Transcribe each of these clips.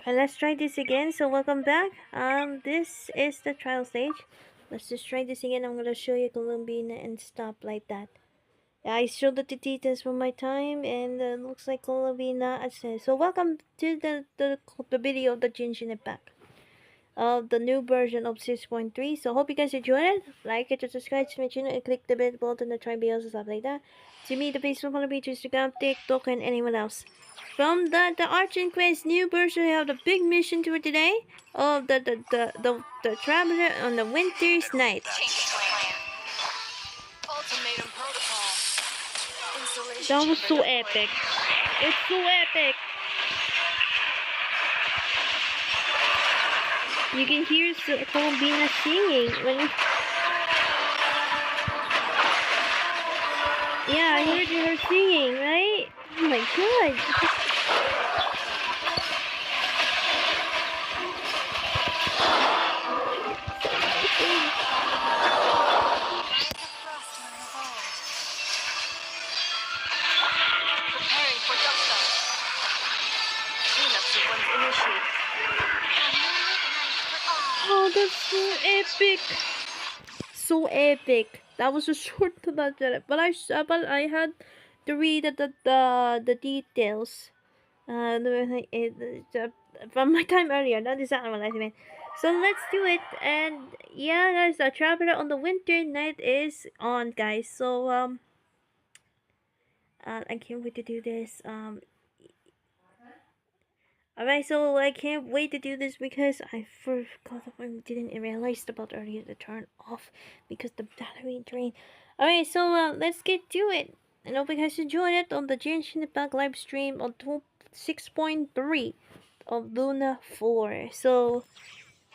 Okay, let's try this again. So welcome back. This is the trial stage. Let's just try this again. I'm gonna show you Columbina and stop like that. Yeah, I showed the details from my time, and looks like Columbina. So welcome to the video of the Genshin Impact of the new version of 6.3. So hope you guys enjoy it. Like it, subscribe to my channel, and click the bell button to try videos and stuff like that. To me, the Facebook, follow me, Instagram, TikTok, and anyone else. From the Archon Quest new version, we have the big mission tour today of the Traveler on the Winter's Night. That was so epic. It's so epic. You can hear Columbina singing when. Yeah, I heard her singing, right? Oh my god. Oh, that's so epic! So epic. That was a short about that, but I had to read the details. From my time earlier. That is not what I meant. So let's do it. And yeah, guys, the Traveler on the Winter Night is on, guys. So I can't wait to do this. Alright, so I can't wait to do this because I forgot I didn't realize about earlier to turn off because the battery drained. Alright, so let's get to it. And hope you guys enjoyed it on the Genshin Impact live stream on 6.3 of Luna 4. So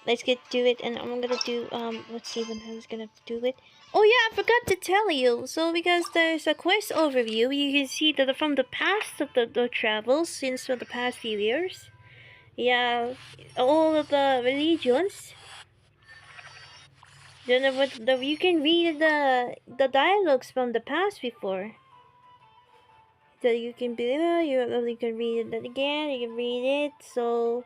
let's get to it, and I'm gonna do let's see when I was gonna do it. Oh yeah, I forgot to tell you. So because there's a quest overview, you can see that from the past of the travels since for the past few years. Yeah, all of the religions. Then you can read the dialogues from the past before. So you can you can read it again. You can read it. So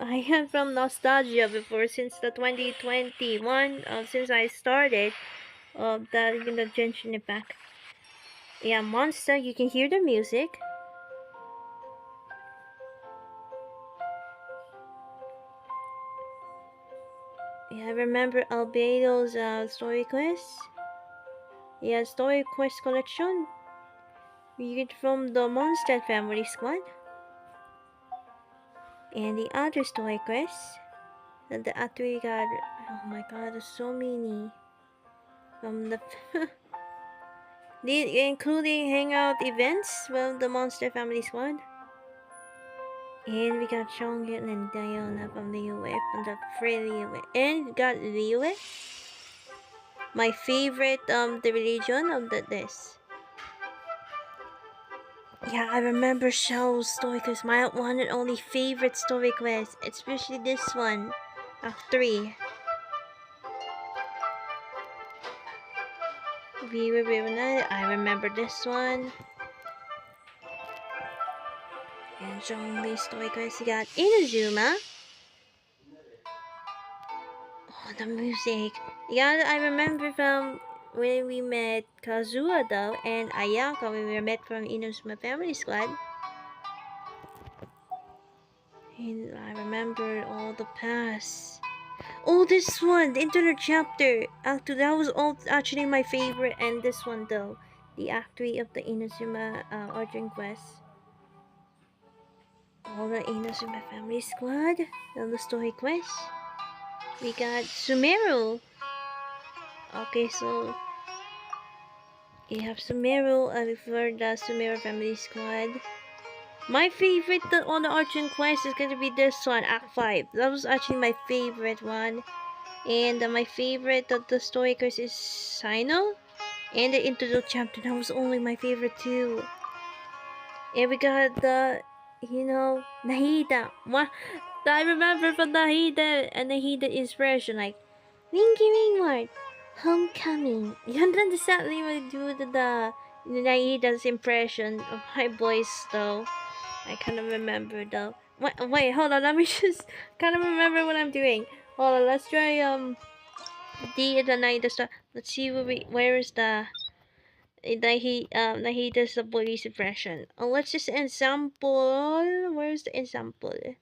I am from nostalgia before since the 2021. Since I started that in the Genshin Impact. Yeah, monster. You can hear the music. Yeah, I remember Albedo's story quest. Yeah, story quest collection. We get from the Monster Family Squad. And the other story quests. And the after we got, oh my god, there's so many. From the including hangout events from the Monster Family Squad. And we got Chongyun and Diana from the UF and the Freddy UF. And we got Liu. My favorite the religion of this. Yeah, I remember Shell's story quest, my one and only favorite story quest, especially this one, Act 3. I remember this one. And Zhongli story quest, you got Inazuma. Oh, the music. Yeah, I remember from when we met Kazuha though, and Ayaka when we met from Inazuma Family Squad. And I remember all the past. Oh, this one, the internet chapter. Act 2, that was actually my favorite. And this one though, the Act 3 of the Inazuma Archon Quest. All the Inazuma Family Squad and the story quest. We got Sumeru. Okay, so you have Sumeru for the Sumeru Family Squad. My favorite on the Archon Quest is going to be this one, Act 5. That was actually my favorite one. And my favorite of the story quest is Sino. And the interlude chapter, that was only my favorite too. And we got the, Nahida. What? I remember from Nahida and Nahida inspiration, like, Winky Wingward, Homecoming. You don't exactly do the Nahida's impression of my voice though. I kind of remember though. Wait, hold on. Let me just kind of remember what I'm doing. Hold on. Let's try the night the star. Let's see where is the that he does the police impression. Let's just ensample. Where's the ensample?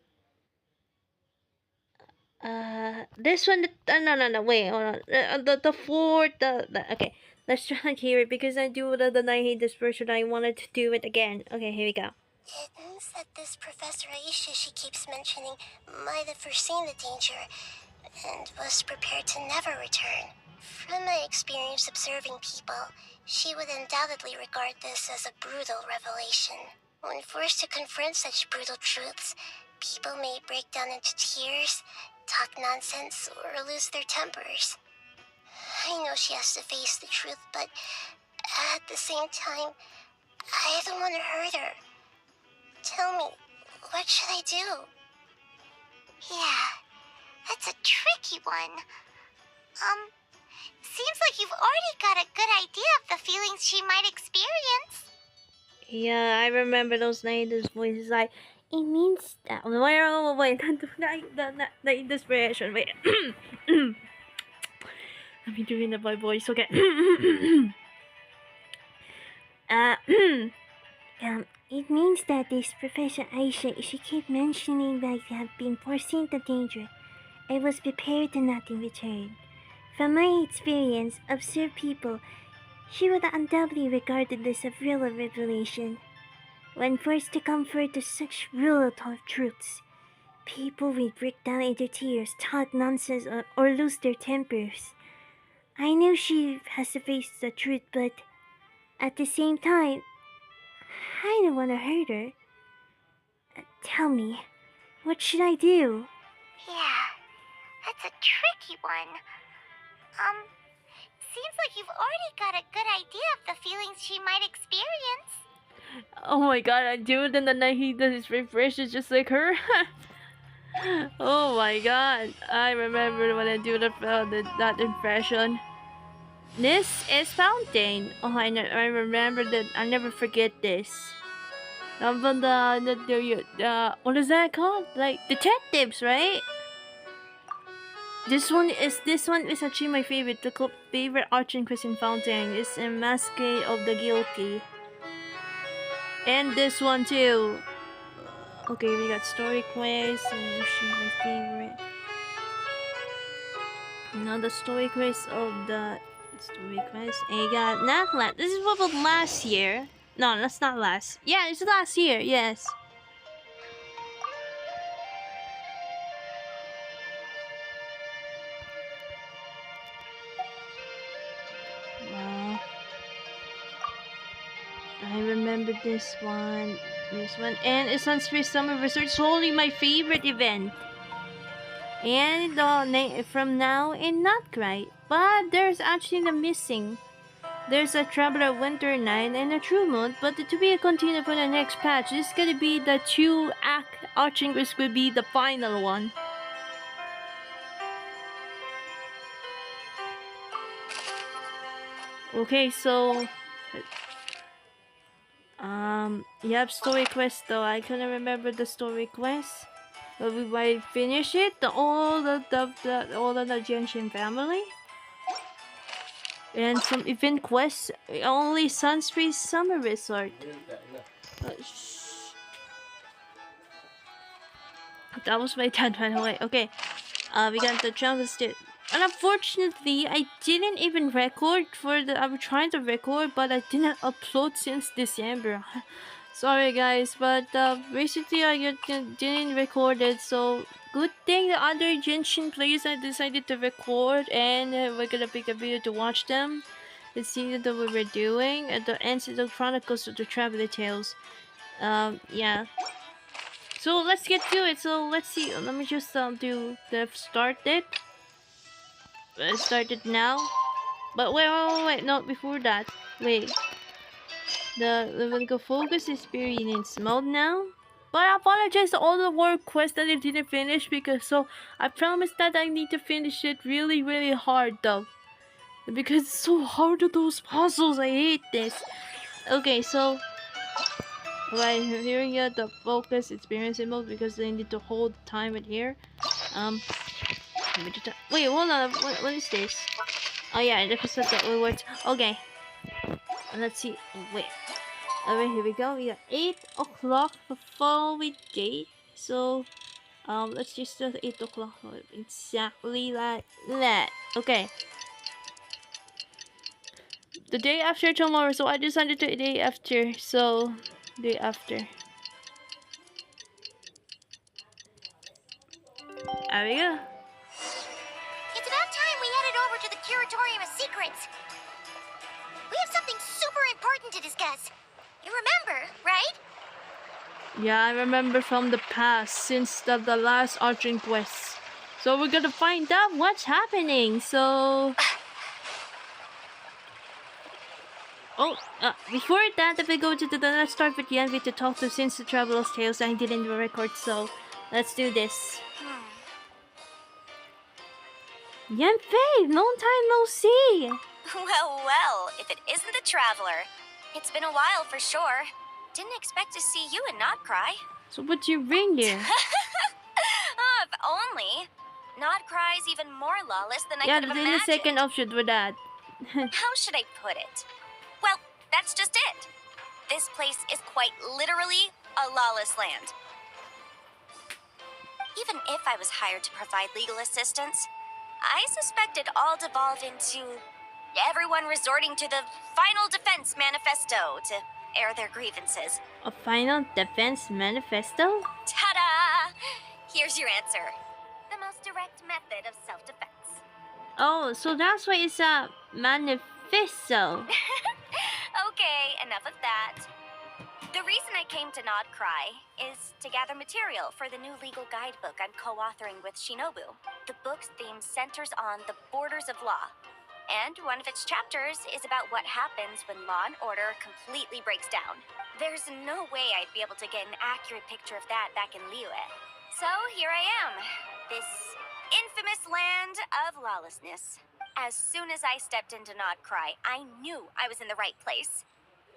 This one. No. Wait, hold on. The fourth. Okay. Let's try to hear it because I do the night he does version. I wanted to do it again. Okay, here we go. It means that this Professor Aisha she keeps mentioning might have foreseen the danger and was prepared to never return. From my experience observing people, she would undoubtedly regard this as a brutal revelation. When forced to confront such brutal truths, people may break down into tears, talk nonsense, or lose their tempers. I know she has to face the truth, but at the same time, I don't want to hurt her. Tell me, what should I do? Yeah, that's a tricky one. Seems like you've already got a good idea of the feelings she might experience. Yeah, I remember those natives' voices. Like, it means that. Wait, the inspiration. Wait. Let me doing the boy voice. Okay. It means that this Professor Aisha, she kept mentioning that you have been foreseen the danger. I was prepared to not in return. From my experience, observe people, she would undoubtedly regard this as a real revelation. When forced to comfort to such brutal truths, people will break down into tears, talk nonsense, or lose their tempers. I knew she has to face the truth, but at the same time, I don't want to hurt her. Tell me, what should I do? Yeah, that's a tricky one. Seems like you've already got a good idea of the feelings she might experience. Oh my god, I do it in the night he does his refreshes just like her. Oh my god, I remember when I do that impression. This is Fountain. Oh, I remember that. I never forget this. What is that called? Like detectives, right? This one is actually my favorite. The favorite Archon Quest in Fountain is a Masquerade of the Guilty. And this one too. Okay, we got Story Quest, and she's my favorite. Now the Story Quest of the Story Quest. And you got not last. This is what was last year. No, that's not last. Yeah, it's last year. Yes. Wow. I remember this one. And it's on Space Summer Resort. It's totally my favorite event. And from now in Nod-Krai. But there's actually the missing. There's a Traveler Winter Night and a True Moon, but to be a continue for the next patch, this is gonna be the 2-act Archon Quest will be the final one. Okay, so you have story quest though. I couldn't remember the story quest, but we might finish it. All of the Genshin family. And some event quests, only Sunspace Summer Resort. That was my dad, by the way. Okay, we got the Travel State. And unfortunately, I didn't even record for the. I was trying to record, but I didn't upload since December. Sorry, guys, but basically I didn't record it. So good thing the other Genshin players I decided to record, and we're gonna pick a video to watch them. The scene that we were doing at the end of the Chronicles of the Traveler Tales. Yeah. So let's get to it. So let's see. Let me just do the start it. Start it now. But wait. No, before that. Wait. The go focus experience mode now. But I apologize to all the work quests that I didn't finish because I promise that I need to finish it really hard though. Because it's so hard to those puzzles. I hate this. Okay, so Right, here we get the focus experience mode because they need to hold time with here. Let me just wait, hold on. What is this? Oh yeah, this is the rewards. Okay, let's see. Oh, wait. Alright, here we go. We got 8 o'clock before we date. So, let's just do 8 o'clock. Exactly like that. Okay. The day after tomorrow. So I decided the day after. So, day after. There we go. It's about time we headed over to the Curatorium of Secrets. We have something super important to discuss. You remember, right? Yeah, I remember from the past since the last Archon Quest. So we're gonna find out what's happening. So. Oh, before that, if we go to let's start with Yanvi to talk to since the Traveler's Tales I didn't record, so let's do this. Yanfei, long time no see! Well, if it isn't the Traveler. It's been a while for sure. Didn't expect to see you in Nod-Krai. So what's your reindeer? Oh, if only. Nod-Krai's even more lawless than I Yeah, could have the imagined. second option with that. How should I put it? Well, that's just it. This place is quite literally a lawless land. Even if I was hired to provide legal assistance, I suspect it'd all devolve into everyone resorting to the Final Defense Manifesto to air their grievances. A final defense manifesto? Ta-da! Here's your answer. The most direct method of self-defense. Oh, so that's why it's a manifesto. Okay, enough of that. The reason I came to Nod-Krai is to gather material for the new legal guidebook I'm co-authoring with Shinobu. The book's theme centers on the borders of law, and one of its chapters is about what happens when law and order completely breaks down. There's no way I'd be able to get an accurate picture of that back in Liyue. So here I am, this infamous land of lawlessness. As soon as I stepped into Nod-Krai, I knew I was in the right place.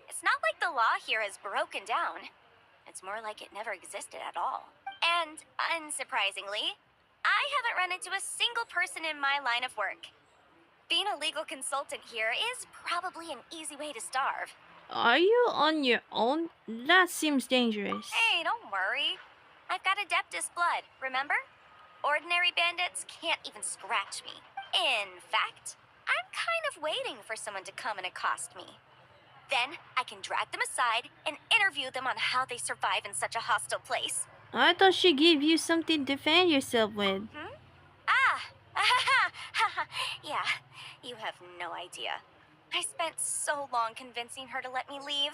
It's not like the law here has broken down. It's more like it never existed at all. And, unsurprisingly, I haven't run into a single person in my line of work. Being a legal consultant here is probably an easy way to starve. Are you on your own? That seems dangerous. Hey, don't worry. I've got Adeptus blood, remember? Ordinary bandits can't even scratch me. In fact, I'm kind of waiting for someone to come and accost me. Then I can drag them aside and interview them on how they survive in such a hostile place. I thought she gave you something to defend yourself with. Yeah, you have no idea. I spent so long convincing her to let me leave.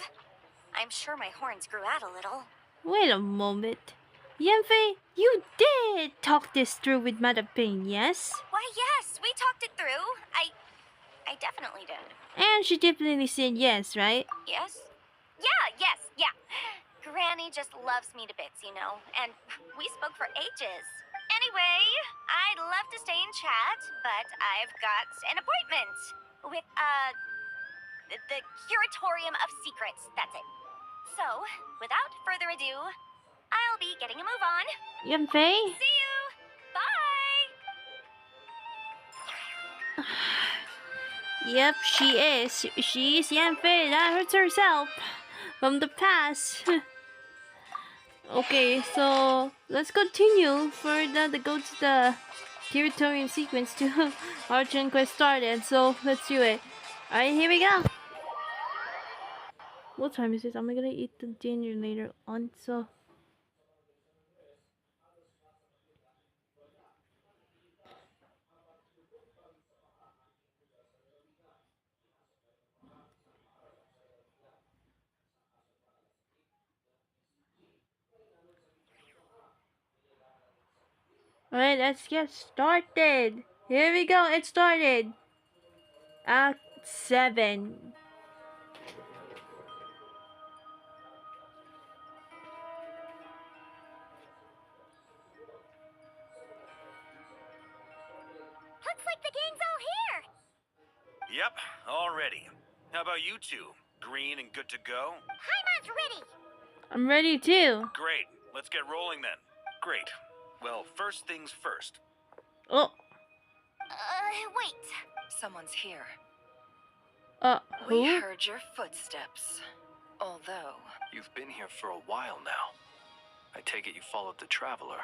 I'm sure my horns grew out a little. Wait a moment. Yanfei, you did talk this through with Madame Ping, yes? Why, yes, we talked it through. I definitely did. And she definitely said yes, right? Yes? Yeah. Granny just loves me to bits, you know, and we spoke for ages. Anyway, I'd love to stay and chat, but I've got an appointment with, the Curatorium of Secrets, that's it. So, without further ado, I'll be getting a move on. Yanfei? See you! Bye! Yep, she is. She's Yanfei. That hurts herself. From the past. Okay, so let's continue further to go to the territorium sequence to Archon Quest started. So let's do it. Alright, here we go. What time is it? I'm gonna eat the dinner later on, so. Alright, let's get started. Here we go, it started. Act 7. Looks like the gang's all here. Yep, all ready. How about you two? Green and good to go? Paimon's ready. I'm ready too. Great. Let's get rolling then. Great. Well, first things first. Oh. Wait. Someone's here. Who? We heard your footsteps. Although, You've been here for a while now. I take it you followed the Traveler,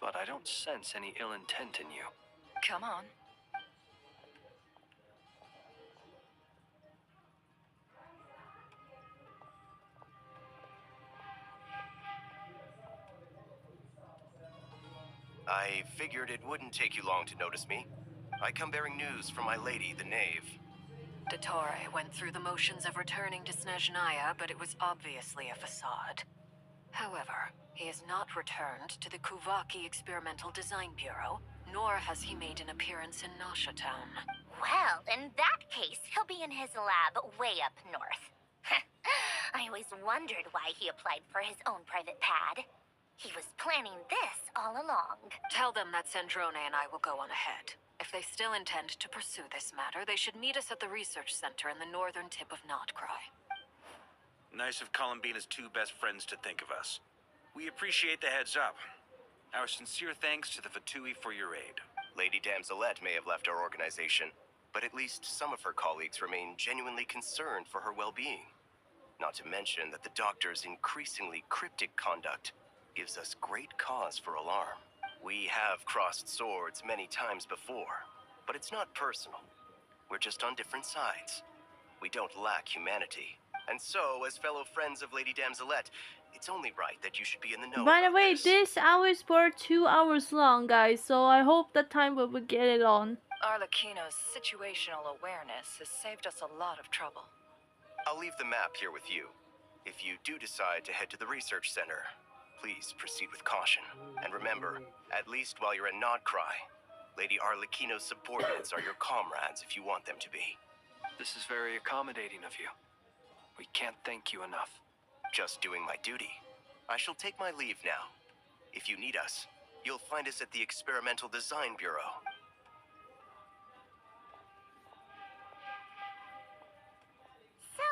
but I don't sense any ill intent in you. come on. I figured it wouldn't take you long to notice me. I come bearing news from my lady, the Knave. Dottore went through the motions of returning to Snezhnaya, but it was obviously a facade. However, he has not returned to the Kuvaki Experimental Design Bureau, nor has he made an appearance in Nasha Town. Well, in that case, he'll be in his lab way up north. I always wondered why he applied for his own private pad. He was planning this all along. Tell them that Sandrone and I will go on ahead. If they still intend to pursue this matter, they should meet us at the research center in the northern tip of Nod-Krai. Nice of Columbina's two best friends to think of us. We appreciate the heads up. Our sincere thanks to the VII for your aid. Lady Damselette may have left our organization, but at least some of her colleagues remain genuinely concerned for her well-being. Not to mention that the doctor's increasingly cryptic conduct gives us great cause for alarm. We have crossed swords many times before, but it's not personal. We're just on different sides. We don't lack humanity. And so, as fellow friends of Lady Damselette, it's only right that you should be in the know. By the about way, this. this hour is for 2 hours long, guys. So I hope that time we will get it on. Arlecchino's situational awareness has saved us a lot of trouble. I'll leave the map here with you. If you do decide to head to the research center, please proceed with caution. And remember, at least while you're in Nod-Krai, Lady Arlecchino's subordinates are your comrades if you want them to be. This is very accommodating of you. We can't thank you enough. Just doing my duty. I shall take my leave now. If you need us, you'll find us at the Experimental Design Bureau. So,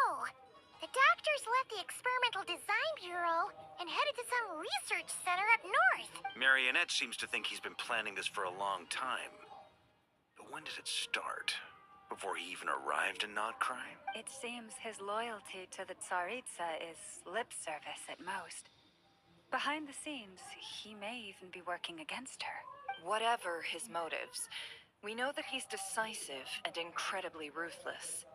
the doctors left the Experimental Design Bureau and headed to some research center up north. Marionette seems to think he's been planning this for a long time. But when did it start? Before he even arrived in Nod-Krai? It seems his loyalty to the Tsaritsa is lip service at most. Behind the scenes, he may even be working against her. Whatever his motives, we know that he's decisive and incredibly ruthless.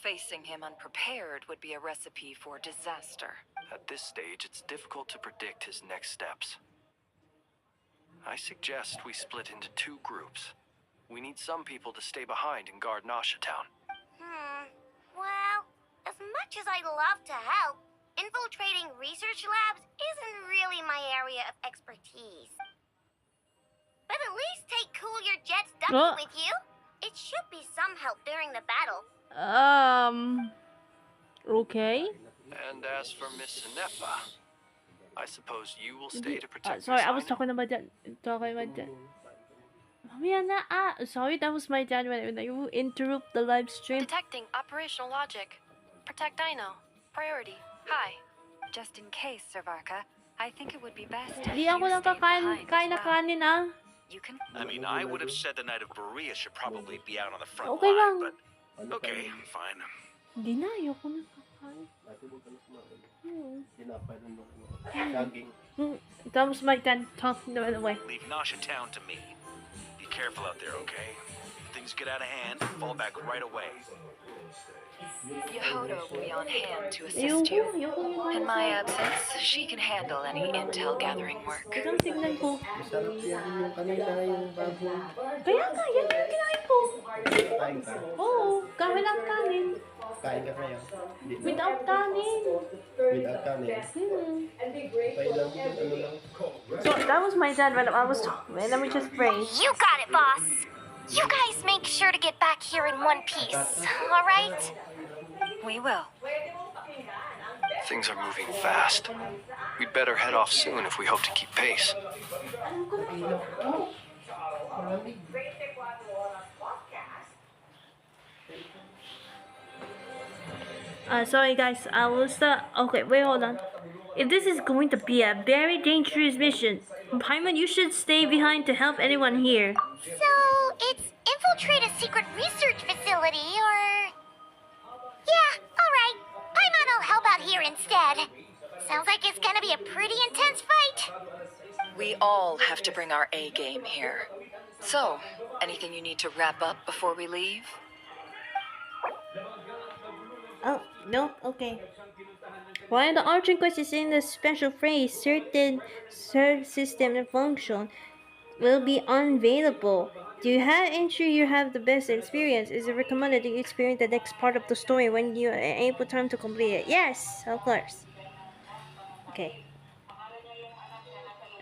Facing him unprepared would be a recipe for disaster. At this stage, it's difficult to predict his next steps. I suggest we split into 2 groups. We need some people to stay behind and guard Nasha Town. Well, as much as I'd love to help, infiltrating research labs isn't really my area of expertise. But at least take Cool Your Jet's ducky Oh. with you. It should be some help during the battle. Okay. And as for Miss Sinepa, I suppose you will stay to protect Sorry, Miss I was Aina? talking about that. Talking about that. Mamaya na, sorry, that was my dad when you interrupt the live stream. Detecting operational logic. Protect Dino. Priority. High. Just in case, Sir Varka, I think it would be best if Hindi you ako stayed nakakain behind kain na as well. kanin You can. I mean, I would have said the Knight of Berea should probably be out on the front Okay lang. line, but okay, I'm fine. Hindi na, ayoko na kakain. That was my dad talking by the way. Leave Nasha Town to me. Be careful out there, okay? If things get out of hand, fall back right away. Yehoda will be on hand to assist Ayoko, you. ayoko yun. In my absence, she can handle any intel gathering work. Isang tignan ko. Masarap yan yung kanina, yung bagong Kaya nga, yan yung kinain ko. kain ka. Oo, kahit lang kanin. Kain ka ngayon. Di na. Without kanin. Without kanin. Okay lang yun, ano lang. So that was my dad when I was talking. Let me just pray. You got it, boss. You guys make sure to get back here in one piece, all right? We will. Things are moving fast. We'd better head off soon if we hope to keep pace. Sorry guys, I was okay, wait, hold on. if this is going to be a very dangerous mission, Paimon, you should stay behind to help anyone here. So, it's infiltrate a secret research facility, or... Yeah, alright. Paimon'll help out here instead. Sounds like it's gonna be a pretty intense fight. We all have to bring our A game here. So, anything you need to wrap up before we leave? Oh, nope, okay. While the Archon Quest is in the special phrase, certain system and function will be unavailable. Do you have ensure you have the best experience? Is it recommended that you experience the next part of the story when you are able time to complete it? Yes, of course. Okay.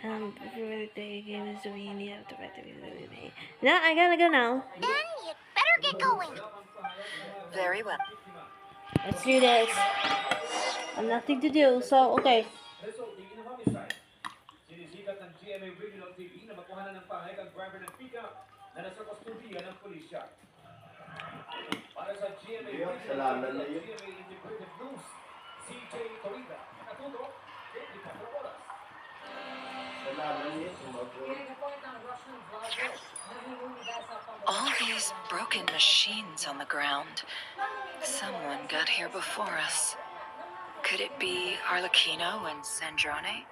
Before the game is we need to write the now I gotta go now. Then you'd better get going. Very well. Let's do this. I have nothing to do, so okay. Sinisikat ng GMA Regional TV na makuhanan ng pahayag ang driver ng pickup na nasa kustudiya ng pulisya. Para sa GMA Regional TV, GMA Integrated News, CJ Torida, nakatutok, 24 oras. All these broken machines on the ground. Someone got here before us. Could it be Arlecchino and Sandrone?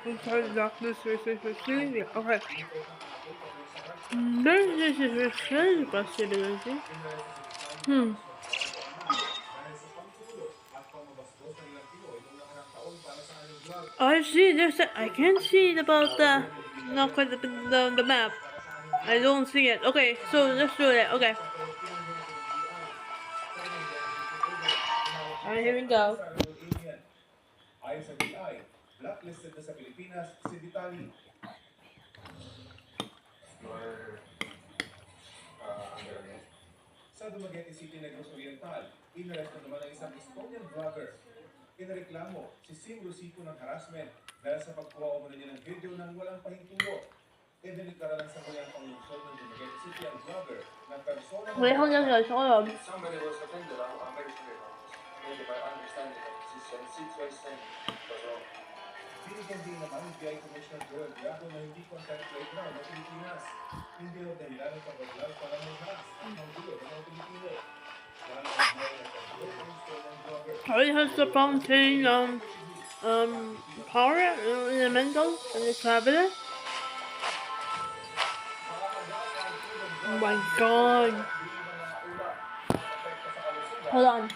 Inside the darkness, okay. This is a strange possibility. I see. I can see about the not quite the map. I don't see it. Okay, so let's do it. Okay. Alright, here we go. Ayon sa VI, blacklisted na sa Pilipinas si Vitali. Sa Dumaguete City, Negros Oriental, inaresto naman ang isang Estonian vlogger. Inareklamo si Sim Rosico ng harassment dahil sa pagkuha umano niya ng video ng walang pahintulot. Diniklara lang sa mayang panglungsod ng Dumaguete City ang vlogger ng persona ng Wait, hold on, guys, hold on. somebody was offended. I'm very sorry about this. Maybe by understanding that this situation was wrong. Binigyan din naman ng VI Commissioner Joel Diaco na hindi content playground ng Pilipinas. Hindi rin dahilan ng pag-vlog para mag-haras ang gulo ng mga Pilipino. It has the fountain, power, elemental, and the traveler. Oh my god. Hold on.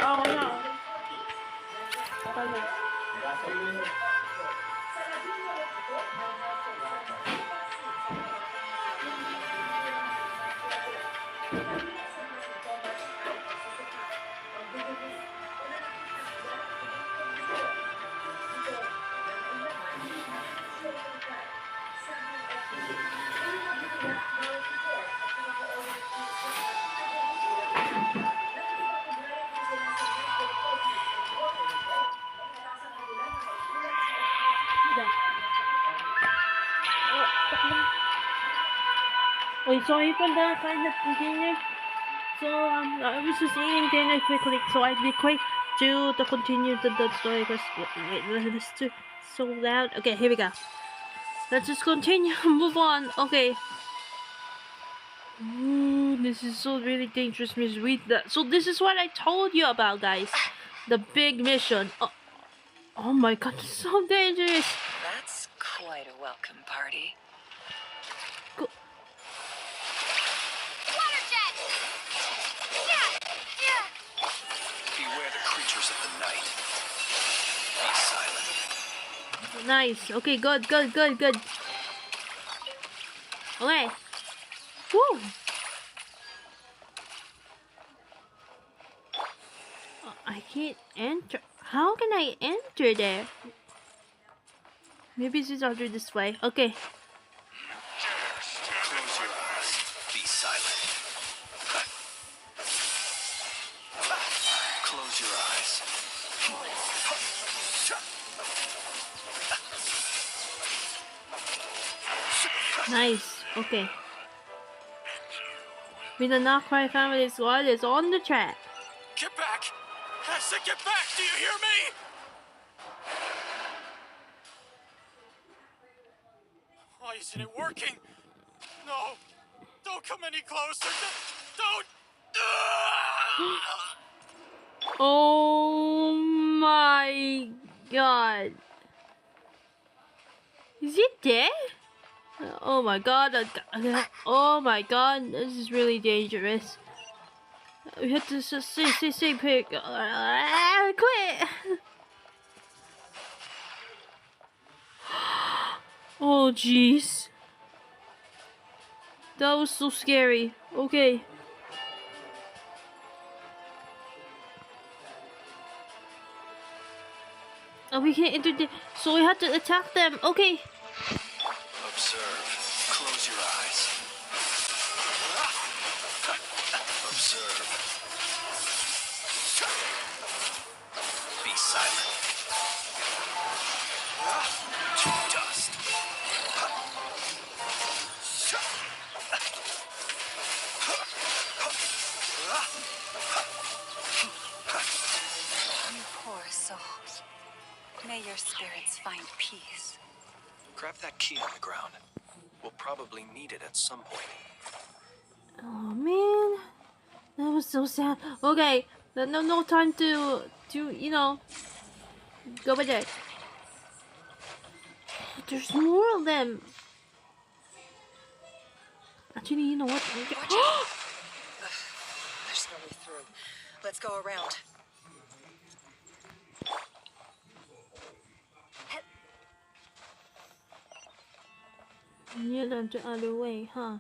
Oh no. Wait, sorry for the kind of continue. So I was just eating dinner quickly, so I'd be quick to continue the story because it's too so loud. Okay, here we go. Let's just continue. Move on. Okay. Ooh, this is so really dangerous mission. So this is what I told you about, guys. The big mission. Oh my god, it's so dangerous. That's quite a welcome party. Beware the creatures of the night. Be silent. Nice. Okay, good. Okay. Woo. I can't enter. How can I enter there? Maybe it's under this way. Okay. Close your eyes. silent. Close your eyes. Nice. Okay. The Nod-Krai Family Squad is on the track. Get back! I said get back! Do you hear me? Why isn't it working? No! Don't come any closer! Don't! Oh my god. Is he dead? Oh my god. Oh my god. This is really dangerous. We have to stay pick. Quit. Oh jeez. That was so scary. Okay. Oh, we can't enter so we have to attack them. Okay. Observe. Close your eyes. Observe. Be silent. To dust. You poor souls. May your spirits find peace. Grab that key on the ground. We'll probably need it at some point. Oh man. That was so sad. Okay. No time to you know go by there. There's more of them. Actually, you know what? There's no way through. Let's go around. You them the other way, huh?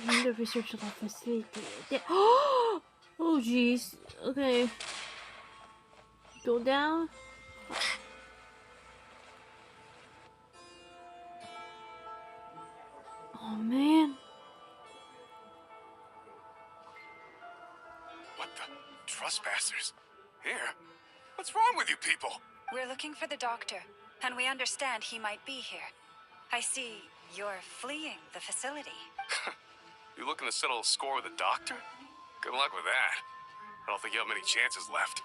In the research lab facility. Oh jeez. Okay. Go down. Oh man. What the? Trespassers? Here? What's wrong with you people? We're looking for the doctor, and we understand he might be here. I see you're fleeing the facility. You looking to settle a score with the doctor? Good luck with that. I don't think you have many chances left.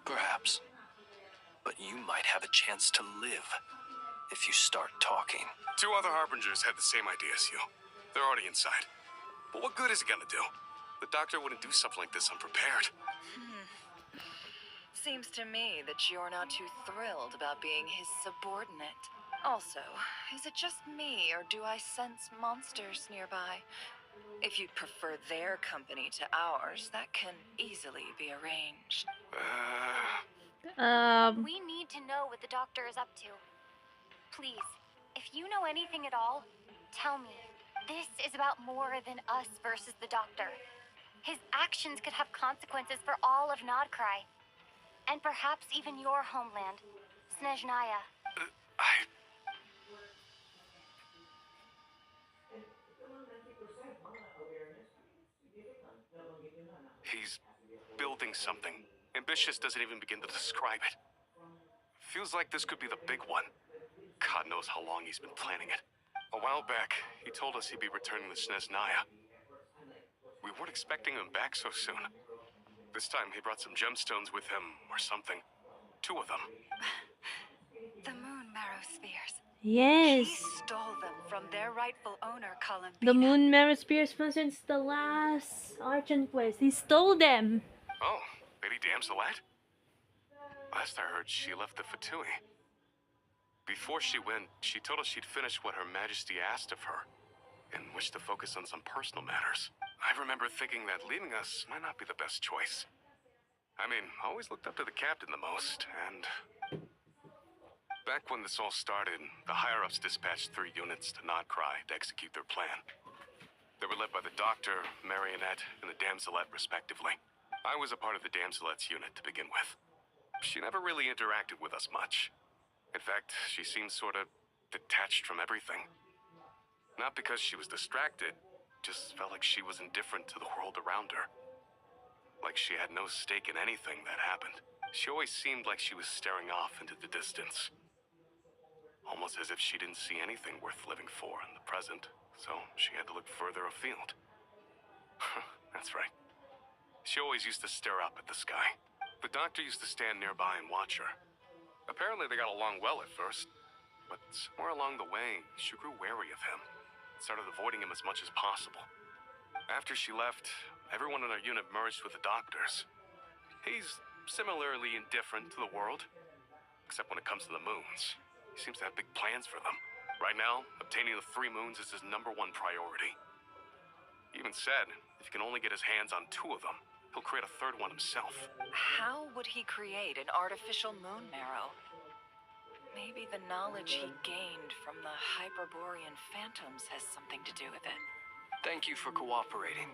Perhaps. But you might have a chance to live if you start talking. 2 other Harbingers had the same idea as you. They're already inside. But what good is it gonna do? The doctor wouldn't do something like this unprepared. Seems to me that you're not too thrilled about being his subordinate. Also, is it just me, or do I sense monsters nearby? If you'd prefer their company to ours, that can easily be arranged. We need to know what the doctor is up to. Please, if you know anything at all, tell me. This is about more than us versus the doctor. His actions could have consequences for all of Nod-Krai. And perhaps even your homeland, Snezhnaya. He's building something. Ambitious doesn't even begin to describe it. Feels like this could be the big one. God knows how long he's been planning it. A while back, he told us he'd be returning to Snezhnaya. We weren't expecting him back so soon. This time he brought some gemstones with him, or something. 2 of them. The moon marrow spheres. Yes. He stole them from their rightful owner, Columbina. The moon marrow spears since the last Archon Quest. He stole them. Oh, Lady Damselette? Last I heard, she left the Fatui. Before she went, she told us she'd finish what Her Majesty asked of her, and wished to focus on some personal matters. I remember thinking that leaving us might not be the best choice. I mean, I always looked up to the captain the most, and... Back when this all started, the higher-ups dispatched 3 units to Nod-Krai to execute their plan. They were led by the Doctor, Marionette, and the Damselette, respectively. I was a part of the Damselette's unit to begin with. She never really interacted with us much. In fact, she seemed sort of detached from everything. Not because she was distracted, just felt like she was indifferent to the world around her. Like she had no stake in anything that happened. She always seemed like she was staring off into the distance. Almost as if she didn't see anything worth living for in the present, so she had to look further afield. That's right. She always used to stare up at the sky. The doctor used to stand nearby and watch her. Apparently they got along well at first, but somewhere along the way, she grew wary of him. Started avoiding him as much as possible. After she left, everyone in our unit merged with the doctors. He's similarly indifferent to the world, except when it comes to the moons. He seems to have big plans for them. Right now, obtaining the 3 moons is his #1 priority. He even said, if he can only get his hands on 2 of them, he'll create a 3rd one himself. How would he create an artificial moon marrow? Maybe the knowledge he gained from the Hyperborean phantoms has something to do with it. Thank you for cooperating.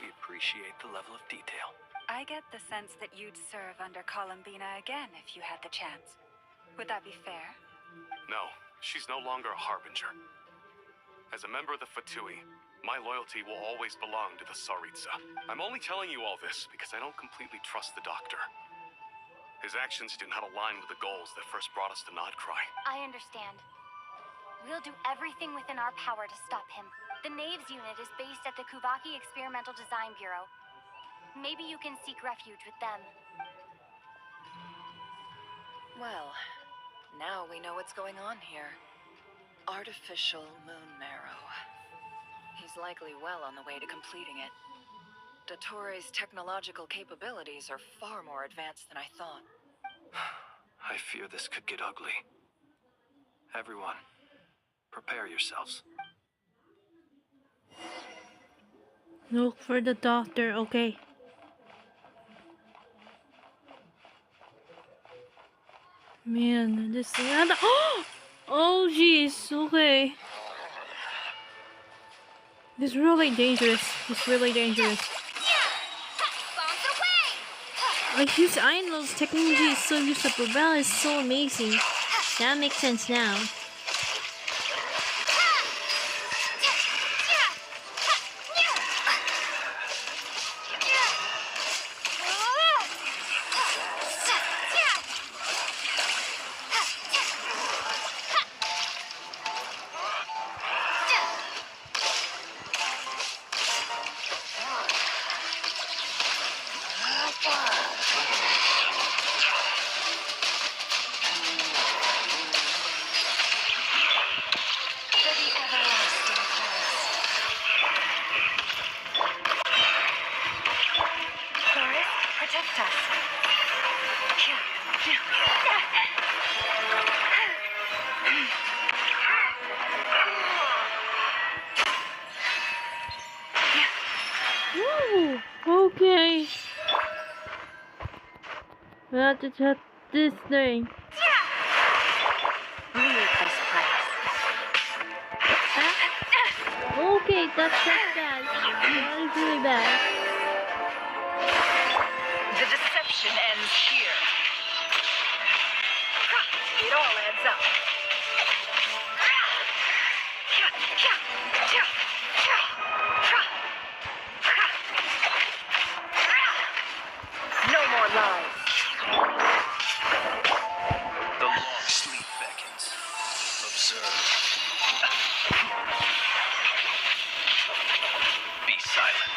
We appreciate the level of detail. I get the sense that you'd serve under Columbina again if you had the chance. Would that be fair? No, she's no longer a harbinger. As a member of the Fatui, my loyalty will always belong to the Tsaritsa. I'm only telling you all this because I don't completely trust the doctor. His actions do not align with the goals that first brought us to Nod-Krai. I understand. We'll do everything within our power to stop him. The Knaves unit is based at the Kuvaki Experimental Design Bureau. Maybe you can seek refuge with them. Well, now we know what's going on here. Artificial moon marrow. He's likely well on the way to completing it. Dottore's technological capabilities are far more advanced than I thought. I fear this could get ugly. Everyone, prepare yourselves. Look for the doctor, okay. Man, this thing. Oh, jeez, okay. This is really dangerous. It's really dangerous. Like, his Ainul's technology is so useful. Bell is so amazing. That makes sense now. Okay. We have to check this thing. Okay, that's bad. That is really bad. The deception ends here. It all adds up. No more lies. The long sleep beckons. Observe. Be silent.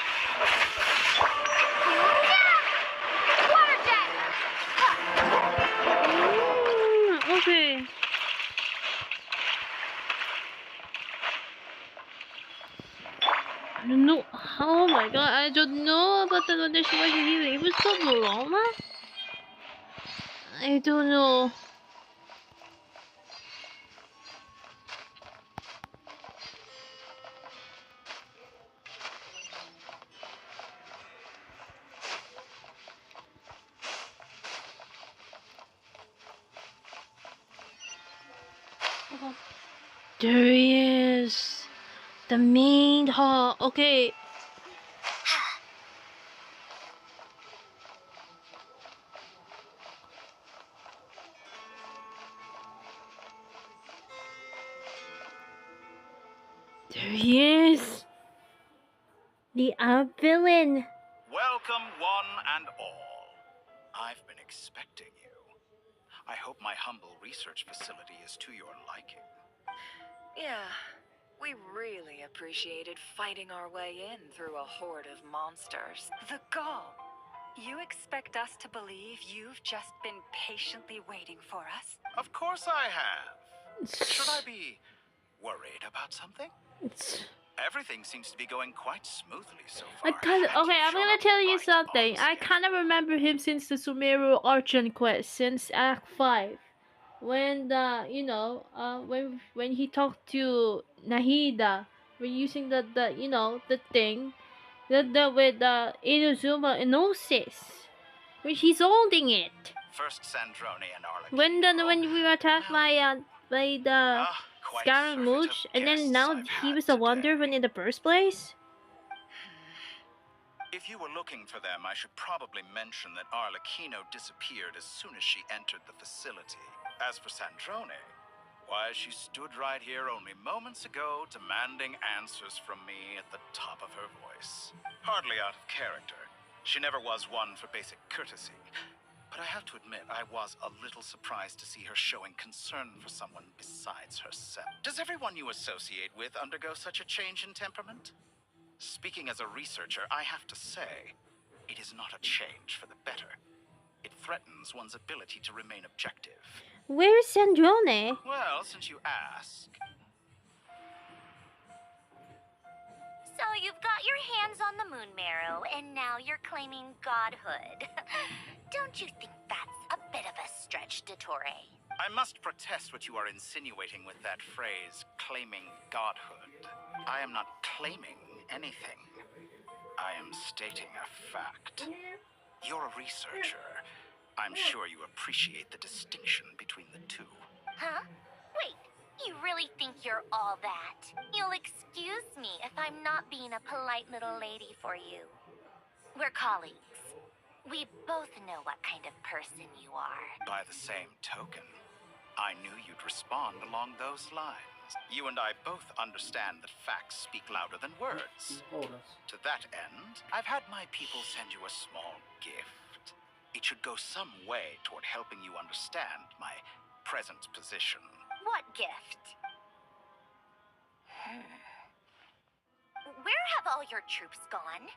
Water jet! Okay. I don't know. Oh my god, I don't know about the condition where he was so long. I don't know. There he is. The main hall. Okay. There he is. The villain. Welcome, one and all. I've been expecting you. I hope my humble research facility is to your liking. Yeah, we really appreciated fighting our way in through a horde of monsters. The gall. You expect us to believe you've just been patiently waiting for us? Of course I have. Should I be worried about something? Everything seems to be going quite smoothly so far. Okay, I'm gonna tell you something. I kind of remember him since the Sumeru Archon Quest, since Act 5. When when he talked to Nahida, we're using the the thing, the with Inazuma Inosis, when he's holding it. First Sandrone and Arlecchino. When we were attacked by the Scaramouche, and then now he was a wonder when in the first place. If you were looking for them, I should probably mention that Arlecchino disappeared as soon as she entered the facility. As for Sandrone, why, she stood right here only moments ago demanding answers from me at the top of her voice. Hardly out of character. She never was one for basic courtesy. But I have to admit, I was a little surprised to see her showing concern for someone besides herself. Does everyone you associate with undergo such a change in temperament? Speaking as a researcher, I have to say, it is not a change for the better. It threatens one's ability to remain objective. Where's Sandrone? Well, since you ask. So you've got your hands on the moon marrow, and now you're claiming godhood. Don't you think that's a bit of a stretch, Dottore? I must protest what you are insinuating with that phrase, claiming godhood. I am not claiming anything. I am stating a fact. You're a researcher. I'm sure you appreciate the distinction between the two. Huh? Wait, you really think you're all that? You'll excuse me if I'm not being a polite little lady for you. We're colleagues. We both know what kind of person you are. By the same token, I knew you'd respond along those lines. You and I both understand that facts speak louder than words. To that end, I've had my people send you a small gift. It should go some way toward helping you understand my present position. What gift? Where have all your troops gone?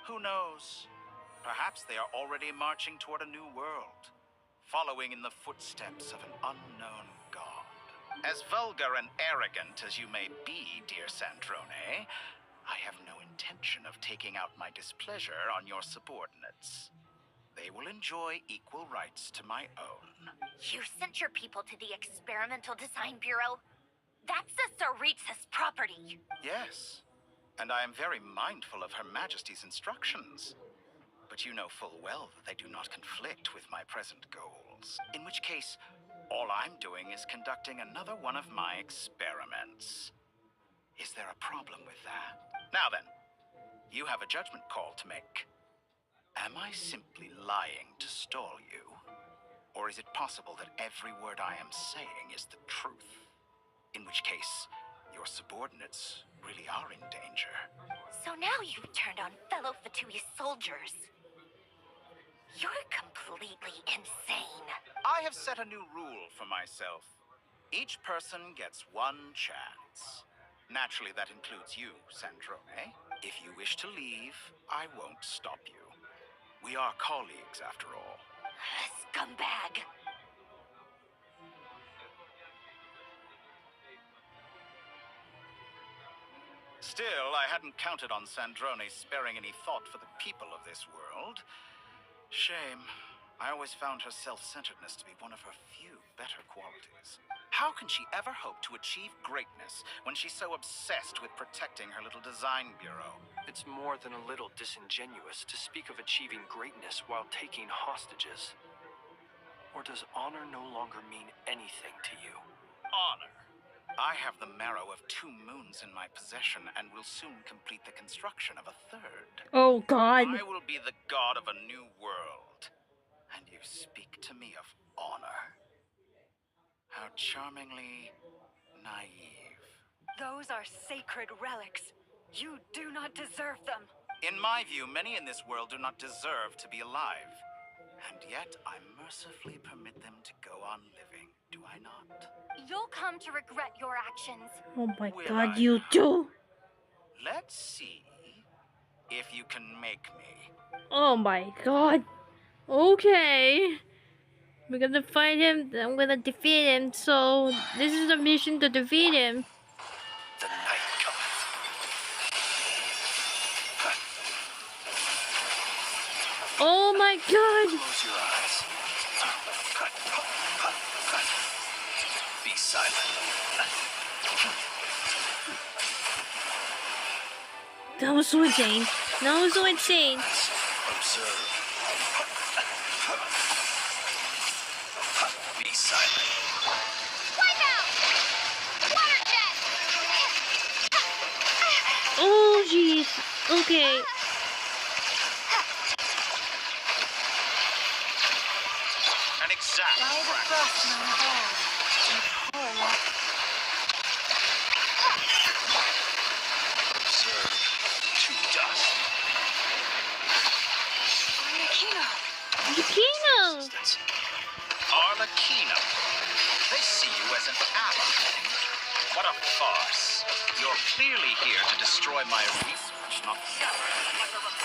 Who knows? Perhaps they are already marching toward a new world, following in the footsteps of an unknown god. As vulgar and arrogant as you may be, dear Sandrone, I have no intention of taking out my displeasure on your subordinates. They will enjoy equal rights to my own. You sent your people to the Experimental Design Bureau? That's the Tsaritsa's property. Yes, and I am very mindful of Her Majesty's instructions. But you know full well that they do not conflict with my present goals. In which case, all I'm doing is conducting another one of my experiments. Is there a problem with that? Now then, you have a judgment call to make. Am I simply lying to stall you? Or is it possible that every word I am saying is the truth? In which case, your subordinates really are in danger. So now you've turned on fellow Fatui soldiers. You're completely insane. I have set a new rule for myself. Each person gets one chance. Naturally, that includes you, Sandrone. If you wish to leave, I won't stop you. We are colleagues, after all. Scumbag. Still, I hadn't counted on Sandrone sparing any thought for the people of this world. Shame. I always found her self-centeredness to be one of her few better qualities. How can she ever hope to achieve greatness when she's so obsessed with protecting her little design bureau? It's more than a little disingenuous to speak of achieving greatness while taking hostages. Or does honor no longer mean anything to you? Honor. I have the marrow of 2 moons in my possession and will soon complete the construction of a 3rd. Oh, God. I will be the god of a new world. And you speak to me of honor. How charmingly naive. Those are sacred relics. You do not deserve them. In my view, many in this world do not deserve to be alive. And yet, I mercifully permit them to go on living, do I not? You'll come to regret your actions. Oh my Will god, I? you do! Let's see if you can make me. Oh my god. Okay. We're gonna fight him, I'm gonna defeat him, so this is the mission to defeat him. The night cometh. Oh my god! Close your eyes. Be silent. That was so insane. That was so insane. Observe. Be silent. Wipeout! Water jet! Oh jeez. Okay. An exact Observe. To dust. Yukino! Arlecchino. They see you as an ally. What a farce. You're clearly here to destroy my research, not the other.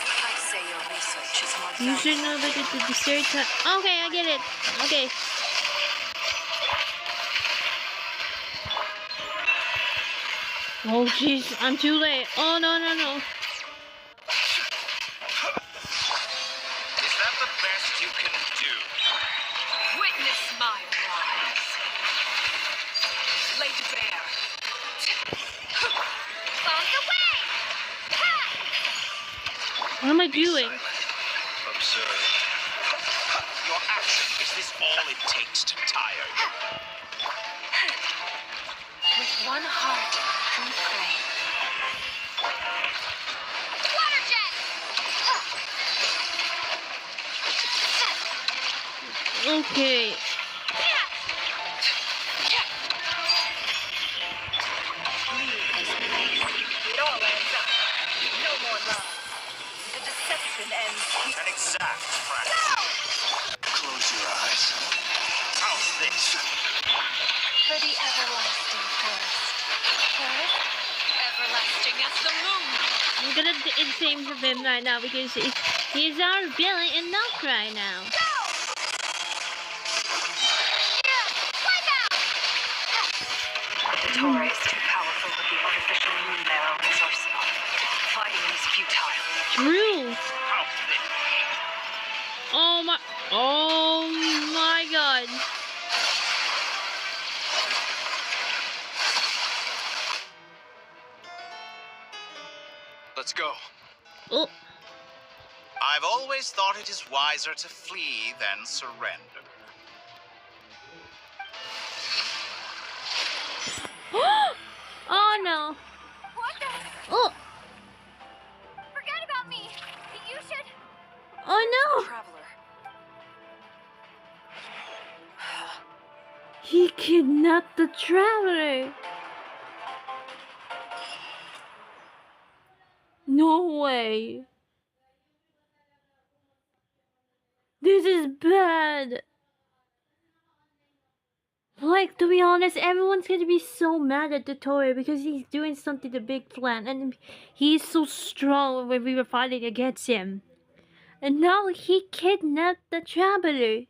I say your research is more You should know that it's a dessert time. Okay, I get it. Okay. Oh jeez, I'm too late. Oh no. Is that the best you can do? Witness my rise. Laid bare. On the way! What am I doing? Observe. Your action, is this all it takes to tire you? With one heart, we pray. Water jet! Okay. It all ends up. No more love. The deception ends here. An exact fraction. Close your eyes. How's this? For the everlasting forest. Forest? Everlasting as the moon. I'm gonna insane for him right now because he's our villain in Nod-Krai now. Dottore is too powerful with the artificial moon marrow in his arsenal. Fighting him is futile. True. How's this? Oh my god. Let's go. Oh. I've always thought it is wiser to flee than surrender. Oh no. What the? Oh. Forget about me! You should... Oh no. Traveler. He kidnapped the Traveler. No way. This is bad. Like, to be honest, everyone's gonna be so mad at Dottore because he's doing something to big plan and he's so strong when we were fighting against him. And now he kidnapped the Traveler.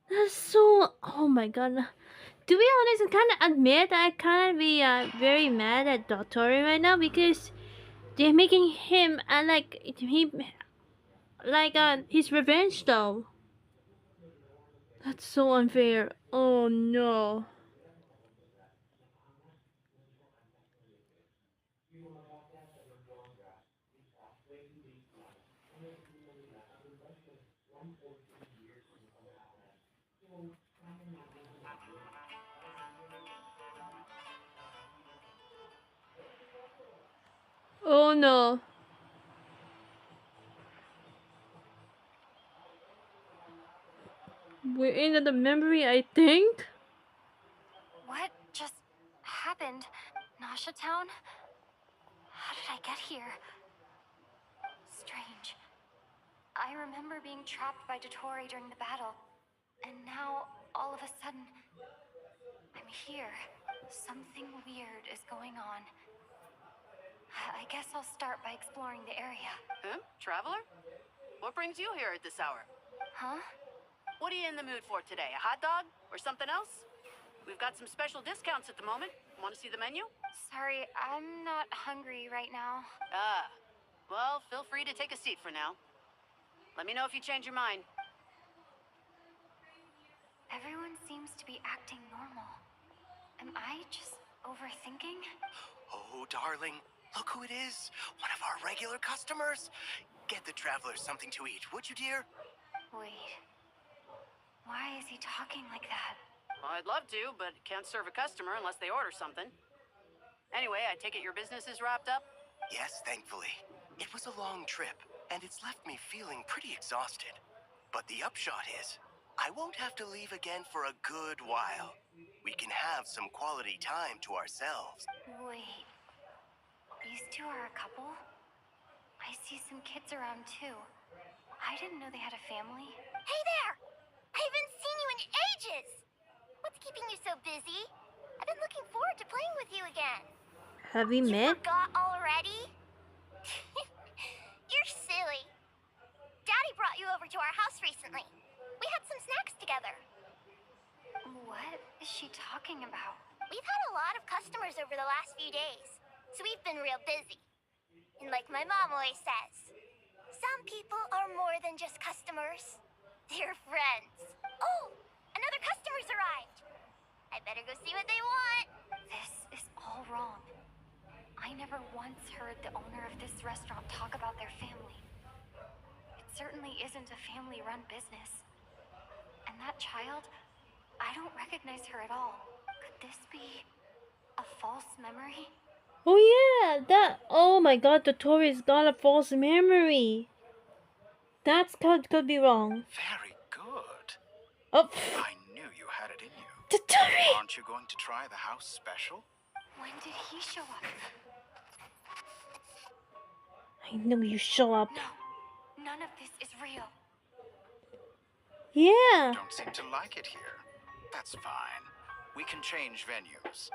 That's so... Oh my god. To be honest, I kind of admit I kind of be very mad at Dottore right now because they're making him his revenge though. That's so unfair. Oh no. Oh no. We're in the memory, I think. What just happened? Garnosha town? How did I get here? Strange. I remember being trapped by Dottore during the battle, and now, all of a sudden, I'm here. Something weird is going on. I guess I'll start by exploring the area. Huh? Traveler? What brings you here at this hour? Huh? What are you in the mood for today? A hot dog? Or something else? We've got some special discounts at the moment. Want to see the menu? Sorry, I'm not hungry right now. Ah. Well, feel free to take a seat for now. Let me know if you change your mind. Everyone seems to be acting normal. Am I just overthinking? Oh, darling, look who it is. One of our regular customers. Get the traveler something to eat, would you, dear? Wait. Why is he talking like that? Well, I'd love to, but can't serve a customer unless they order something. Anyway, I take it your business is wrapped up? Yes, thankfully. It was a long trip, and it's left me feeling pretty exhausted. But the upshot is, I won't have to leave again for a good while. We can have some quality time to ourselves. Wait. These two are a couple? I see some kids around too. I didn't know they had a family. Hey there! I haven't seen you in ages! What's keeping you so busy? I've been looking forward to playing with you again. Have we met? Forgot already? You're silly. Daddy brought you over to our house recently. We had some snacks together. What is she talking about? We've had a lot of customers over the last few days, so we've been real busy. And like my mom always says, some people are more than just customers. They're friends. Oh, another customer's arrived. I better go see what they want. This is all wrong. I never once heard the owner of this restaurant talk about their family. It certainly isn't a family-run business. And that child, I don't recognize her at all. Could this be a false memory? Oh yeah, oh my god, Dottore's got a false memory. That could be wrong. Very good. Oh. I knew you had it in you. Dottore! Aren't you going to try the house special? When did he show up? I knew you show up. No, none of this is real. Yeah. Don't seem to like it here. That's fine. We can change venues.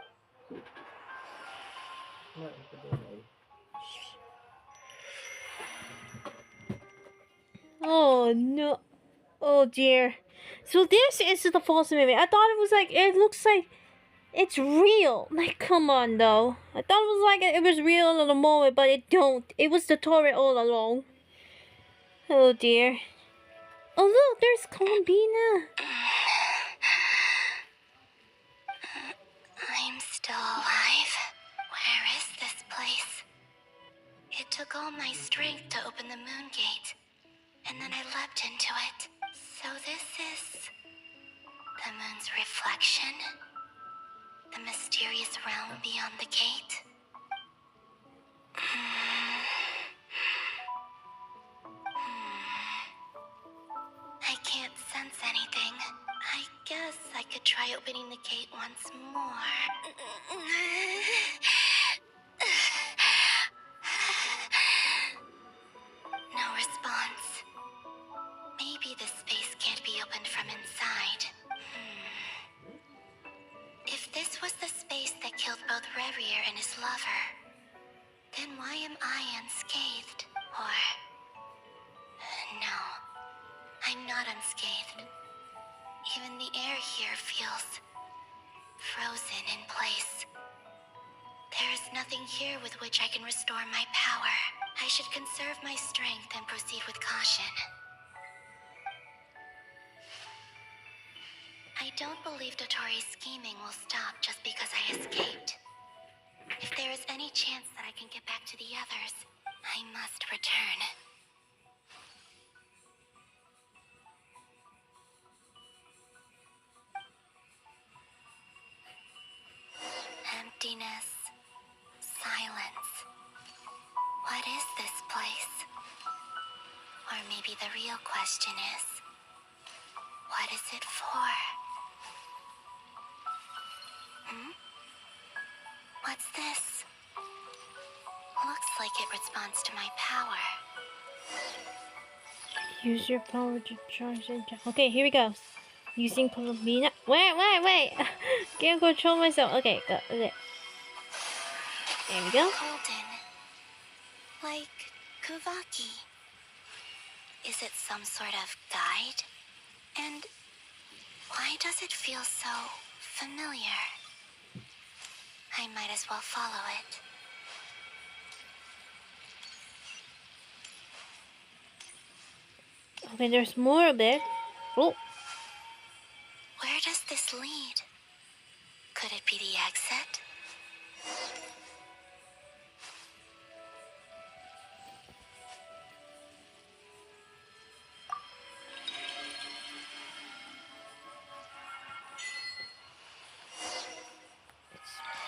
Oh no. Oh dear. So this is the false memory. I thought it was like, it looks like it's real. Like, come on though. I thought it was like it was real in the moment, but it don't. It was Dottore all along. Oh dear. Oh look, there's Columbina. I'm still alive. Where is this place? It took all my strength to open the moon gate, and then I leapt into it. So this is the moon's reflection? The mysterious realm beyond the gate? I can't sense anything. I guess I could try opening the gate once more. No response. Maybe this space can't be opened from inside. If this was the space that killed both Revier and his lover, then why am I unscathed? Or... no, I'm not unscathed. Even the air here feels frozen in place. There is nothing here with which I can restore my power. I should conserve my strength and proceed with caution. I don't believe Dottore's scheming will stop just because I escaped. If there is any chance that I can get back to the others, I must return. Emptiness. Silence. What is this place? Or maybe the real question is, what is it for? What's this? Looks like it responds to my power. Use your power to charge it. Okay, here we go. Using Columbina. Wait. Can't control myself. Okay, go. Okay. There we go. Golden. Like Kuvaki. Is it some sort of guide? And why does it feel so familiar? I might as well follow it. Okay, there's more of it. Oh. Where does this lead? Could it be the exit?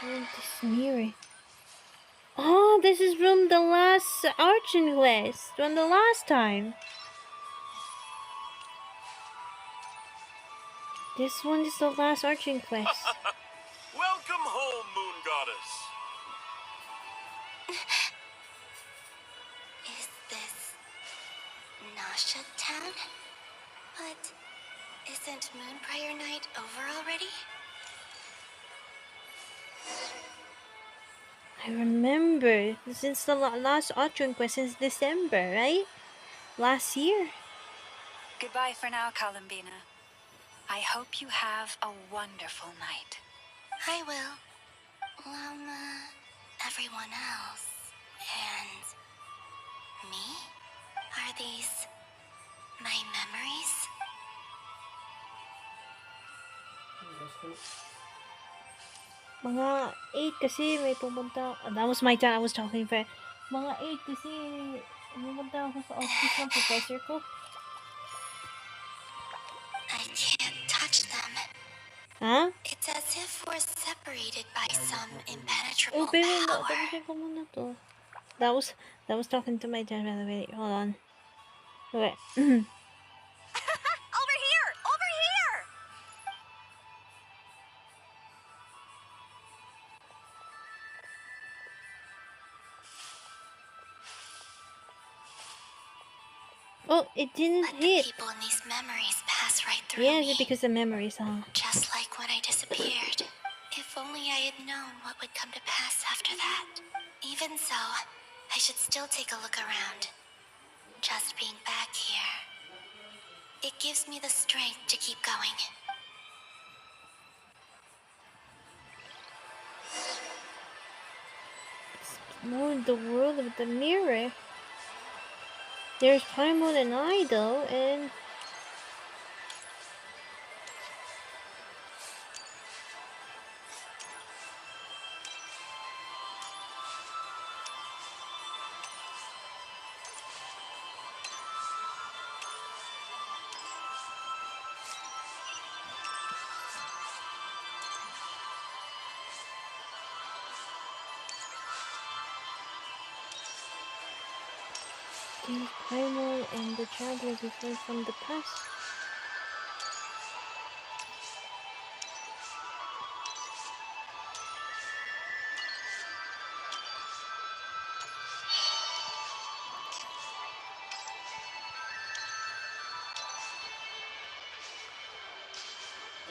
This mirror. Oh, this is from the last Archon Quest. From the last time. This one is the last Archon Quest. Welcome home, Moon Goddess. Is this Nasha Town? But isn't Moon Prayer Night over already? I remember. Since the last Archon Quest since December, right? Last year. Goodbye for now, Columbina. I hope you have a wonderful night. I will. Everyone else. And me? Are these my memories? Mga 8 kasi may pumunta. That was my dad I was talking for. Mga 8 kasi pumunta ako sa office ng professor ko. I can't touch them. Huh? It's as if we're separated by some impenetrable power. Tapusin ko muna to. That was talking to my dad, by the way. Hold on. Okay. Over here! Over here! Oh, it didn't hit. People in these memories pass right through me. Yeah, because of memories, huh? Just like when I disappeared. If only I had known what would come to pass after that. Even so, I should still take a look around. Just being back here, it gives me the strength to keep going. More in the world of the mirror. There's probably more than I, though, and... There's Paimon and the Traveler different from the past.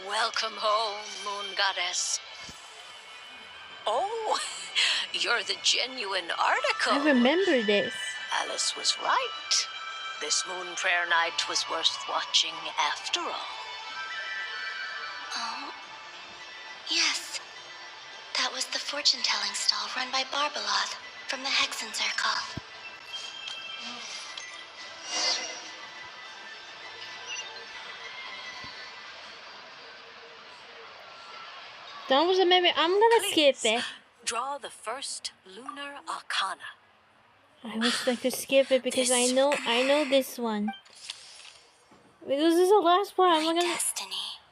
Welcome home, Moon Goddess. Oh, you're the genuine article. I remember this. Alice was right. This Moon Prayer Night was worth watching after all. Oh, yes. That was the fortune-telling stall run by Barbeloth from the Hexen Circle. That was a memory. I'm gonna skip it. Draw the first lunar arcana. I wish I could skip it because I know this one. Because this is the last one. I'm not gonna. Destiny.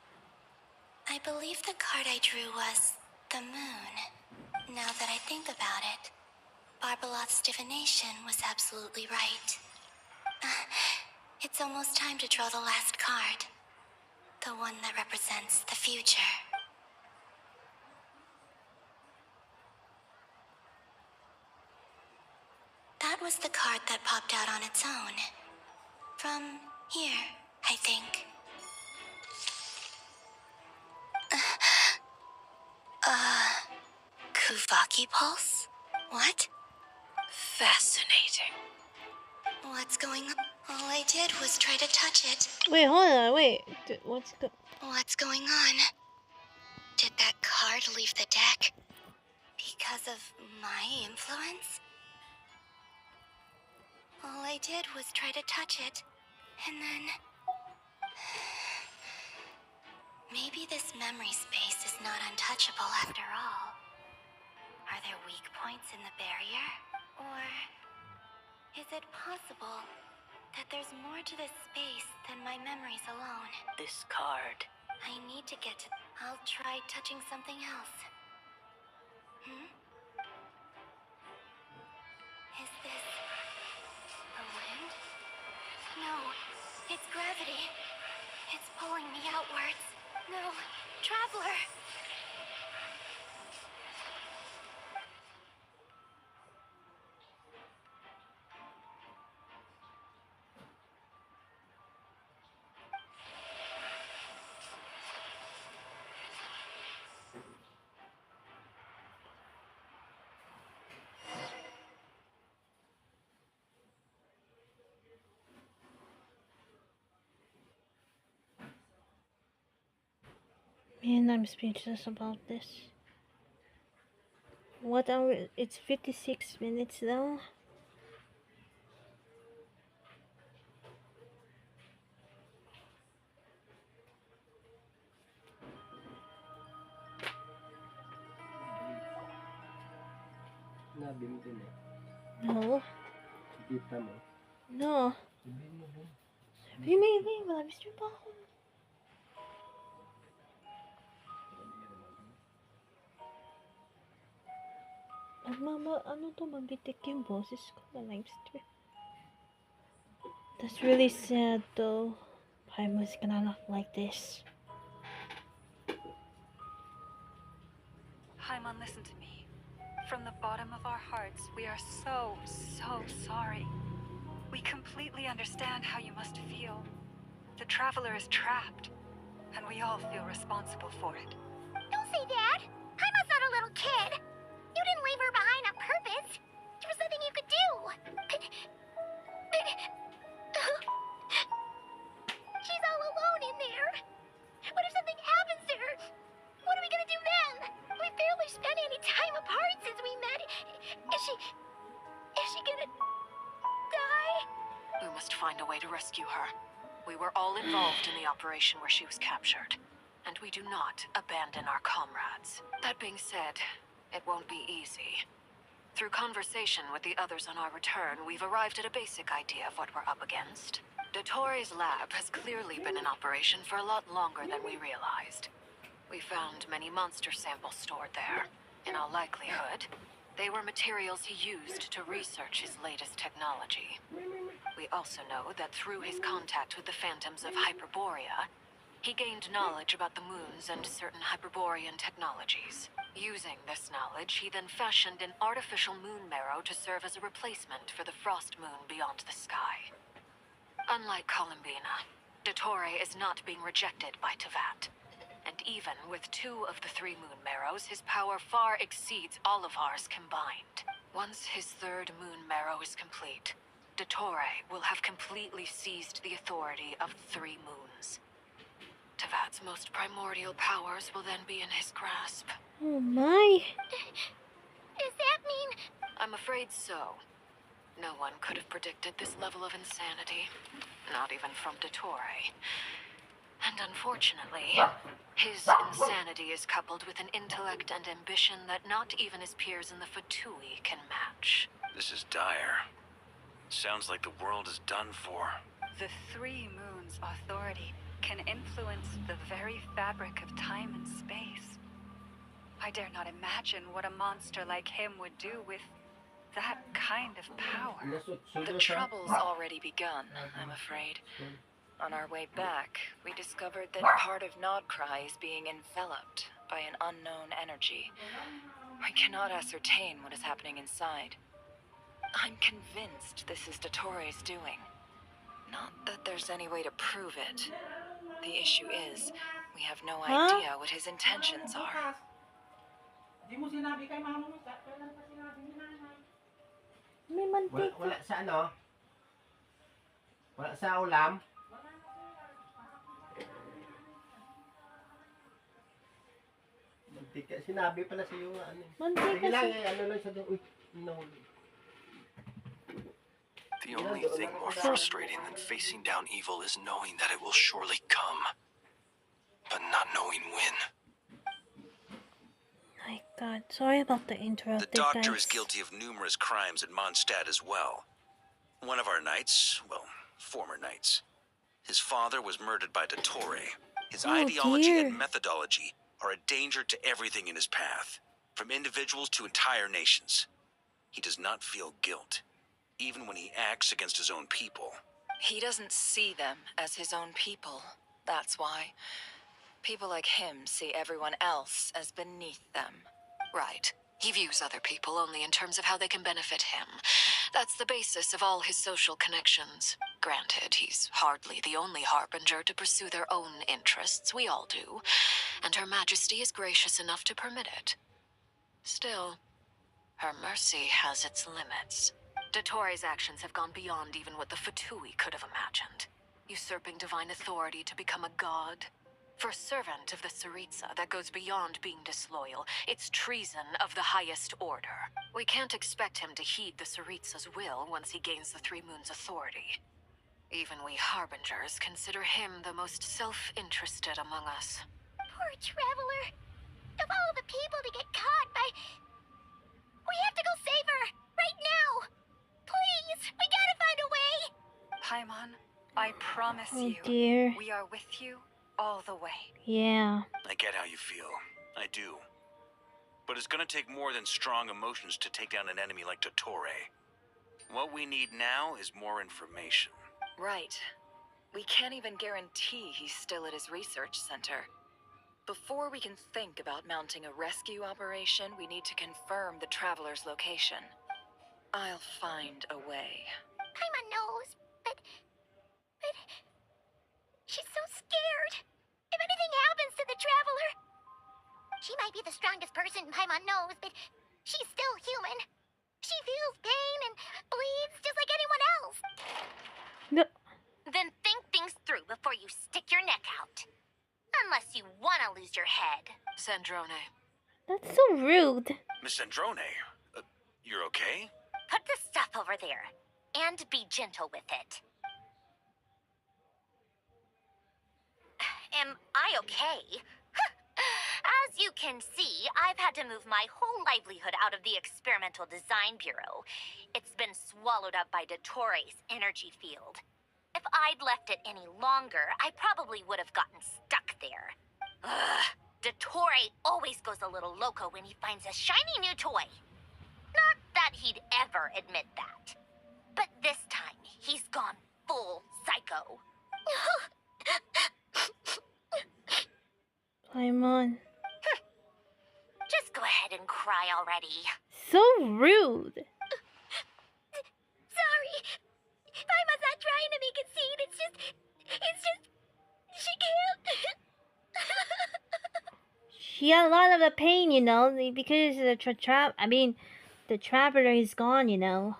I believe the card I drew was the moon. Now that I think about it, Barbeloth's divination was absolutely right. It's almost time to draw the last card. The one that represents the future. was the card that popped out on its own. From here, I think. Kuvaki Pulse? What? Fascinating. What's going on? All I did was try to touch it. Wait, hold on, wait. What's going on? Did that card leave the deck? Because of my influence? All I did was try to touch it, and then... Maybe this memory space is not untouchable after all. Are there weak points in the barrier? Or is it possible that there's more to this space than my memories alone? This card. I need to get to... I'll try touching something else. Is this... the wind? No, it's gravity. It's pulling me outwards. No, Traveler! Man, I'm speechless about this. What hour? It's 56 minutes now. No. No. Sabihin mo, wala mister pa ako. Ano to, mabitik yung boses ko na live stream. That's really sad though. Why was gonna look like this? Haimon, listen to me. From the bottom of our hearts, we are so sorry. We completely understand how you must feel. The Traveler is trapped, and we all feel responsible for it. Don't say that! Haima's not a little kid! You didn't leave her behind on purpose! There was nothing you could do! She's all alone in there! What if something happens to her? What are we gonna do then? We've barely spent any time apart since we met. Is she gonna die? We must find a way to rescue her. We were all involved in the operation where she was captured, and we do not abandon our comrades. That being said, it won't be easy. Through conversation with the others on our return, we've arrived at a basic idea of what we're up against. Dottore's lab has clearly been in operation for a lot longer than we realized. We found many monster samples stored there. In all likelihood, they were materials he used to research his latest technology. We also know that through his contact with the phantoms of Hyperborea, he gained knowledge about the moons and certain Hyperborean technologies. Using this knowledge, he then fashioned an artificial moon marrow to serve as a replacement for the frost moon beyond the sky. Unlike Columbina, Dottore is not being rejected by Teyvat. And even with 2 of the 3 moon marrows, his power far exceeds all of ours combined. Once his 3rd moon marrow is complete, Dottore will have completely seized the authority of the 3 moons. Teyvat's most primordial powers will then be in his grasp. Oh my! Does that mean... I'm afraid so. No one could have predicted this level of insanity. Not even from Dottore. And unfortunately, his insanity is coupled with an intellect and ambition that not even his peers in the Fatui can match. This is dire. Sounds like the world is done for. The 3 moons' authority can influence the very fabric of time and space. I dare not imagine what a monster like him would do with that kind of power. The trouble's already begun, I'm afraid. On our way back, we discovered that part of Nod-Krai is being enveloped by an unknown energy. We cannot ascertain what is happening inside. I'm convinced this is Dottore's doing. Not that there's any way to prove it. The issue is, we have no idea what his intentions are. May mantika. Wala sa ano? Wala sa ulam? Mantika. Sinabi pala sa iyo ano. Mantika. Sige lang ano lang siya doon. Uy, no. The only thing more frustrating than facing down evil is knowing that it will surely come, but not knowing when. My God, sorry about the interrupted, The Doctor guys. is guilty of numerous crimes at Mondstadt as well. One of our knights, well, former knights, his father was murdered by Dottore. His ideology and methodology are a danger to everything in his path, from individuals to entire nations. He does not feel guilt, even when he acts against his own people. He doesn't see them as his own people. That's why. People like him see everyone else as beneath them. Right. He views other people only in terms of how they can benefit him. That's the basis of all his social connections. Granted, he's hardly the only harbinger to pursue their own interests. We all do. And Her Majesty is gracious enough to permit it. Still, her mercy has its limits. Dottore's actions have gone beyond even what the Fatui could have imagined. Usurping divine authority to become a god. For a servant of the Tsaritsa, that goes beyond being disloyal. It's treason of the highest order. We can't expect him to heed the Tsaritsa's will once he gains the Three Moons' authority. Even we Harbingers consider him the most self-interested among us. Poor Traveler. Of all the people to get caught by... We have to go save her! Right now! Please! We gotta find a way! Paimon, I promise Oh, you, dear. we are with you all the way. Yeah. I get how you feel. I do. But it's gonna take more than strong emotions to take down an enemy like Dottore. What we need now is more information. Right. We can't even guarantee he's still at his research center. Before we can think about mounting a rescue operation, we need to confirm the Traveler's location. I'll find a way. Paimon knows, but... She's so scared. If anything happens to the Traveler... She might be the strongest person Paimon knows, but she's still human. She feels pain and bleeds just like anyone else. No. Then think things through before you stick your neck out. Unless you want to lose your head. Sandrone. That's so rude. Miss Androne, you're okay? Put the stuff over there. And be gentle with it. Am I okay? As you can see, I've had to move my whole livelihood out of the Experimental Design Bureau. It's been swallowed up by Dottore's energy field. If I'd left it any longer, I probably would have gotten stuck there. Ugh, Dottore always goes a little loco when he finds a shiny new toy. Not that he'd ever admit that. But this time, he's gone full psycho. Paimon. Just go ahead and cry already. So rude. Sorry. Paimon's not trying to be conceited. It's just... She can't. She had a lot of the pain, you know, because the the Traveler is gone, you know.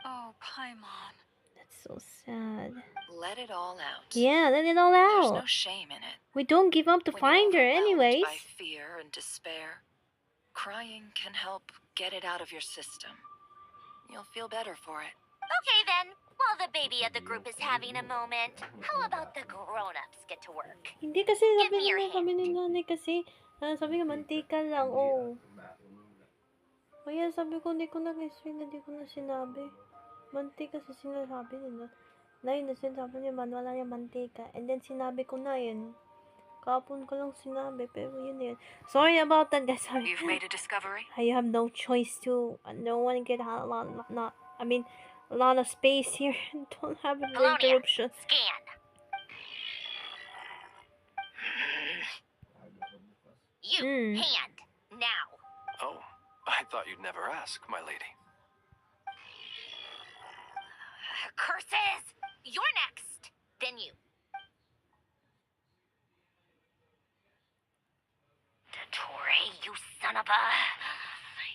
Oh, Paimon. That's so sad. Let it all out. Yeah, let it all out. There's no shame in it. We don't give up to When find her you're overwhelmed anyways. by fear and despair, crying can help get it out of your system. You'll feel better for it. Okay then, while the baby of the group is having a moment, how about the grown-ups get to work? Hindi kasi Give me your sabi ni nanay kasi, sabi nga mantika lang, oh. Kaya sabi ko, hindi ko na sinabi. Mantika kasi sinasabi nila. Na yun, sinasabi niya, wala niya mantika. And then sinabi ko na yun. Kapon ko lang sinabi, pero yun yun. Sorry about that, guys. Sorry. You've made a discovery? I have no choice to. I don't want to get a lot of space here. Don't have an interruption. Scan. You, hand, now. Oh, I thought you'd never ask, my lady. Curses! You're next. Then you. Dottore, you son of a...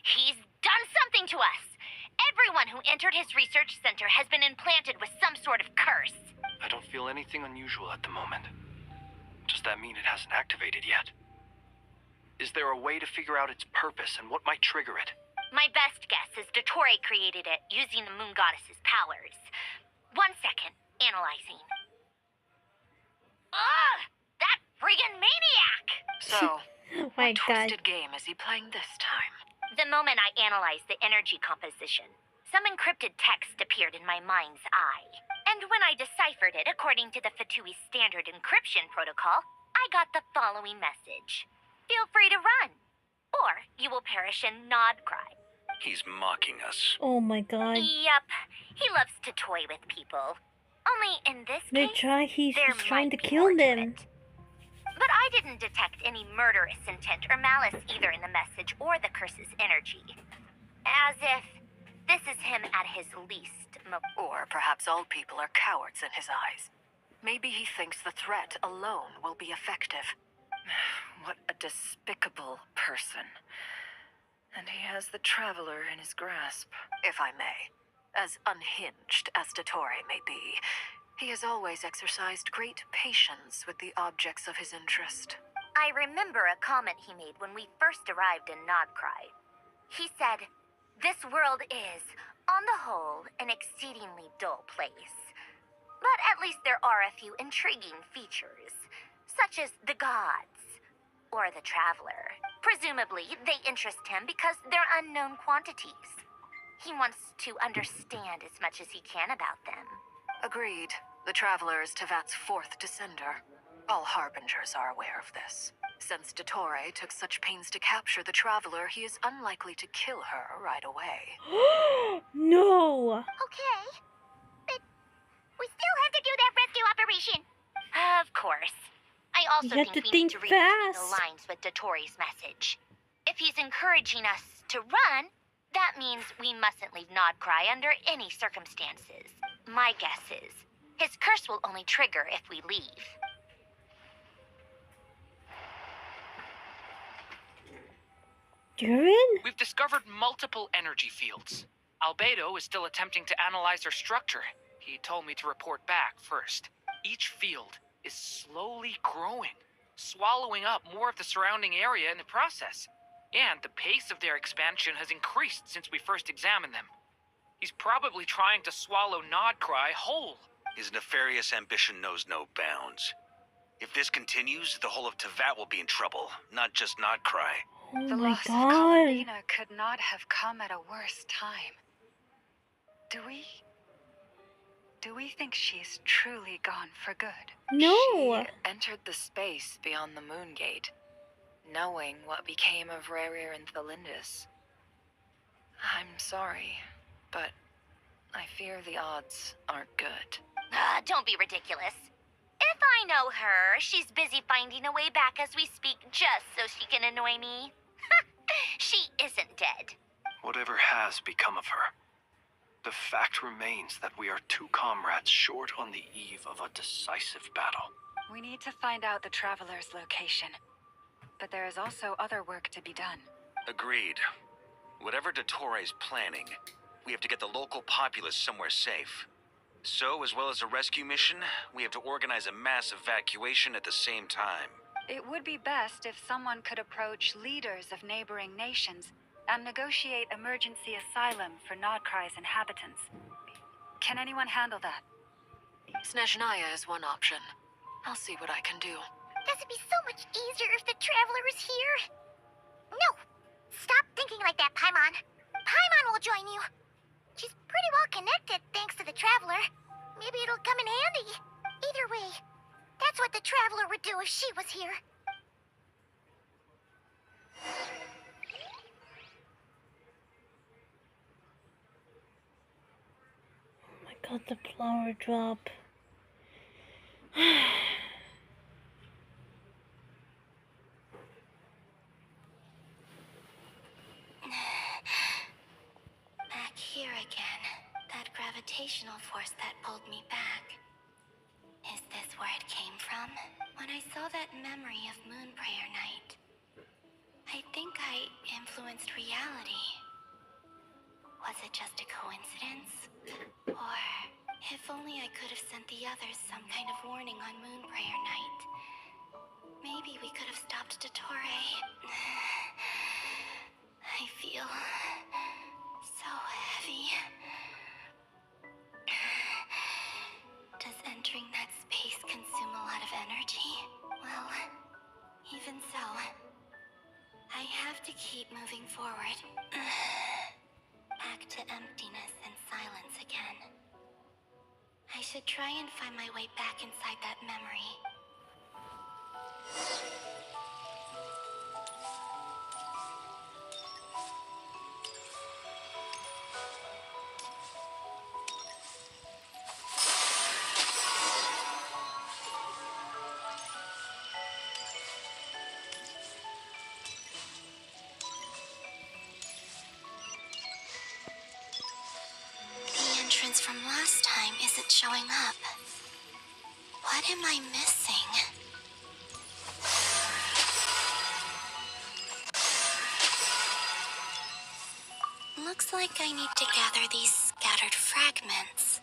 He's done something to us. Everyone who entered his research center has been implanted with some sort of curse. I don't feel anything unusual at the moment. Does that mean it hasn't activated yet? Is there a way to figure out its purpose and what might trigger it? My best guess is Dottore created it using the moon goddess's powers. 1 second. Analyzing. Ugh! That friggin' maniac! So, My what God. twisted game is he playing this time? The moment I analyzed the energy composition, some encrypted text appeared in my mind's eye. And when I deciphered it according to the Fatui standard encryption protocol, I got the following message. Feel free to run, or you will perish in Nod-Krai. He's mocking us. Oh my God. Yup, he loves to toy with people. Only in this case, He's there trying to might be kill more to them. it. But I didn't detect any murderous intent or malice either in the message or the curse's energy. As if this is him at his least. Or perhaps all people are cowards in his eyes. Maybe he thinks the threat alone will be effective. What a despicable person. And he has the Traveler in his grasp. If I may, as unhinged as Dottore may be, he has always exercised great patience with the objects of his interest. I remember a comment he made when we first arrived in Nod-Krai. He said, "This world is, on the whole, an exceedingly dull place. But at least there are a few intriguing features, such as the gods, or the Traveler. Presumably, they interest him because they're unknown quantities. He wants to understand as much as he can about them." Agreed. The Traveler is Tevat's 4th descender. All Harbingers are aware of this. Since Dottore took such pains to capture the Traveler, he is unlikely to kill her right away. No! Okay, but we still have to do that rescue operation. Of course. I also You have think to we need think to read between the fast. lines with Dottore's message. If he's encouraging us to run, that means we mustn't leave Nod-Krai under any circumstances. My guess is, his curse will only trigger if we leave. You're in? We've discovered multiple energy fields. Albedo is still attempting to analyze their structure. He told me to report back first. Each field is slowly growing, swallowing up more of the surrounding area in the process. And the pace of their expansion has increased since we first examined them. He's probably trying to swallow Nod-Krai whole. His nefarious ambition knows no bounds. If this continues, the whole of Tevat will be in trouble, not just Nod-Krai. Oh The my loss of God. Columbina could not have come at a worse time. Do we think she's truly gone for good? No! She entered the space beyond the moon gate, knowing what became of Rarir and Thalindis. I'm sorry, but I fear the odds aren't good. Don't be ridiculous. If I know her, she's busy finding a way back as we speak just so she can annoy me. She isn't dead. Whatever has become of her, the fact remains that we are 2 comrades short on the eve of a decisive battle. We need to find out the Traveler's location. But there is also other work to be done. Agreed. Whatever Dottore is planning, we have to get the local populace somewhere safe. So, as well as a rescue mission, we have to organize a mass evacuation at the same time. It would be best if someone could approach leaders of neighboring nations and negotiate emergency asylum for Nod-Krai's inhabitants. Can anyone handle that? Snezhnaya is one option. I'll see what I can do. Does it be so much easier if the Traveler is here? No! Stop thinking like that, Paimon. Paimon will join you. She's pretty well connected thanks to the Traveler. Maybe it'll come in handy. Either way, that's what the Traveler would do if she was here. Oh my God, the flower drop. Back here again. That gravity gravitational force that pulled me back. Is this where it came from? When I saw that memory of Moon Prayer Night, I think I influenced reality. Was it just a coincidence? Or if only I could have sent the others some kind of warning on Moon Prayer Night. Maybe we could have stopped Dottore. I feel so heavy. Does entering that space consume a lot of energy? Well, even so, I have to keep moving forward. Back to emptiness and silence again. I should try and find my way back inside that memory. The entrance from last time isn't showing up. What am I missing? Looks like I need to gather these scattered fragments.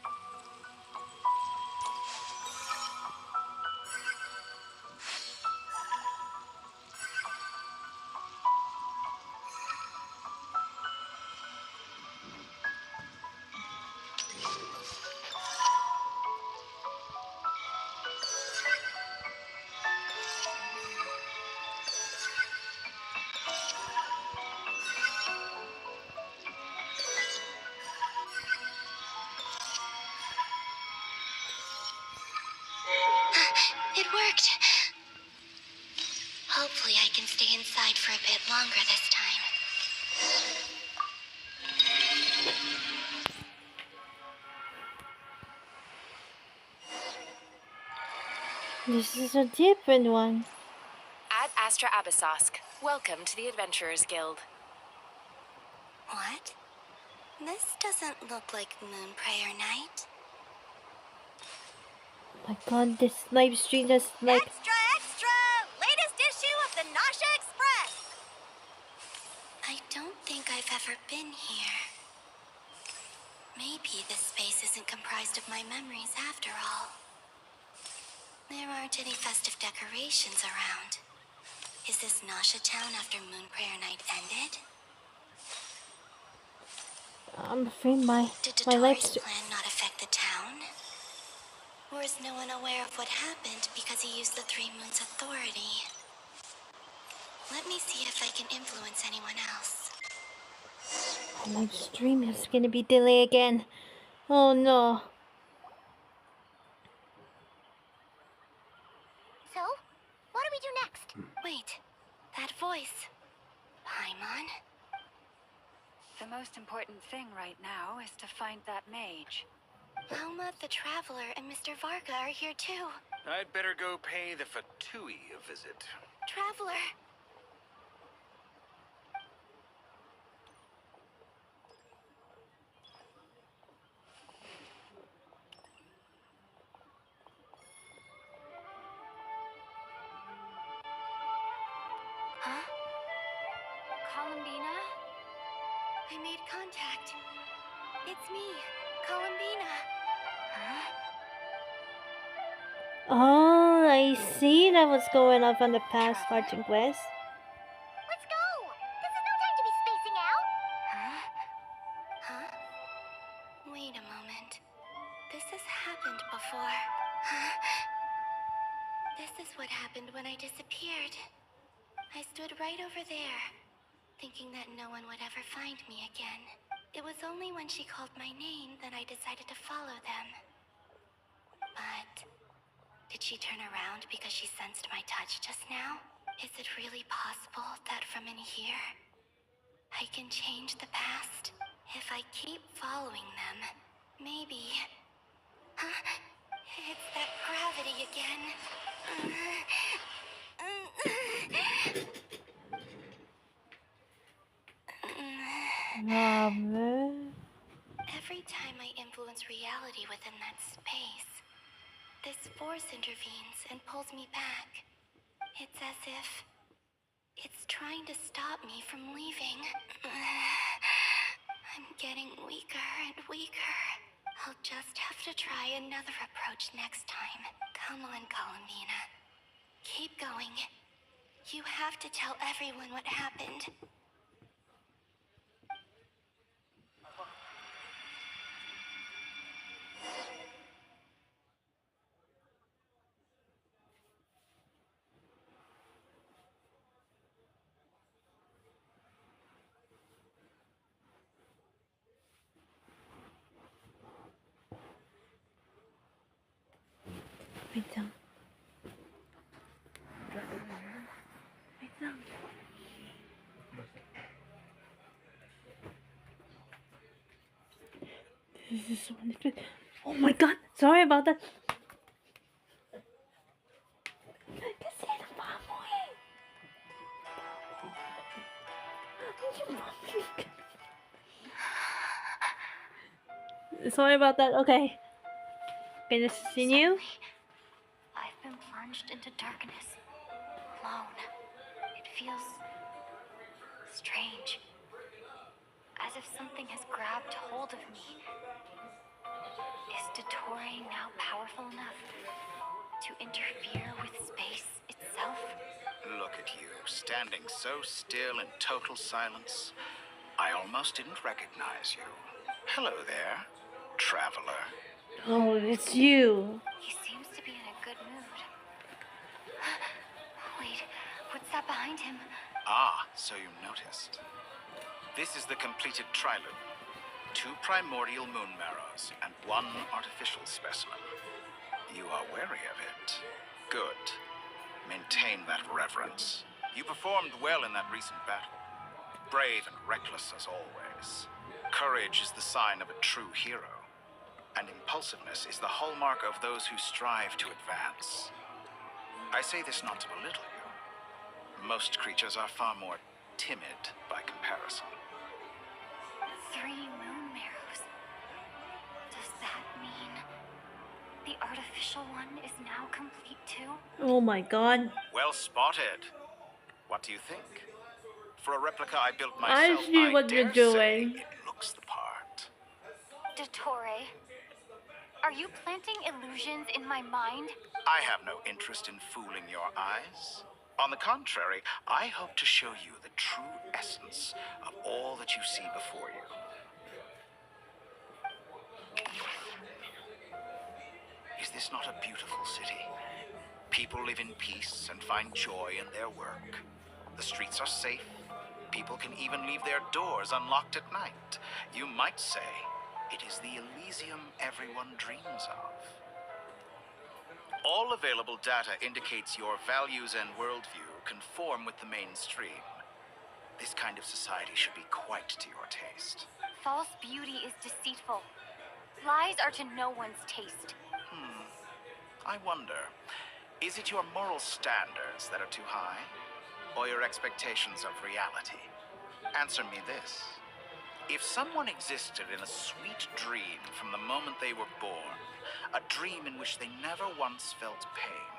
It worked! Hopefully I can stay inside for a bit longer this time. This is a different one. Ad Astra Abyssosk. Welcome to the Adventurers Guild. What? This doesn't look like Moon Prayer Night. My god, this live stream just like... Extra, extra! Latest issue of the Nasha Express! I don't think I've ever been here. Maybe this space isn't comprised of my memories after all. There aren't any festive decorations around. Is this Nasha Town after Moon Prayer Night ended? I'm afraid my Did live Dottore's stream... plan not affect the town? Or is no one aware of what happened because he used the Three Moons' authority? Let me see if I can influence anyone else. My live stream is gonna be delayed again. Oh no. So, what do we do next? Wait, that voice. Paimon? The most important thing right now is to find that mage. Alma, the Traveler, and Mr. Varga are here too. I'd better go pay the Fatui a visit. Traveler! Huh? Columbina? I made contact. It's me, Columbina. Huh? Oh, I see that was going on from the past Archon Quest. Let's go! This is no time to be spacing out! Huh? Huh? Wait a moment. This has happened before. Huh? This is what happened when I disappeared. I stood right over there, thinking that no one would ever find me again. It was only when she called my name that I decided to follow them. But did she turn around because she sensed my touch just now? Is it really possible that from in here, I can change the past? If I keep following them, maybe... Huh? It's that gravity again. Robert. Every every time I influence reality within that space, this force intervenes and pulls me back. It's as if it's trying to stop me from leaving. I'm getting weaker and weaker. I'll just have to try another approach next time. Come on, Columbina. Keep going. You have to tell everyone what happened. Wait down. Wait down. This is so unexpected. Oh my god! Sorry about that. Sorry about that. Okay. Gonna continue. I've been plunged into darkness, alone. It feels strange, as if something has grabbed hold of me. Is Dottore now powerful enough to interfere with space itself? Look at you, standing so still in total silence. I almost didn't recognize you. Hello there, Traveler. Oh, it's you. He seems to be in a good mood. Wait, what's that behind him? Ah, so you noticed. This is the completed triloop. 2 primordial moon marrows and 1 artificial specimen. You are wary of it. Good. Maintain that reverence. You performed well in that recent battle. Brave and reckless as always. Courage is the sign of a true hero. And impulsiveness is the hallmark of those who strive to advance. I say this not to belittle you. Most creatures are far more timid by comparison. 3 moon marrows. Does that mean the artificial one is now complete too? Oh my god. Well spotted. What do you think? For a replica I built myself, I see what you're doing. It looks the part. Dottore, are you planting illusions in my mind? I have no interest in fooling your eyes. On the contrary, I hope to show you the true essence of all that you see before you. Is this not a beautiful city? People live in peace and find joy in their work. The streets are safe. People can even leave their doors unlocked at night. You might say it is the Elysium everyone dreams of. All available data indicates your values and worldview conform with the mainstream. This kind of society should be quite to your taste. False beauty is deceitful. Lies are to no one's taste. I wonder, is it your moral standards that are too high? Or your expectations of reality? Answer me this. If someone existed in a sweet dream from the moment they were born, a dream in which they never once felt pain,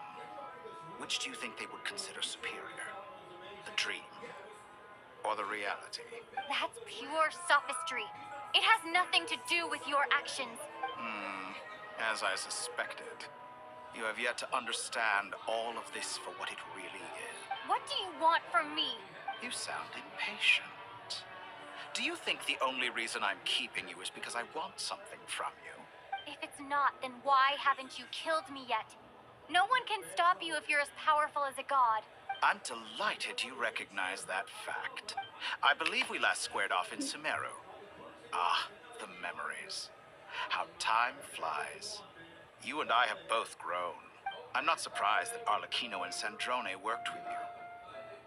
which do you think they would consider superior? The dream or the reality? That's pure sophistry. It has nothing to do with your actions. As I suspected. You have yet to understand all of this for what it really is. What do you want from me? You sound impatient. Do you think the only reason I'm keeping you is because I want something from you? If it's not, then why haven't you killed me yet? No one can stop you if you're as powerful as a god. I'm delighted you recognize that fact. I believe we last squared off in Sumeru. Ah, the memories. How time flies. You and I have both grown. I'm not surprised that Arlecchino and Sandrone worked with you.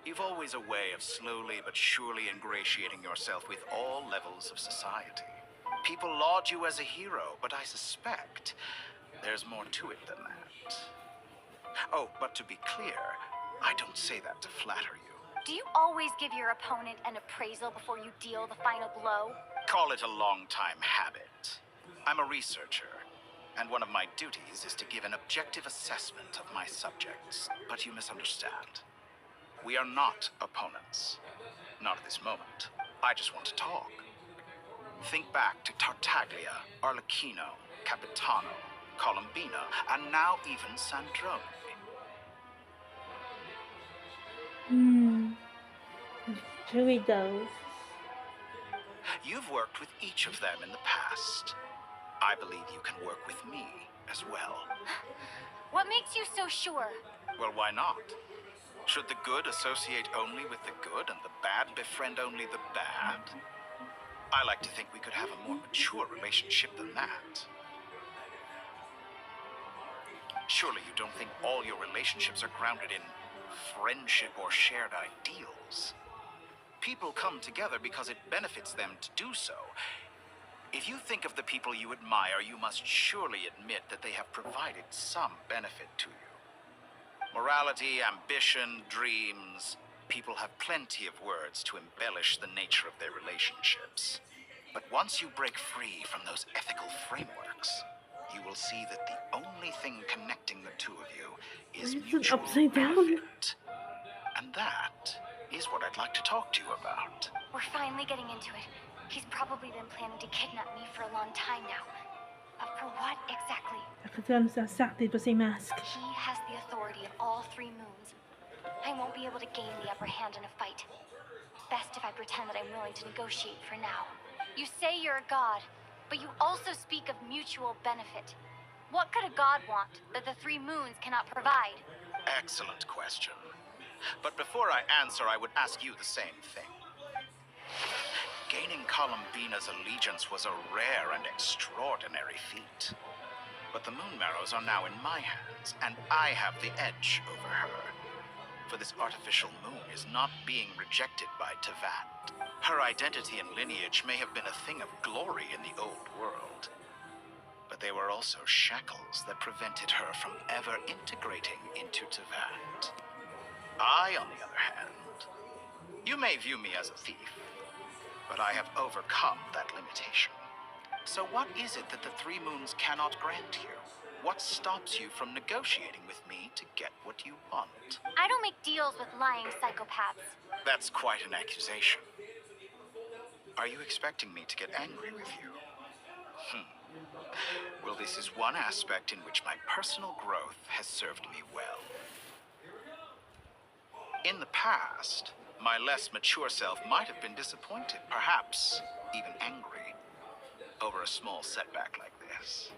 You've always a way of slowly but surely ingratiating yourself with all levels of society. People laud you as a hero, but I suspect there's more to it than that. Oh, but to be clear, I don't say that to flatter you. Do you always give your opponent an appraisal before you deal the final blow? Call it a long-time habit. I'm a researcher, and one of my duties is to give an objective assessment of my subjects. But you misunderstand. We are not opponents. Not at this moment. I just want to talk. Think back to Tartaglia, Arlecchino, Capitano, Columbina, and now even Sandrone. Here we go. You've worked with each of them in the past. I believe you can work with me as well. What makes you so sure? Well, why not? Should the good associate only with the good and the bad befriend only the bad? I like to think we could have a more mature relationship than that. Surely you don't think all your relationships are grounded in friendship or shared ideals? People come together because it benefits them to do so. If you think of the people you admire, you must surely admit that they have provided some benefit to you. Morality, ambition, dreams. People have plenty of words to embellish the nature of their relationships. But once you break free from those ethical frameworks, you will see that the only thing connecting the two of you is mutual benefit. And that is what I'd like to talk to you about. We're finally getting into it. He's probably been planning to kidnap me for a long time now. But for what exactly? He has the authority of all three moons. I won't be able to gain the upper hand in a fight. Best if I pretend that I'm willing to negotiate for now. You say you're a god, but you also speak of mutual benefit. What could a god want that the three moons cannot provide? Excellent question. But before I answer, I would ask you the same thing. Gaining Columbina's allegiance was a rare and extraordinary feat. But the Moon Marrows are now in my hands, and I have the edge over her. For this artificial moon is not being rejected by Tevat. Her identity and lineage may have been a thing of glory in the old world. But they were also shackles that prevented her from ever integrating into Tevat. I, on the other hand, you may view me as a thief, but I have overcome that limitation. So what is it that the three moons cannot grant you? What stops you from negotiating with me to get what you want? I don't make deals with lying psychopaths. That's quite an accusation. Are you expecting me to get angry with you? Well, this is one aspect in which my personal growth has served me well. In the past, my less mature self might have been disappointed, perhaps even angry, over a small setback like this.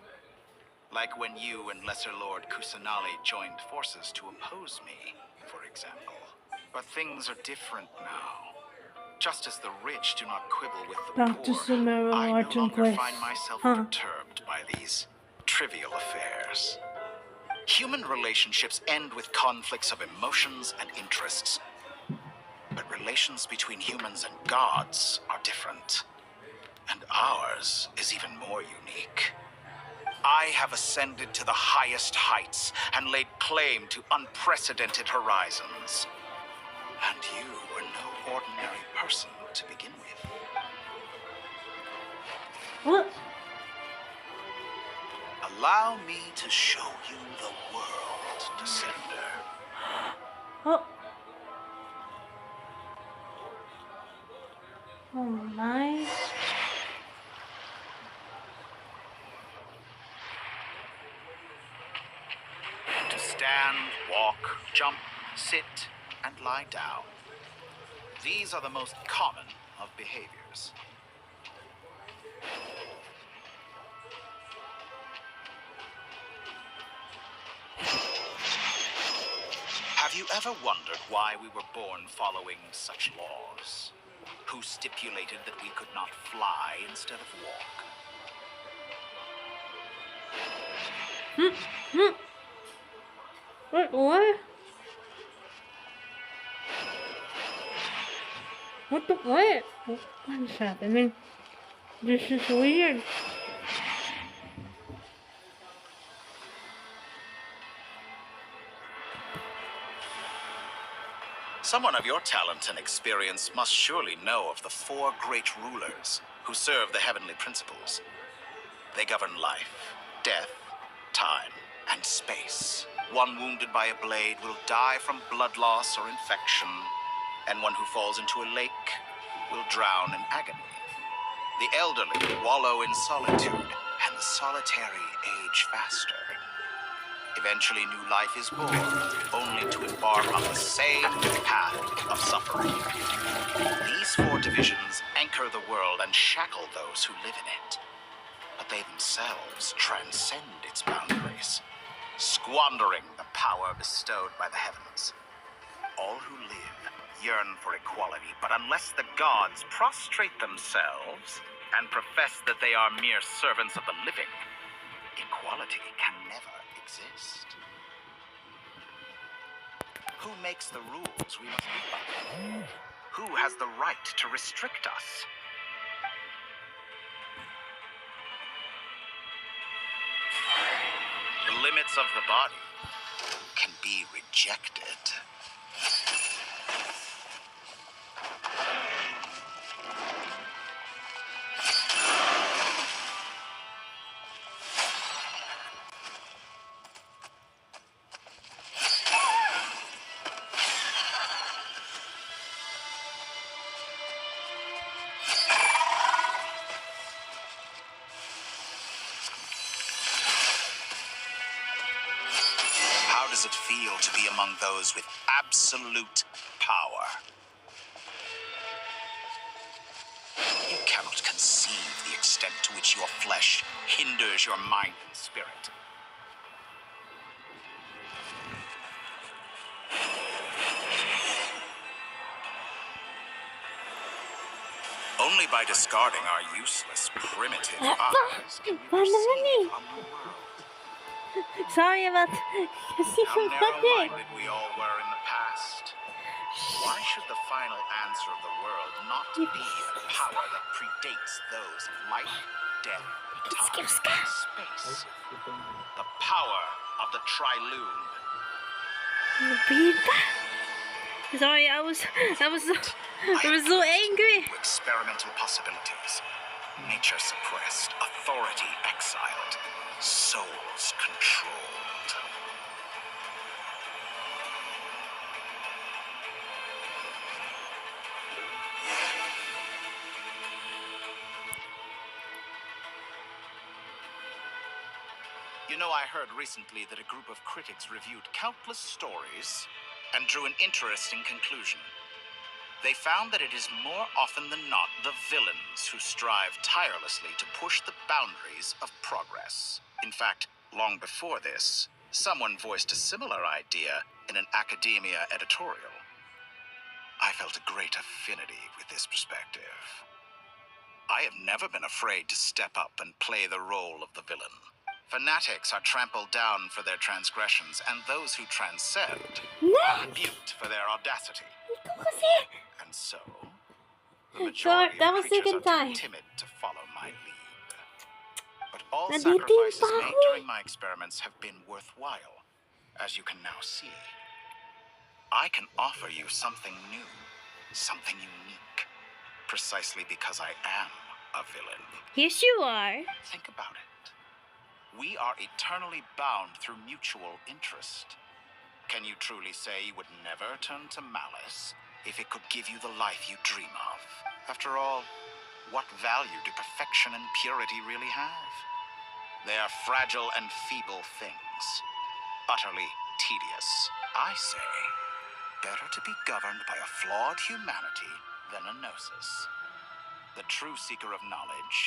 Like when you and Lesser Lord Kusanali joined forces to oppose me, for example. But things are different now. Just as the rich do not quibble with the poor, I no Archon longer Quest. find myself perturbed by these trivial affairs. Human relationships end with conflicts of emotions and interests. But relations between humans and gods are different. And ours is even more unique. I have ascended to the highest heights and laid claim to unprecedented horizons. And you were no ordinary person to begin with. What? Allow me to show you the world, Descender. Oh. Oh my. To stand, walk, jump, sit, and lie down. These are the most common of behaviors. Have you ever wondered why we were born following such laws? Who stipulated that we could not fly instead of walk? Wait, what? What the what? What is happening? This is weird. Someone of your talent and experience must surely know of the 4 great rulers who serve the heavenly principles. They govern life, death, time, and space. One wounded by a blade will die from blood loss or infection, and one who falls into a lake will drown in agony. The elderly wallow in solitude, and the solitary age faster. Eventually, new life is born, only to embark on the same path of suffering. These 4 divisions anchor the world and shackle those who live in it. But they themselves transcend its boundaries, squandering the power bestowed by the heavens. All who live yearn for equality, but unless the gods prostrate themselves and profess that they are mere servants of the living, equality can never exist. Who makes the rules we must live by? Who has the right to restrict us? The limits of the body can be rejected. How does it feel to be among those with absolute power? You cannot conceive the extent to which your flesh hinders your mind and spirit. Only by discarding our useless, primitive eyes can we perceive our new world. Sorry about How narrow-minded we all were in the past. Why should the final answer of the world not be a power that predates those of life, death, time, and space? The power of the Triloon. Sorry, I was so angry. Experimental possibilities. Nature suppressed, authority exiled, souls controlled. You know, I heard recently that a group of critics reviewed countless stories and drew an interesting conclusion. They found that it is more often than not the villains who strive tirelessly to push the boundaries of progress. In fact, long before this, someone voiced a similar idea in an academia editorial. I felt a great affinity with this perspective. I have never been afraid to step up and play the role of the villain. Fanatics are trampled down for their transgressions, and those who transcend are rebuked for their audacity. And so, the majority that of was creatures second are time. too timid to follow my lead. But all Naditin sacrifices pa made ako during my experiments have been worthwhile, as you can now see. I can offer you something new, something unique, precisely because I am a villain. Yes, you are. Think about it. We are eternally bound through mutual interest. Can you truly say you would never turn to malice if it could give you the life you dream of? After all, what value do perfection and purity really have? They are fragile and feeble things, utterly tedious. I say, better to be governed by a flawed humanity than a gnosis. The true seeker of knowledge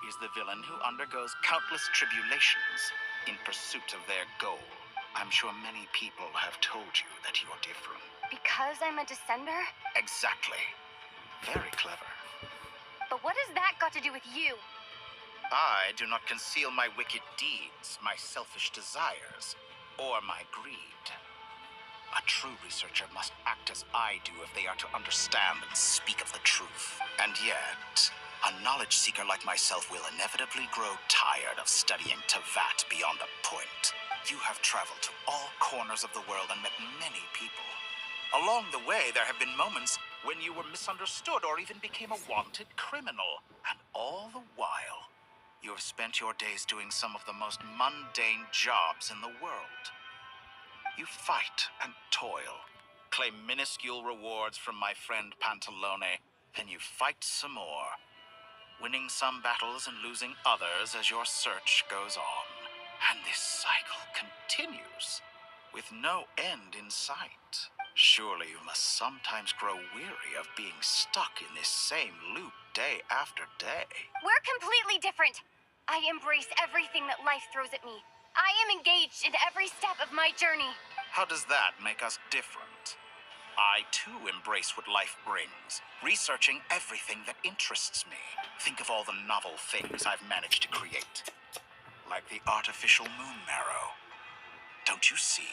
is the villain who undergoes countless tribulations in pursuit of their goal. I'm sure many people have told you that you're different. Because I'm a descender? Exactly. Very clever. But what has that got to do with you? I do not conceal my wicked deeds, my selfish desires, or my greed. A true researcher must act as I do if they are to understand and speak of the truth. And yet, a knowledge seeker like myself will inevitably grow tired of studying Tavat beyond a point. You have traveled to all corners of the world and met many people. Along the way, there have been moments when you were misunderstood or even became a wanted criminal. And all the while, you have spent your days doing some of the most mundane jobs in the world. You fight and toil, claim minuscule rewards from my friend Pantalone, then you fight some more, winning some battles and losing others as your search goes on. And this cycle continues, with no end in sight. Surely you must sometimes grow weary of being stuck in this same loop day after day. We're completely different. I embrace everything that life throws at me. I am engaged in every step of my journey. How does that make us different? I, too, embrace what life brings, researching everything that interests me. Think of all the novel things I've managed to create. Like the artificial moon marrow. Don't you see?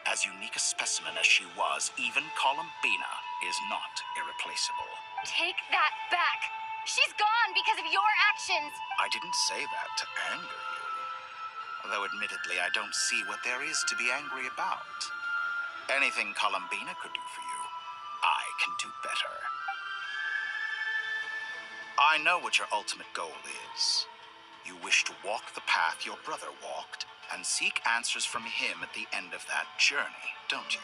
As unique a specimen as she was, even Columbina is not irreplaceable. Take that back. She's gone because of your actions. I didn't say that to anger you. Though admittedly, I don't see what there is to be angry about. Anything Columbina could do for you, I can do better. I know what your ultimate goal is. You wish to walk the path your brother walked and seek answers from him at the end of that journey, don't you?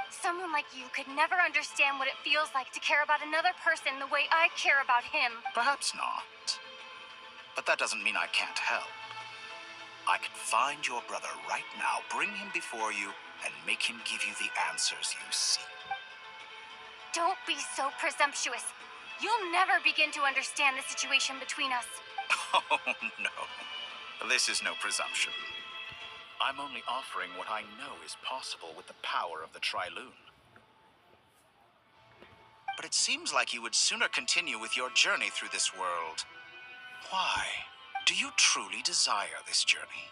Someone like you could never understand what it feels like to care about another person the way I care about him. Perhaps not. But that doesn't mean I can't help. I can find your brother right now, bring him before you, and make him give you the answers you seek. Don't be so presumptuous. You'll never begin to understand the situation between us. Oh, no. This is no presumption. I'm only offering what I know is possible with the power of the Triloon. But it seems like you would sooner continue with your journey through this world. Why? Do you truly desire this journey?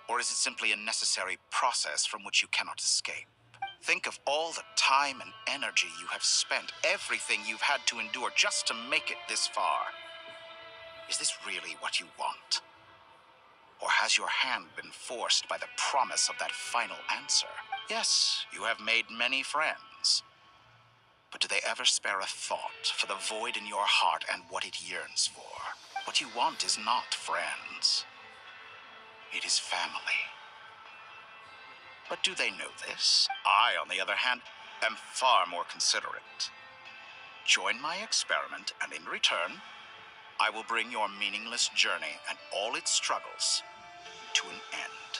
Or is it simply a necessary process from which you cannot escape? Think of all the time and energy you have spent, everything you've had to endure just to make it this far. Is this really what you want? Or has your hand been forced by the promise of that final answer? Yes, you have made many friends. But do they ever spare a thought for the void in your heart and what it yearns for? What you want is not friends. It is family. But do they know this? I, on the other hand, am far more considerate. Join my experiment, and in return, I will bring your meaningless journey and all its struggles to an end.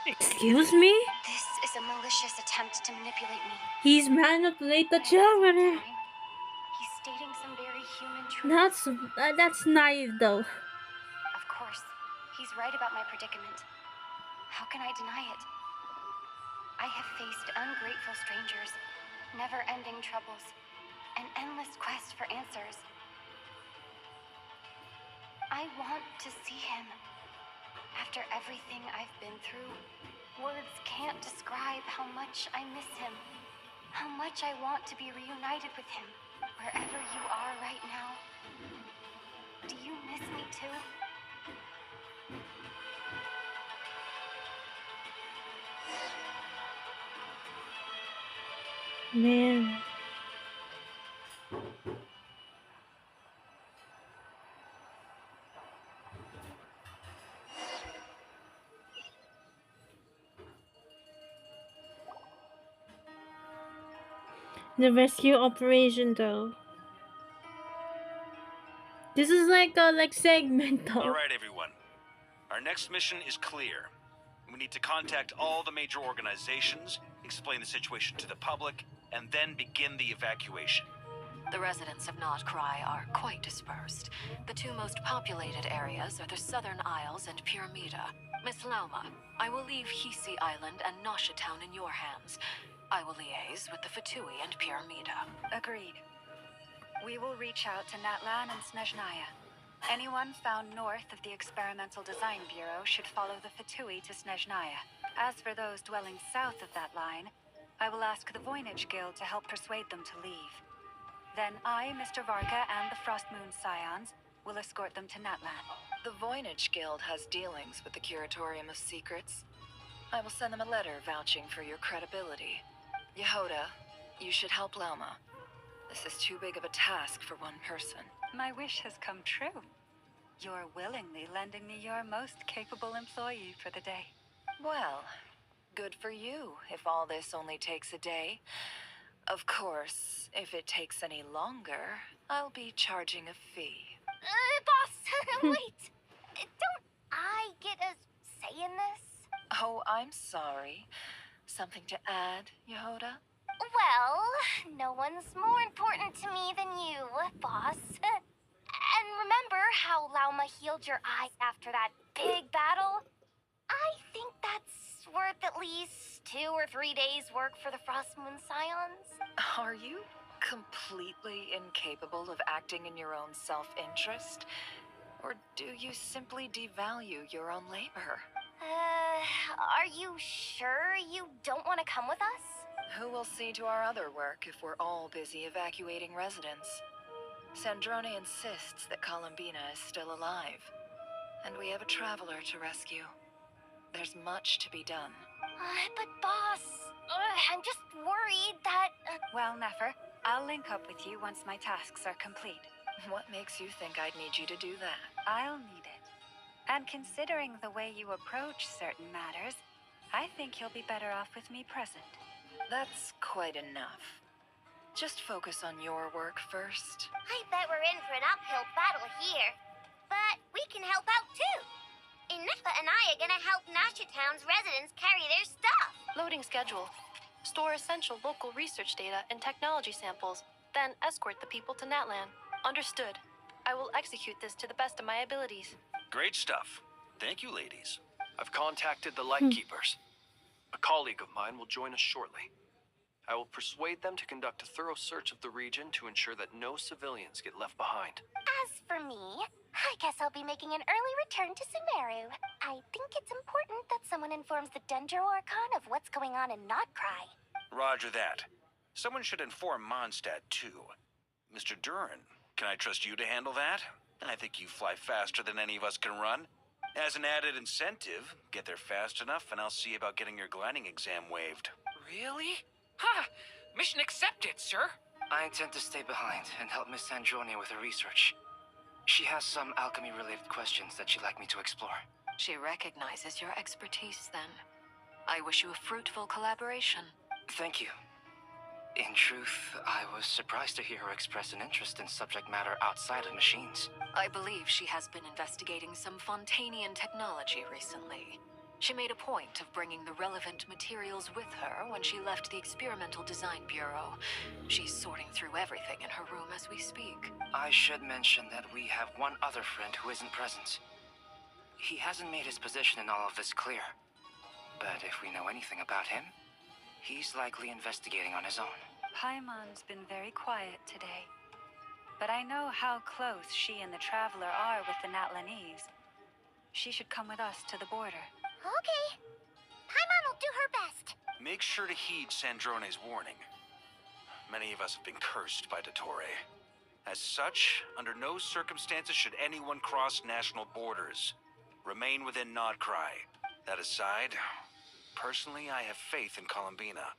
Excuse me? This is a malicious attempt to manipulate me. He's manipulate the children. He's stating some very human truths. That's naive, though. Of course, he's right about my predicament. How can I deny it? I have faced ungrateful strangers, never-ending troubles, an endless quest for answers. I want to see him. After everything I've been through, words can't describe how much I miss him, how much I want to be reunited with him, wherever you are right now. Do you miss me too? Man. The rescue operation, though. This is like a segment, though. All right, everyone. Our next mission is clear. We need to contact all the major organizations, explain the situation to the public, and then begin the evacuation. The residents of Nod-Krai are quite dispersed. The two most populated areas are the Southern Isles and Pyramida. Miss Lauma, I will leave Hisi Island and Nasha Town in your hands. I will liaise with the Fatui and Pyramida. Agreed. We will reach out to Natlan and Snezhnaya. Anyone found north of the Experimental Design Bureau should follow the Fatui to Snezhnaya. As for those dwelling south of that line, I will ask the Voynich Guild to help persuade them to leave. Then I, Mr. Varka, and the Frostmoon Scions will escort them to Natlan. The Voynich Guild has dealings with the Curatorium of Secrets. I will send them a letter vouching for your credibility. Yehoda, you should help Lauma. This is too big of a task for one person. My wish has come true. You're willingly lending me your most capable employee for the day. Well, good for you if all this only takes a day. Of course, if it takes any longer, I'll be charging a fee. Boss, wait! Don't I get a say in this? Oh, I'm sorry. Something to add, Yehoda? Well, no one's more important to me than you, boss. And remember how Lauma healed your eyes after that big battle? I think that's worth at least 2 or 3 days' work for the Frost Moon Scions. Are you completely incapable of acting in your own self-interest? Or do you simply devalue your own labor? Are you sure you don't want to come with us? Who will see to our other work if we're all busy evacuating residents? Sandrone insists that Columbina is still alive, and we have a traveler to rescue. There's much to be done. But boss, I'm just worried that... Well, Nefer, I'll link up with you once my tasks are complete. What makes you think I'd need you to do that? I'll need it. And considering the way you approach certain matters, I think you'll be better off with me present. That's quite enough. Just focus on your work first. I bet we're in for an uphill battle here. But we can help out too. Inefa and I are gonna help Nasha Town's residents carry their stuff. Loading schedule. Store essential local research data and technology samples, then escort the people to Natlan. Understood. I will execute this to the best of my abilities. Great stuff. Thank you, ladies. I've contacted the Lightkeepers. A colleague of mine will join us shortly. I will persuade them to conduct a thorough search of the region to ensure that no civilians get left behind. As for me, I guess I'll be making an early return to Sumeru. I think it's important that someone informs the Dendro Archon of what's going on in Nod-Krai. Roger that. Someone should inform Mondstadt, too. Mr. Durin, can I trust you to handle that? I think you fly faster than any of us can run. As an added incentive, get there fast enough and I'll see about getting your gliding exam waived. Really? Ha! Mission accepted, sir. I intend to stay behind and help Miss Sandrone with her research. She has some alchemy-related questions that she'd like me to explore. She recognizes your expertise, then. I wish you a fruitful collaboration. Thank you. In truth, I was surprised to hear her express an interest in subject matter outside of machines. I believe she has been investigating some Fontanian technology recently. She made a point of bringing the relevant materials with her when she left the Experimental Design Bureau. She's sorting through everything in her room as we speak. I should mention that we have one other friend who isn't present. He hasn't made his position in all of this clear. But if we know anything about him, he's likely investigating on his own. Paimon's been very quiet today. But I know how close she and the Traveler are with the Natlanese. She should come with us to the border. Okay. Paimon will do her best. Make sure to heed Sandrone's warning. Many of us have been cursed by Dottore. As such, under no circumstances should anyone cross national borders. Remain within Nod-Krai. That aside, personally, I have faith in Columbina.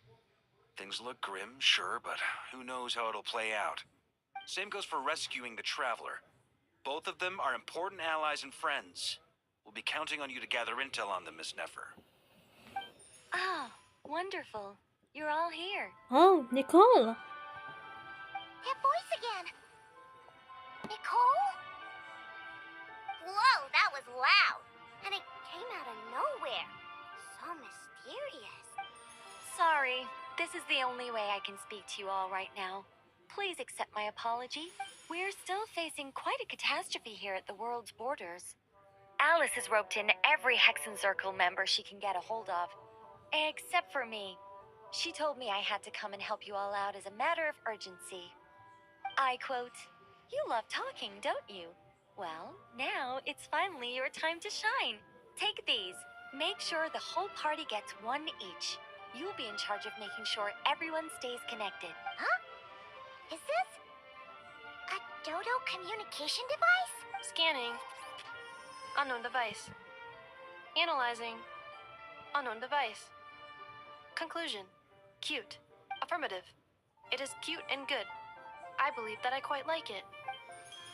Things look grim, sure, but who knows how it'll play out. Same goes for rescuing the Traveler. Both of them are important allies and friends. We'll be counting on you to gather intel on them, Miss Nefer. Oh, wonderful. You're all here. Oh, Nicole. That voice again. Nicole? Whoa, that was loud. And it came out of nowhere. So mysterious. Sorry, this is the only way I can speak to you all right now. Please accept my apology. We're still facing quite a catastrophe here at the world's borders. Alice has roped in every Hexen Circle member she can get a hold of. Except for me. She told me I had to come and help you all out as a matter of urgency. I quote, "You love talking, don't you? Well, now it's finally your time to shine. Take these. Make sure the whole party gets one each. You'll be in charge of making sure everyone stays connected." Huh? Is this a Dodo communication device? Scanning. Unknown device. Analyzing. Unknown device. Conclusion. Cute. Affirmative. It is cute and good. I believe that I quite like it.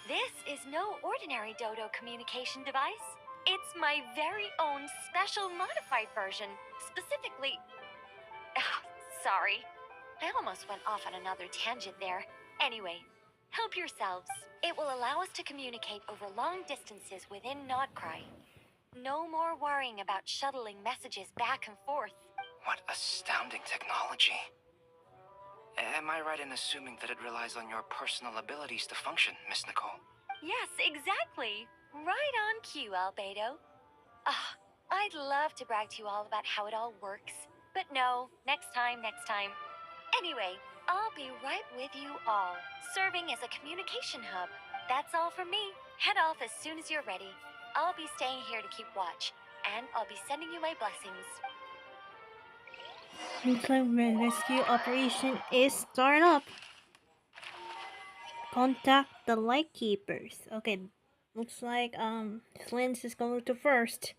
This is no ordinary Dodo communication device. It's my very own special modified version. Specifically... Sorry. I almost went off on another tangent there. Anyway, help yourselves. It will allow us to communicate over long distances within Nod-Krai. No more worrying about shuttling messages back and forth. What astounding technology. Am I right in assuming that it relies on your personal abilities to function, Miss Nicole? Yes, exactly. Right on cue, Albedo. I'd love to brag to you all about how it all works. But no, next time. Anyway, I'll be right with you all, serving as a communication hub. That's all from me. Head off as soon as you're ready. I'll be staying here to keep watch, and I'll be sending you my blessings. Looks like the rescue operation is starting up. Contact the Lightkeepers. Okay, looks like Flint is going to first.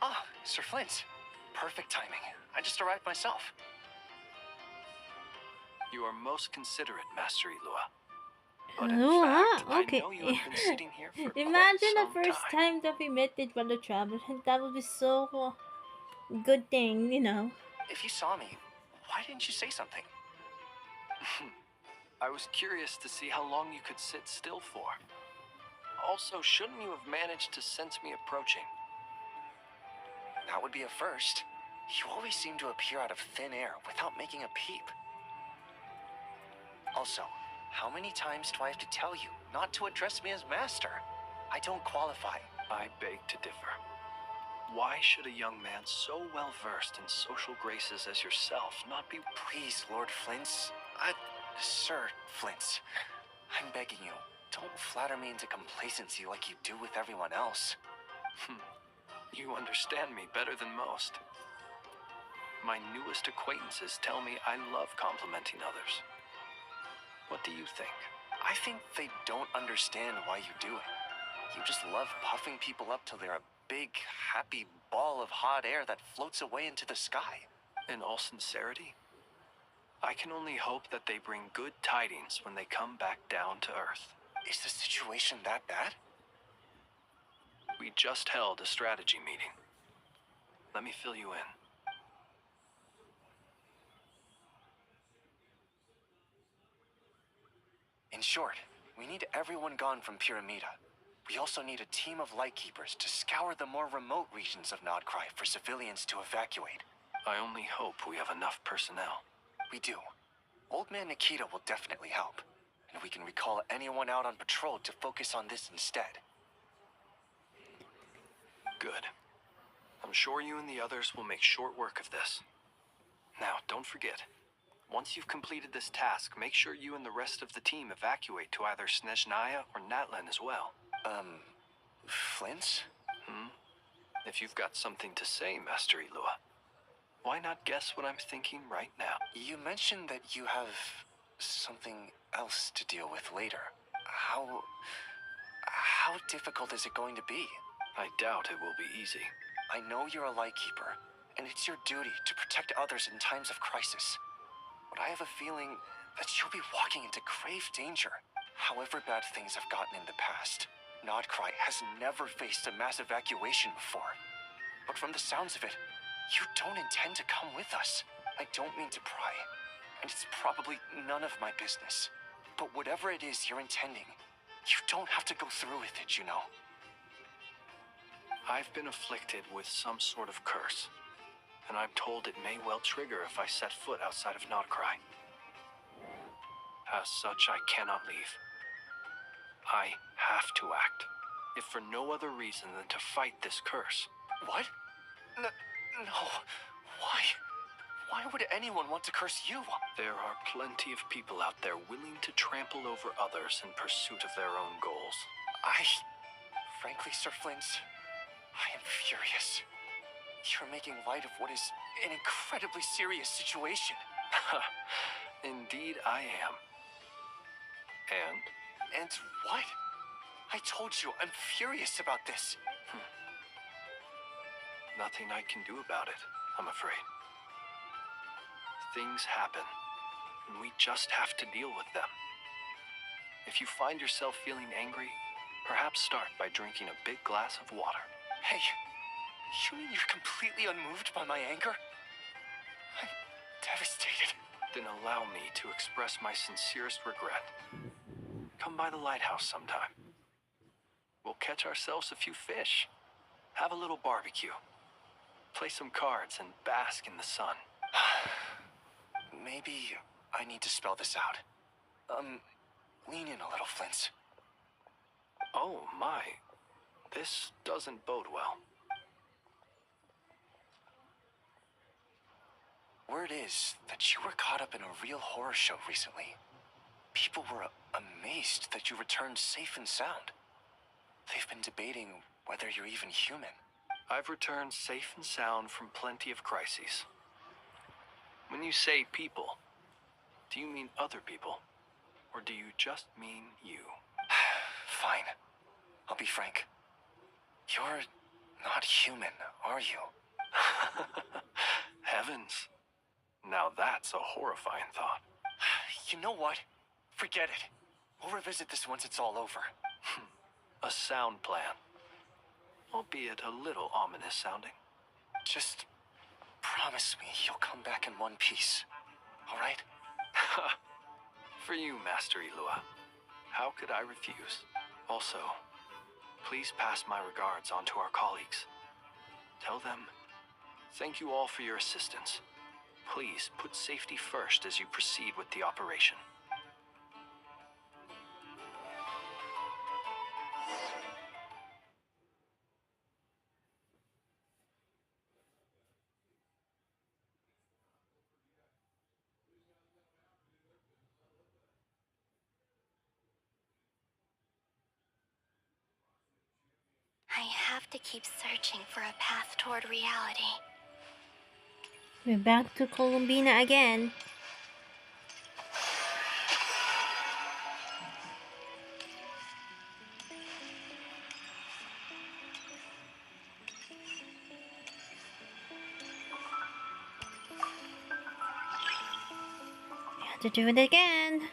Ah, Sir Flint. Perfect timing. I just arrived myself. You are most considerate, Master Ilua. But in fact, okay. I know you have been sitting here for Imagine the quite some first time that we met the Brother Traveler. That would be so good thing, you know. If you saw me, why didn't you say something? I was curious to see how long you could sit still for. Also, shouldn't you have managed to sense me approaching? That would be a first. You always seem to appear out of thin air without making a peep. Also, how many times do I have to tell you not to address me as master? I don't qualify. I beg to differ. Why should a young man so well versed in social graces as yourself not be... Please, Lord Flint's... Sir Flint's. I'm begging you, don't flatter me into complacency like you do with everyone else. You understand me better than most. My newest acquaintances tell me I love complimenting others. What do you think? I think they don't understand why you do it. You just love puffing people up till they're a big, happy ball of hot air that floats away into the sky. In all sincerity, I can only hope that they bring good tidings when they come back down to Earth. Is the situation that bad? We just held a strategy meeting. Let me fill you in. In short, we need everyone gone from Pyramida. We also need a team of Lightkeepers to scour the more remote regions of Nod-Krai for civilians to evacuate. I only hope we have enough personnel. We do. Old Man Nikita will definitely help, and we can recall anyone out on patrol to focus on this instead. Good. I'm sure you and the others will make short work of this. Now, don't forget, once you've completed this task, make sure you and the rest of the team evacuate to either Snezhnaya or Natlan as well. Flint's? If you've got something to say, Master Ilua, why not guess what I'm thinking right now? You mentioned that you have something else to deal with later. How difficult is it going to be? I doubt it will be easy. I know you're a Lightkeeper, and it's your duty to protect others in times of crisis. But I have a feeling that you'll be walking into grave danger. However bad things have gotten in the past, Nod-Krai has never faced a mass evacuation before. But from the sounds of it, you don't intend to come with us. I don't mean to pry, and it's probably none of my business. But whatever it is you're intending, you don't have to go through with it, you know. I've been afflicted with some sort of curse, and I'm told it may well trigger if I set foot outside of Nod-Krai. As such, I cannot leave. I have to act, if for no other reason than to fight this curse. What? No. Why? Why would anyone want to curse you? There are plenty of people out there willing to trample over others in pursuit of their own goals. Frankly, Sir Flint, I am furious. You're making light of what is an incredibly serious situation. Indeed I am. And? And what? I told you, I'm furious about this. Nothing I can do about it, I'm afraid. Things happen, and we just have to deal with them. If you find yourself feeling angry, perhaps start by drinking a big glass of water. Hey, you mean you're completely unmoved by my anger? I'm devastated. Then allow me to express my sincerest regret. Come by the lighthouse sometime. We'll catch ourselves a few fish, have a little barbecue, play some cards, and bask in the sun. Maybe I need to spell this out. Lean in a little, Flint. Oh my, this doesn't bode well. Word is that you were caught up in a real horror show recently. People were amazed that you returned safe and sound. They've been debating whether you're even human. I've returned safe and sound from plenty of crises. When you say people, do you mean other people? Or do you just mean you? Fine. I'll be frank. You're not human, are you? Heavens. Now that's a horrifying thought. You know what? Forget it. We'll revisit this once it's all over. A sound plan. Albeit a little ominous sounding. Just promise me you'll come back in one piece. All right? For you, Master Ilua. How could I refuse? Also, please pass my regards on to our colleagues. Tell them, thank you all for your assistance. Please put safety first as you proceed with the operation. I have to keep searching for a path toward reality. We're back to Columbina again. We have to do it again.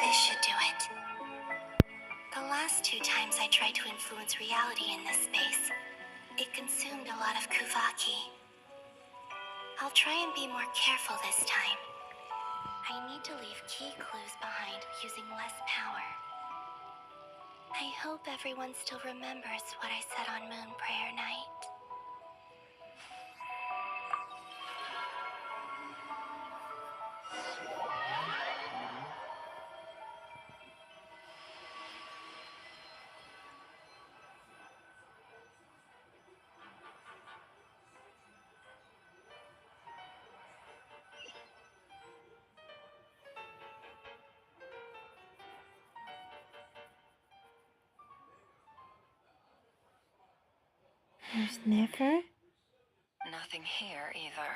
This should do it. The last 2 times I tried to influence reality in this space, it consumed a lot of Kuvaki. I'll try and be more careful this time. I need to leave key clues behind using less power. I hope everyone still remembers what I said on Moon Prayer Night. There's never? Nothing here either.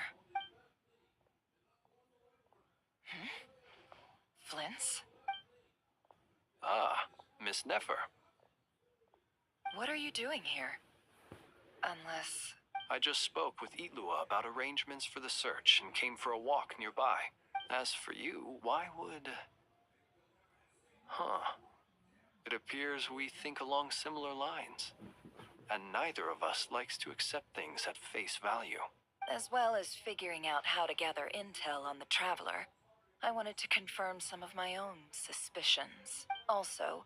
Flint's? Ah, Miss Nefer. What are you doing here? Unless... I just spoke with Ilua about arrangements for the search and came for a walk nearby. As for you, why would... It appears we think along similar lines. And neither of us likes to accept things at face value. As well as figuring out how to gather intel on the Traveler, I wanted to confirm some of my own suspicions. Also,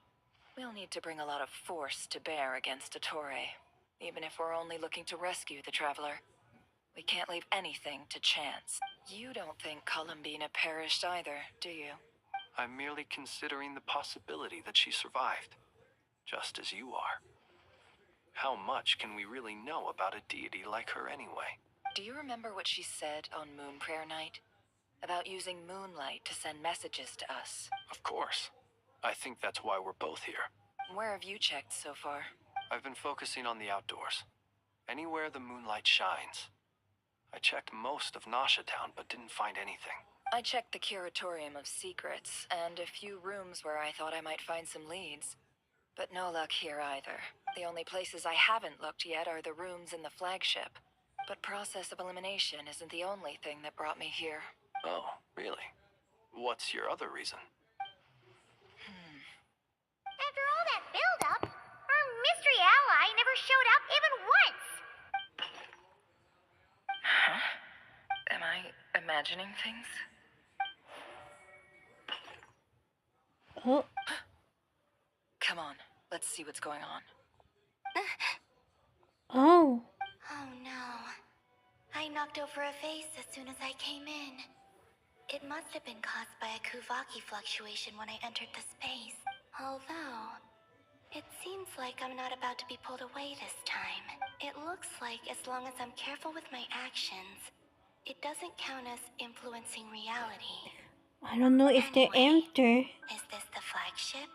We'll need to bring a lot of force to bear against Dottore, even if we're only looking to rescue the Traveler. We can't leave anything to chance. You don't think Columbina perished either, do you? I'm merely considering the possibility that she survived, just as you are. How much can we really know about a deity like her anyway? Do you remember what she said on Moon Prayer Night? About using moonlight to send messages to us? Of course. I think that's why we're both here. Where have you checked so far? I've been focusing on the outdoors. Anywhere the moonlight shines. I checked most of Nasha Town, but didn't find anything. I checked the Curatorium of Secrets, and a few rooms where I thought I might find some leads. But no luck here either. The only places I haven't looked yet are the rooms in the flagship. But process of elimination isn't the only thing that brought me here. Oh, really? What's your other reason? After all that build-up, our mystery ally never showed up even once! Huh? Am I imagining things? Oh. Come on, let's see what's going on. Oh. Oh no. I knocked over a vase as soon as I came in. It must have been caused by a Kuvaki fluctuation when I entered the space. Although, it seems like I'm not about to be pulled away this time. It looks like as long as I'm careful with my actions, it doesn't count as influencing reality. I don't know if they enter. Is this the flagship?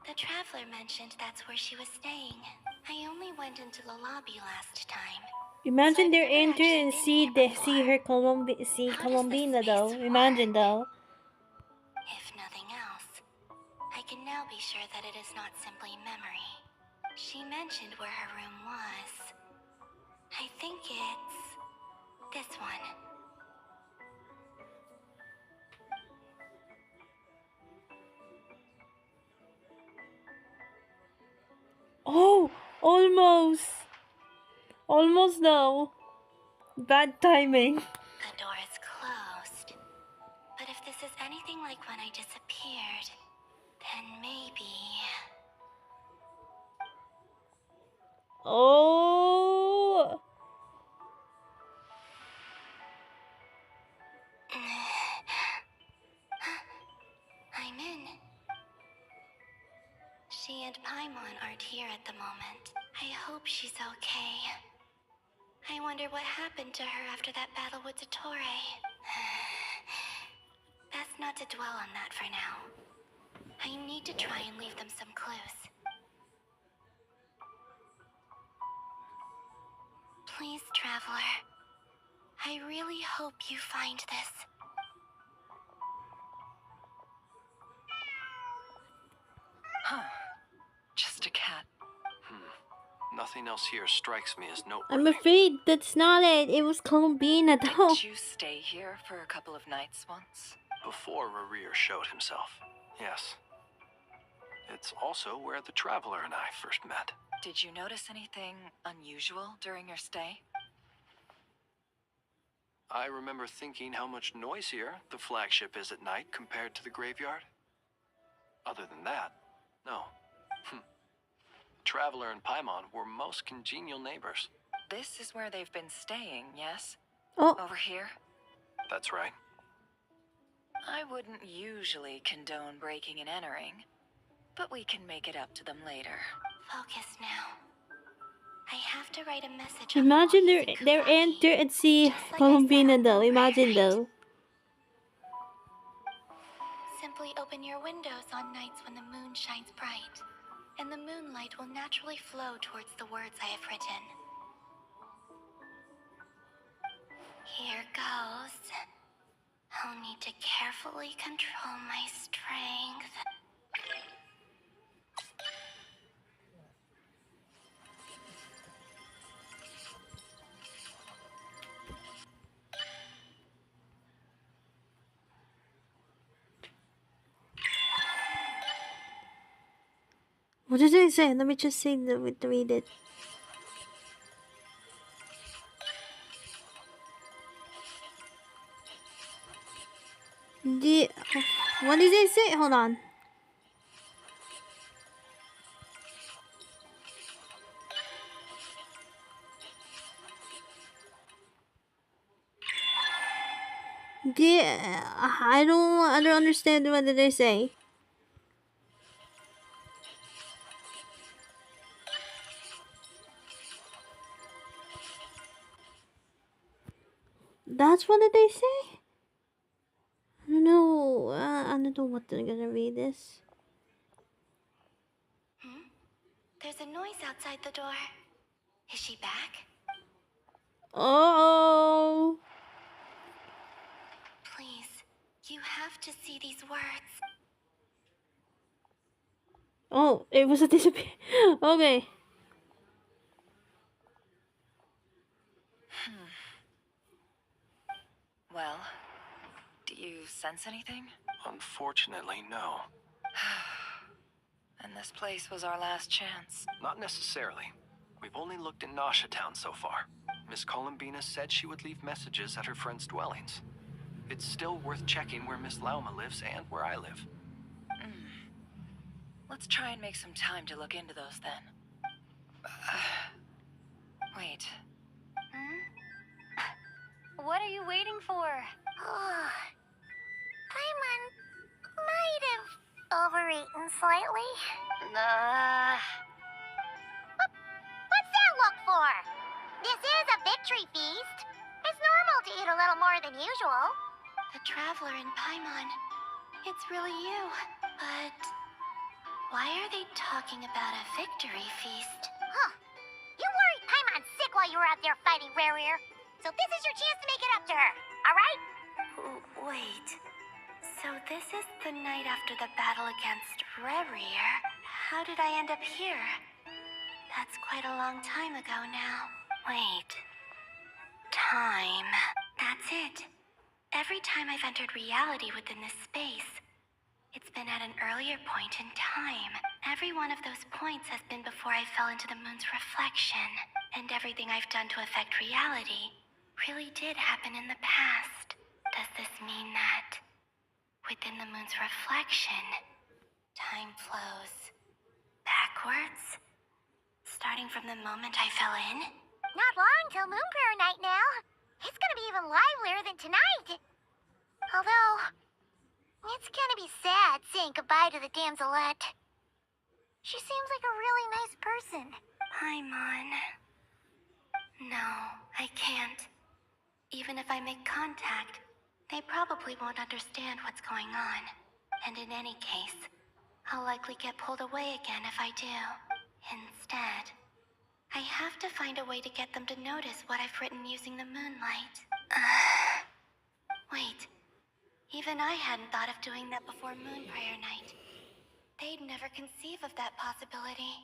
The Traveler mentioned that's where she was staying. I only went into the lobby last time. Imagine they're enter and see her Columbina though. Imagine though. If nothing else, I can now be sure that it is not simply memory. She mentioned where her room was. I think it's this one. Oh, almost. Almost though. Bad timing. The door is closed. But if this is anything like when I disappeared, then maybe... Oh. I'm in. She and Paimon aren't here at the moment. I hope she's okay. I wonder what happened to her after that battle with Dottore. Best not to dwell on that for now. I need to try and leave them some clues. Please, Traveler. I really hope you find this. Huh. Just a cat. Nothing else here strikes me as noteworthy. I'm afraid that's not it. It was Columbina though. Did you stay here for a couple of nights once? Before Rarir showed himself, yes. It's also where the Traveler and I first met. Did you notice anything unusual during your stay? I remember thinking how much noisier the flagship is at night compared to the graveyard. Other than that, no. Traveler and Paimon were most congenial neighbors. This is where they've been staying, yes? Oh. Over here? That's right. I wouldn't usually condone breaking and entering, but we can make it up to them later. Focus now. I have to write a message. Imagine they're enter and see Columbina though. Imagine though. Simply open your windows on nights when the moon shines bright, and the moonlight will naturally flow towards the words I have written. Here goes. I'll need to carefully control my strength. What does it say? Let me just read it. What does it say? Hold on. I don't understand what did they say. That's what did they say? I don't know. I don't know what they're gonna read this. There's a noise outside the door. Is she back? Oh. Please, you have to see these words. Oh, it was a disappear. Okay. Well, do you sense anything? Unfortunately, no. And this place was our last chance. Not necessarily. We've only looked in Nasha Town so far. Miss Columbina said she would leave messages at her friends' dwellings. It's still worth checking where Miss Lauma lives and where I live. Let's try and make some time to look into those then. Wait. What are you waiting for? Paimon might have overeaten slightly. What's that look for? This is a victory feast. It's normal to eat a little more than usual. The Traveler and Paimon. It's really you. But why are they talking about a victory feast? Huh. You worried Paimon sick while you were out there fighting Rare. So this is your chance to make it up to her, alright? Wait. So this is the night after the battle against Rarier. How did I end up here? That's quite a long time ago now. Wait. Time. That's it. Every time I've entered reality within this space, it's been at an earlier point in time. Every one of those points has been before I fell into the moon's reflection. And everything I've done to affect reality really did happen in the past. Does this mean that within the moon's reflection, time flows backwards? Starting from the moment I fell in? Not long till Moon Prayer Night now. It's gonna be even livelier than tonight. Although, it's gonna be sad saying goodbye to the damselette. She seems like a really nice person. Paimon. No, I can't. Even if I make contact, they probably won't understand what's going on. And in any case, I'll likely get pulled away again if I do. Instead, I have to find a way to get them to notice what I've written using the moonlight. Wait. Even I hadn't thought of doing that before Moon Prayer Night. They'd never conceive of that possibility.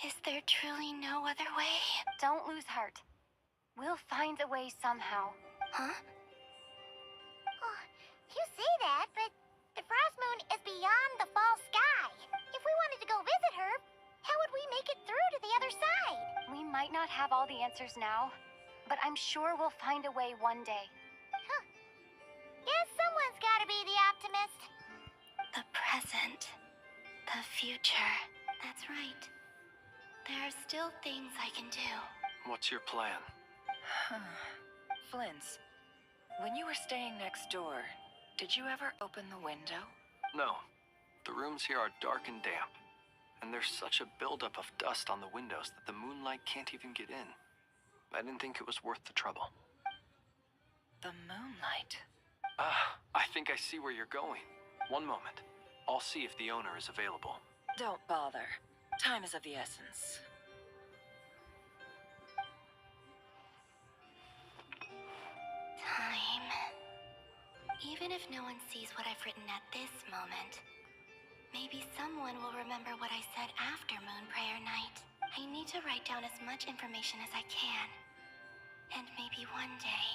Is there truly no other way? Don't lose heart. We'll find a way somehow. Huh? Oh, you say that, but the Frost Moon is beyond the fall sky. If we wanted to go visit her, how would we make it through to the other side? We might not have all the answers now, but I'm sure we'll find a way one day. Huh. Guess someone's gotta be the optimist. The present. The future. That's right. There are still things I can do. What's your plan? Flint's, when you were staying next door, did you ever open the window? No. The rooms here are dark and damp. And there's such a buildup of dust on the windows that the moonlight can't even get in. I didn't think it was worth the trouble. The moonlight? I think I see where you're going. One moment. I'll see if the owner is available. Don't bother. Time is of the essence. Time. Even if no one sees what I've written at this moment, maybe someone will remember what I said after Moon Prayer Night. I need to write down as much information as I can. And maybe one day...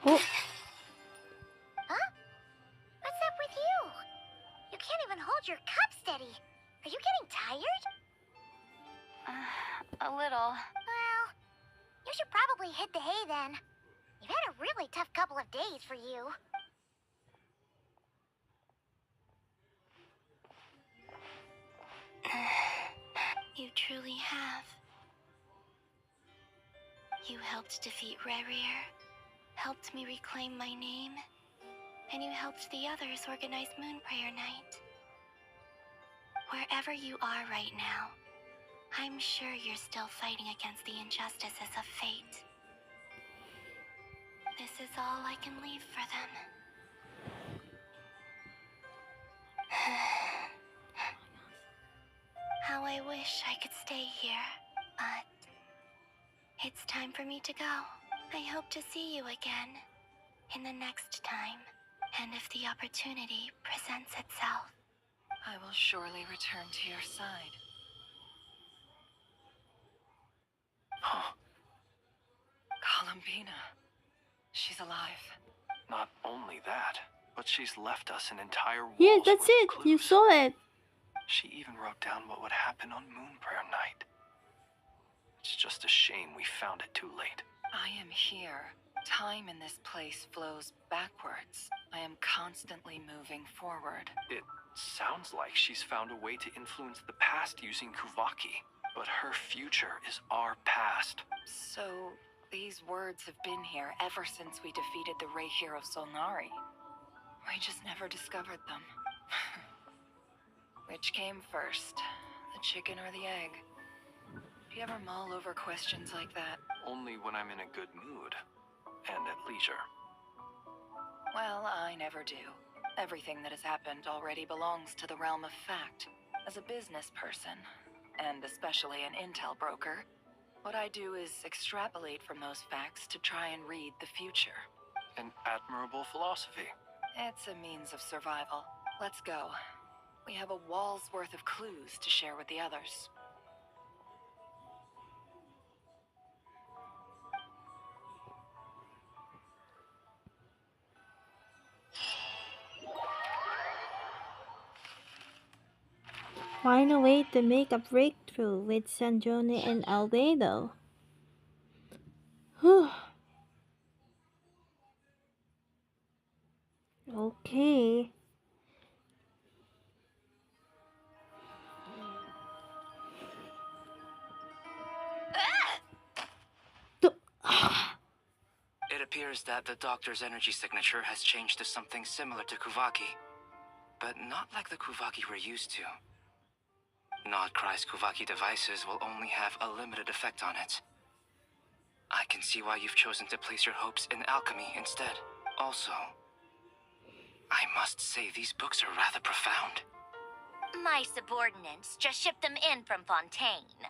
Oh. Huh? What's up with you? You can't even hold your cup steady. Are you getting tired? A little. Well, you should probably hit the hay then. You've had a really tough couple of days for you. You truly have. You helped defeat Rerir, helped me reclaim my name, and you helped the others organize Moon Prayer Night. Wherever you are right now, I'm sure you're still fighting against the injustices of fate. This is all I can leave for them. How I wish I could stay here, but it's time for me to go. I hope to see you again in the next time, and if the opportunity presents itself. I will surely return to your side. Huh. Columbina. She's alive. Not only that, but she's left us an entire wall. Yeah, that's it. You saw it. She even wrote down what would happen on Moon Prayer Night. It's just a shame we found it too late. I am here. Time in this place flows backwards. I am constantly moving forward. It sounds like she's found a way to influence the past using Kuvaki, but her future is our past. So, these words have been here ever since we defeated the Ray Hero Solnari. We just never discovered them. Which came first, the chicken or the egg? Do you ever mull over questions like that? Only when I'm in a good mood and at leisure. Well, I never do. Everything that has happened already belongs to the realm of fact. As a business person, and especially an intel broker, what I do is extrapolate from those facts to try and read the future. An admirable philosophy. It's a means of survival. Let's go. We have a wall's worth of clues to share with the others. Find a way to make a breakthrough with Sandrone and Albedo. Whew. Okay. It appears that the doctor's energy signature has changed to something similar to Kuvaki, but not like the Kuvaki we're used to. Nod-Krai's Kuvaki devices will only have a limited effect on it. I can see why you've chosen to place your hopes in alchemy instead. Also, I must say these books are rather profound. My subordinates just shipped them in from Fontaine.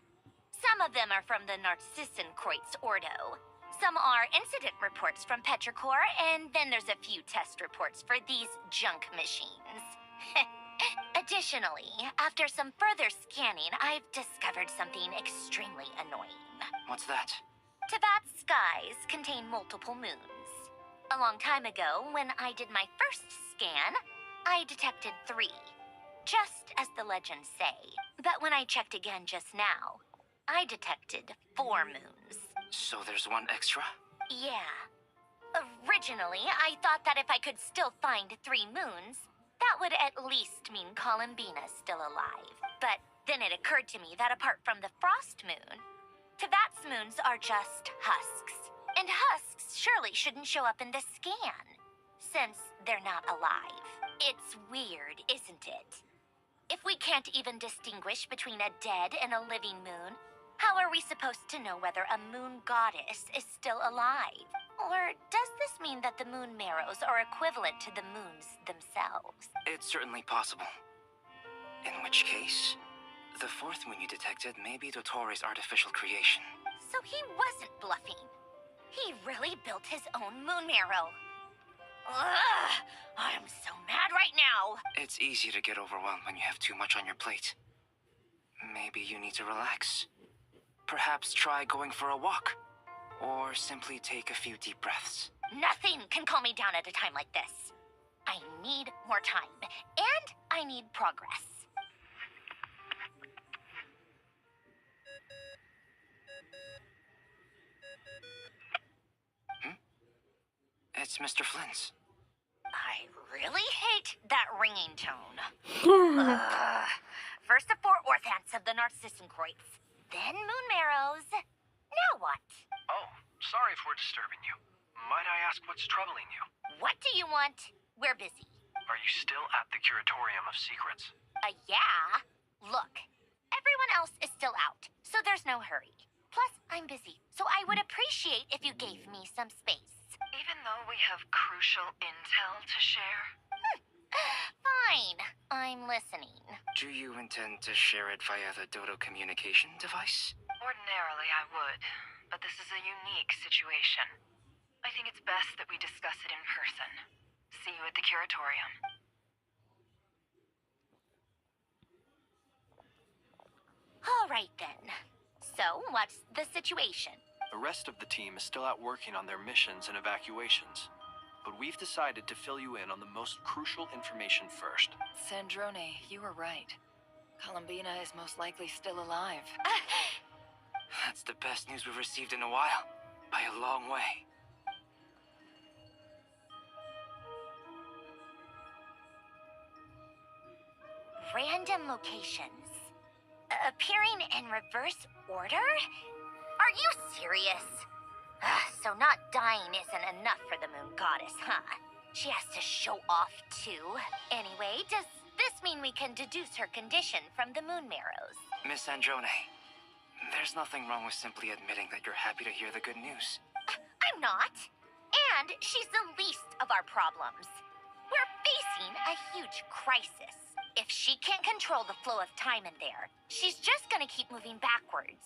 Some of them are from the Narcissenkreuz Ordo. Some are incident reports from Petrichor, and then there's a few test reports for these junk machines. Additionally, after some further scanning, I've discovered something extremely annoying. What's that? Teyvat's skies contain multiple moons. A long time ago, when I did my first scan, I detected 3. Just as the legends say. But when I checked again just now, I detected 4 moons. So there's one extra? Yeah. Originally, I thought that if I could still find 3 moons, that would at least mean Columbina's still alive. But then it occurred to me that apart from the frost moon, Teyvat's moons are just husks. And husks surely shouldn't show up in the scan, since they're not alive. It's weird, isn't it? If we can't even distinguish between a dead and a living moon, how are we supposed to know whether a moon goddess is still alive? Or does this mean that the moon marrows are equivalent to the moons themselves? It's certainly possible. In which case, the 4th moon you detected may be Dottore's artificial creation. So he wasn't bluffing. He really built his own moon marrow. Ugh! I'm so mad right now! It's easy to get overwhelmed when you have too much on your plate. Maybe you need to relax. Perhaps try going for a walk. Or simply take a few deep breaths. Nothing can calm me down at a time like this. I need more time, and I need progress. It's Mr. Flynn's. I really hate that ringing tone. First the 4 orthants of the Narcissenkreuz, then moon marrows. Now what? Oh, sorry if we're disturbing you. Might I ask what's troubling you? What do you want? We're busy. Are you still at the Curatorium of Secrets? Yeah. Look, everyone else is still out, so there's no hurry. Plus, I'm busy, so I would appreciate if you gave me some space. Even though we have crucial intel to share? Fine, I'm listening. Do you intend to share it via the Dodo communication device? Ordinarily, I would, but this is a unique situation. I think it's best that we discuss it in person. See you at the Curatorium. All right then. So, what's the situation? The rest of the team is still out working on their missions and evacuations, but we've decided to fill you in on the most crucial information first. Sandrone, you were right. Columbina is most likely still alive. That's the best news we've received in a while. By a long way. Random locations. Appearing in reverse order? Are you serious? So not dying isn't enough for the moon goddess, huh? She has to show off too. Anyway, does this mean we can deduce her condition from the moon marrows? Miss Androne, there's nothing wrong with simply admitting that you're happy to hear the good news. I'm not. And she's the least of our problems. We're facing a huge crisis. If she can't control the flow of time in there, she's just gonna keep moving backwards.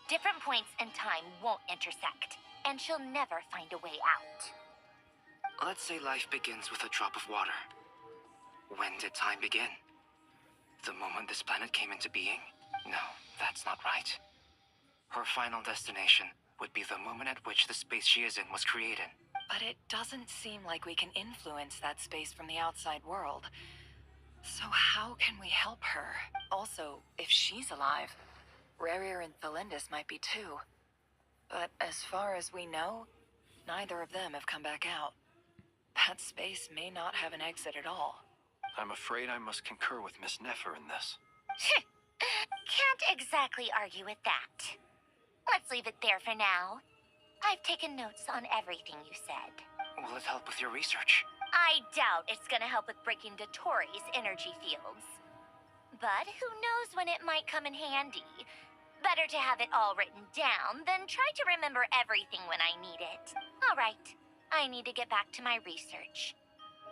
Different points in time won't intersect, and she'll never find a way out. Let's say life begins with a drop of water. When did time begin? The moment this planet came into being? No, that's not right. Her final destination would be the moment at which the space she is in was created. But it doesn't seem like we can influence that space from the outside world. So how can we help her? Also, if she's alive, Rarier and Thalindis might be too. But as far as we know, neither of them have come back out. That space may not have an exit at all. I'm afraid I must concur with Miss Nefer in this. Can't exactly argue with that. Let's leave it there for now. I've taken notes on everything you said. Will it help with your research? I doubt it's gonna help with breaking Dottore's energy fields. But who knows when it might come in handy. Better to have it all written down than try to remember everything when I need it. All right, I need to get back to my research.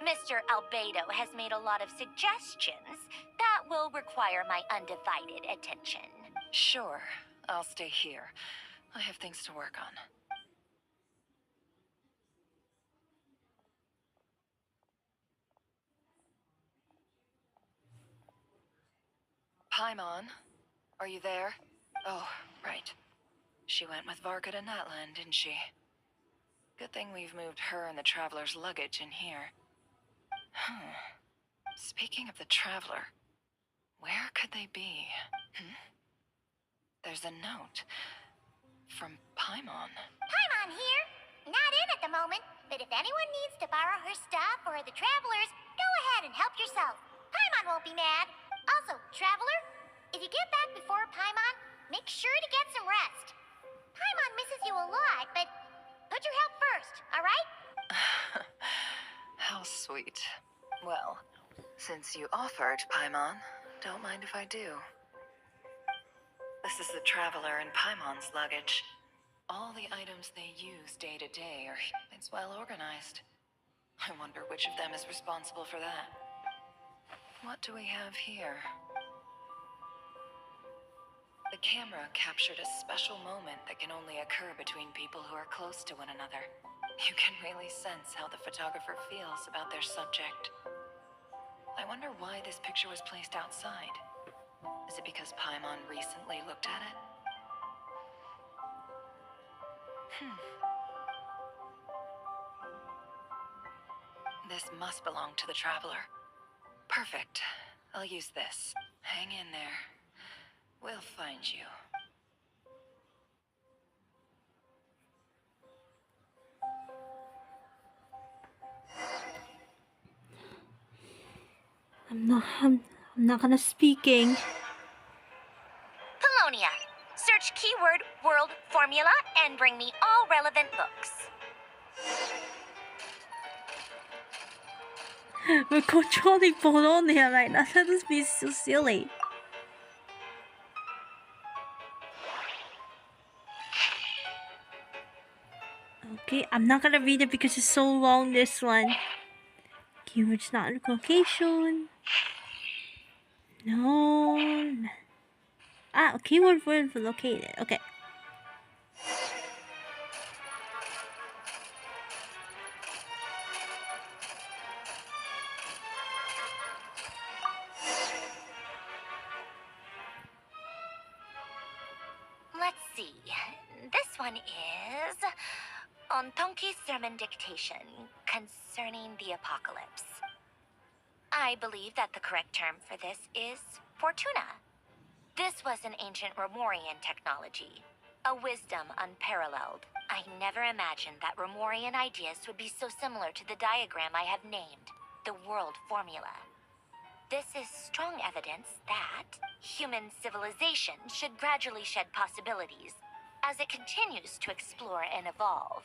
Mr. Albedo has made a lot of suggestions that will require my undivided attention. Sure, I'll stay here. I have things to work on. Paimon, are you there? Oh, right. She went with Varka to Natland, didn't she? Good thing we've moved her and the Traveler's luggage in here. Speaking of the Traveler, where could they be? There's a note from Paimon. Paimon here. Not in at the moment, but if anyone needs to borrow her stuff or the Travelers, go ahead and help yourself. Paimon won't be mad. Also, Traveler, if you get back before Paimon, make sure to get some rest. Paimon misses you a lot, but put your health first, all right? How sweet. Well, since you offered, Paimon, don't mind if I do. This is the Traveler and Paimon's luggage. All the items they use day to day are... It's well organized. I wonder which of them is responsible for that. What do we have here? The camera captured a special moment that can only occur between people who are close to one another. You can really sense how the photographer feels about their subject. I wonder why this picture was placed outside. Is it because Paimon recently looked at it? This must belong to the Traveler. Perfect. I'll use this. Hang in there. We'll find you. I'm not gonna speaking. Polonia. Search keyword world formula and bring me all relevant relevant books. We're controlling Polonia right now. That must be so silly. Okay, I'm not gonna read it because it's so long, this one. Keywords not in location. No. Ah, keyword word for located. Okay. Let's see. This one is on Tonki's sermon dictation concerning the apocalypse. I believe that the correct term for this is Fortuna. This was an ancient Romorian technology, a wisdom unparalleled. I never imagined that Romorian ideas would be so similar to the diagram I have named, the world formula. This is strong evidence that human civilization should gradually shed possibilities as it continues to explore and evolve.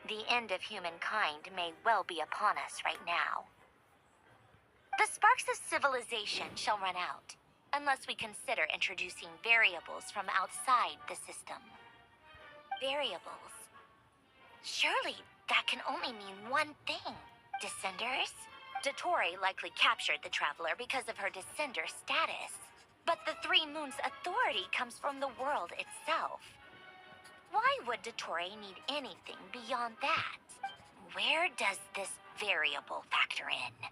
The end of humankind may well be upon us right now. The sparks of civilization shall run out, unless we consider introducing variables from outside the system. Variables? Surely that can only mean one thing. Descenders? Dottore likely captured the Traveler because of her descender status. But the Three Moons' authority comes from the world itself. Why would Dottore need anything beyond that? Where does this variable factor in?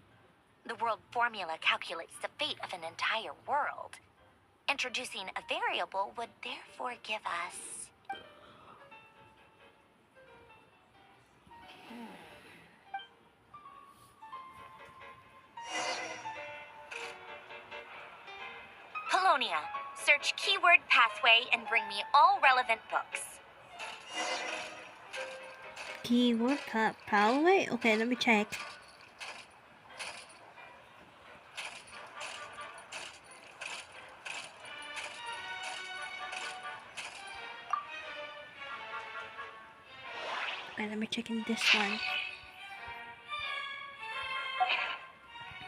The world formula calculates the fate of an entire world. Introducing a variable would therefore give us... Polonia, search keyword pathway and bring me all relevant books. Keyword pathway? Okay, let me check. Okay, let me check in this one.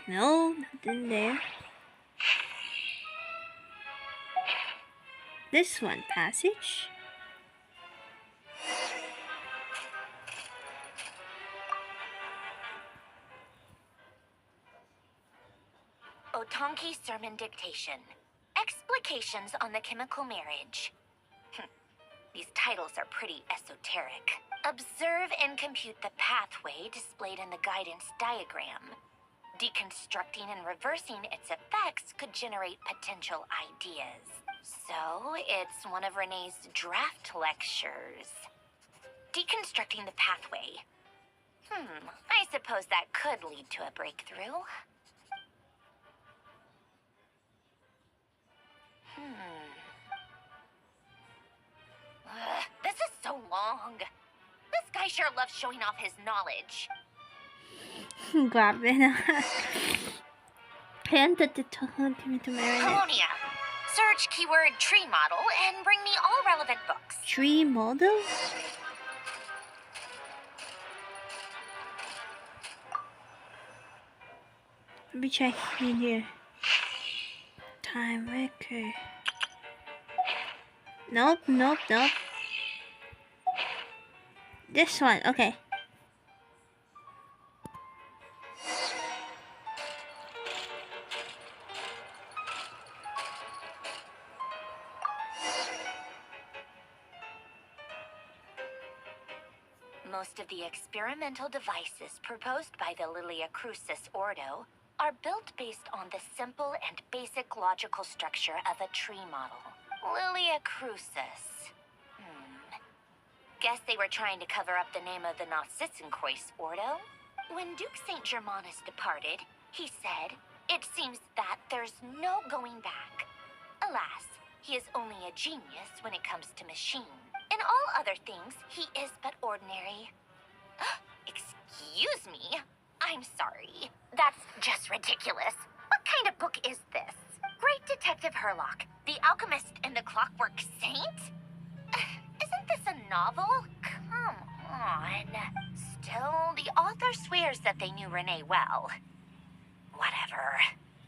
No, nothing there. This one, passage. Otonki sermon dictation. Explications on the chemical marriage. These titles are pretty esoteric. Observe and compute the pathway displayed in the guidance diagram. Deconstructing and reversing its effects could generate potential ideas. So, it's one of Renee's draft lectures. Deconstructing the pathway. I suppose that could lead to a breakthrough. This is so long. This guy sure loves showing off his knowledge. Grab it. Hand at the top to marry. Polonia, search keyword tree model and bring me all relevant books. Tree model? Let me check in here. Time record. Nope. This one, okay. Most of the experimental devices proposed by the Lilia Crucis Ordo are built based on the simple and basic logical structure of a tree model. Lilia Crucis. Guess they were trying to cover up the name of the Nod-Krai Ordo? When Duke St. Germanus departed, he said, "It seems that there's no going back." Alas, he is only a genius when it comes to machine. In all other things, he is but ordinary. Excuse me? I'm sorry. That's just ridiculous. What kind of book is this? Great Detective Herlock, the Alchemist and the Clockwork Saint? Isn't this a novel? on. Still, the author swears that they knew Renee well. Whatever.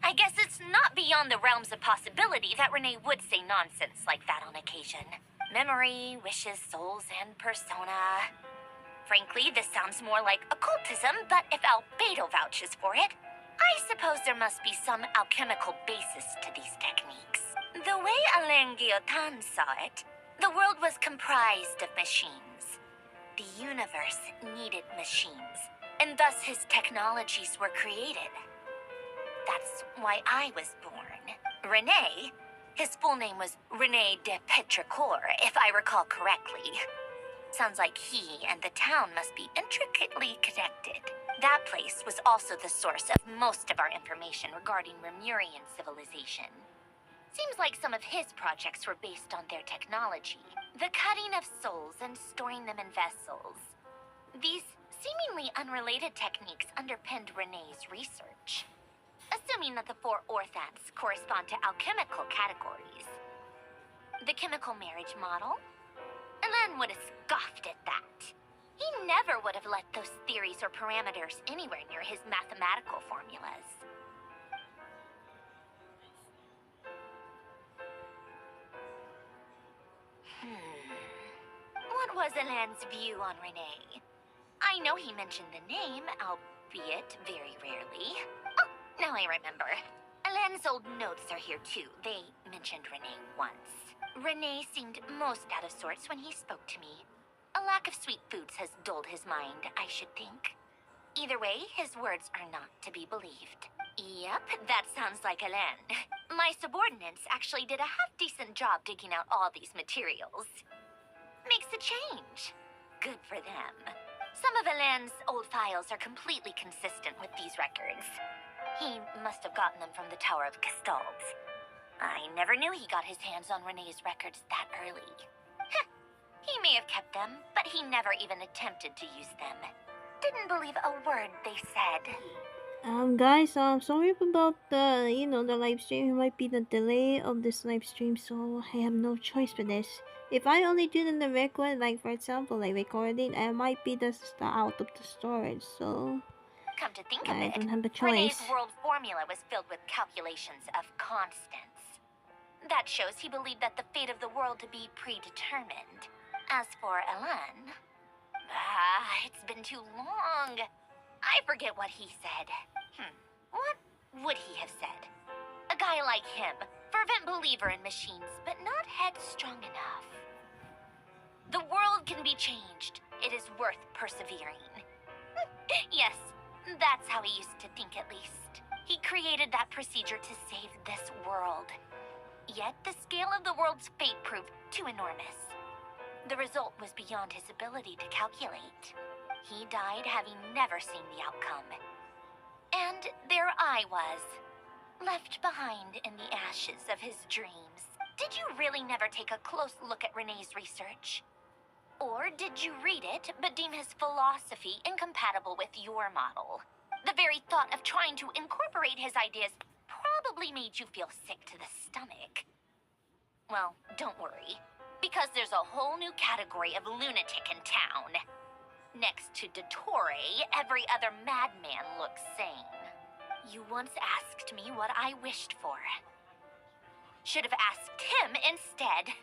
I guess it's not beyond the realms of possibility that Renee would say nonsense like that on occasion. Memory, wishes, souls, and persona. Frankly, this sounds more like occultism, but if Albedo vouches for it, I suppose there must be some alchemical basis to these techniques. The way Alain Guillotin saw it, the world was comprised of machines. The universe needed machines, and thus his technologies were created. That's why I was born. Renee, his full name was Renee de Petrichor, if I recall correctly. Sounds like he and the town must be intricately connected. That place was also the source of most of our information regarding Remurian civilization. Seems like some of his projects were based on their technology. The cutting of souls and storing them in vessels. These seemingly unrelated techniques underpinned Renee's research. Assuming that the 4 orthants correspond to alchemical categories. The chemical marriage model? Alain would have scoffed at that. He never would have let those theories or parameters anywhere near his mathematical formulas. What was Alain's view on Renee? I know he mentioned the name, albeit very rarely. Oh, now I remember. Alain's old notes are here too. They mentioned Renee once. Renee seemed most out of sorts when he spoke to me. A lack of sweet foods has dulled his mind, I should think. Either way, his words are not to be believed. Yep, that sounds like Alain. My subordinates actually did a half-decent job digging out all these materials. Makes a change. Good for them. Some of Alain's old files are completely consistent with these records. He must have gotten them from the Tower of Gestalt. I never knew he got his hands on Renee's records that early. Heh, he may have kept them, but he never even attempted to use them. Didn't believe a word they said. Guys, sorry about the, the live stream. It might be the delay of this live stream, so I have no choice for this. If I only do the record, like for example, like recording, I might be just out of the storage, so Come to think I of don't it, have a choice. Renee's world formula was filled with calculations of constants. That shows he believed that the fate of the world to be predetermined. As for Alain, it's been too long. I forget what he said. What would he have said? A guy like him, fervent believer in machines, but not headstrong enough. The world can be changed. It is worth persevering. Yes, that's how he used to think at least. He created that procedure to save this world. Yet the scale of the world's fate proved too enormous. The result was beyond his ability to calculate. He died having never seen the outcome. And there I was, left behind in the ashes of his dreams. Did you really never take a close look at Renee's research? Or did you read it, but deem his philosophy incompatible with your model? The very thought of trying to incorporate his ideas probably made you feel sick to the stomach. Well, don't worry, because there's a whole new category of lunatic in town. Next to Dottore, every other madman looks sane. You once asked me what I wished for. Should have asked him instead.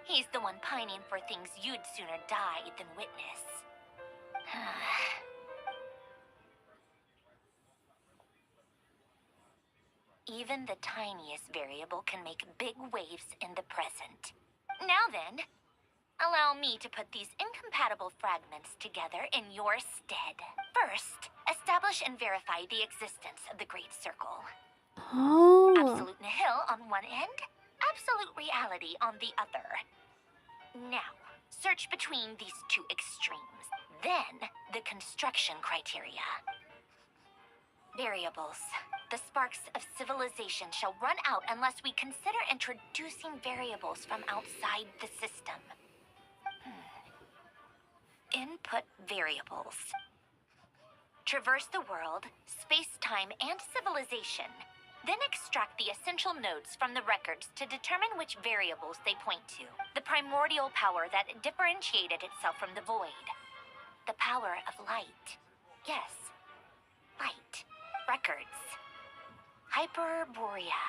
He's the one pining for things you'd sooner die than witness. Even the tiniest variable can make big waves in the present. Now then, allow me to put these incompatible fragments together in your stead. First, establish and verify the existence of the Great Circle. Oh. Absolute nihil on one end, absolute reality on the other. Now, search between these two extremes. Then, the construction criteria. Variables. The sparks of civilization shall run out unless we consider introducing variables from outside the system. Input variables. Traverse the world, space-time, and civilization. Then extract the essential nodes from the records to determine which variables they point to. The primordial power that differentiated itself from the void. The power of light. Yes. Light. Records. Hyperborea.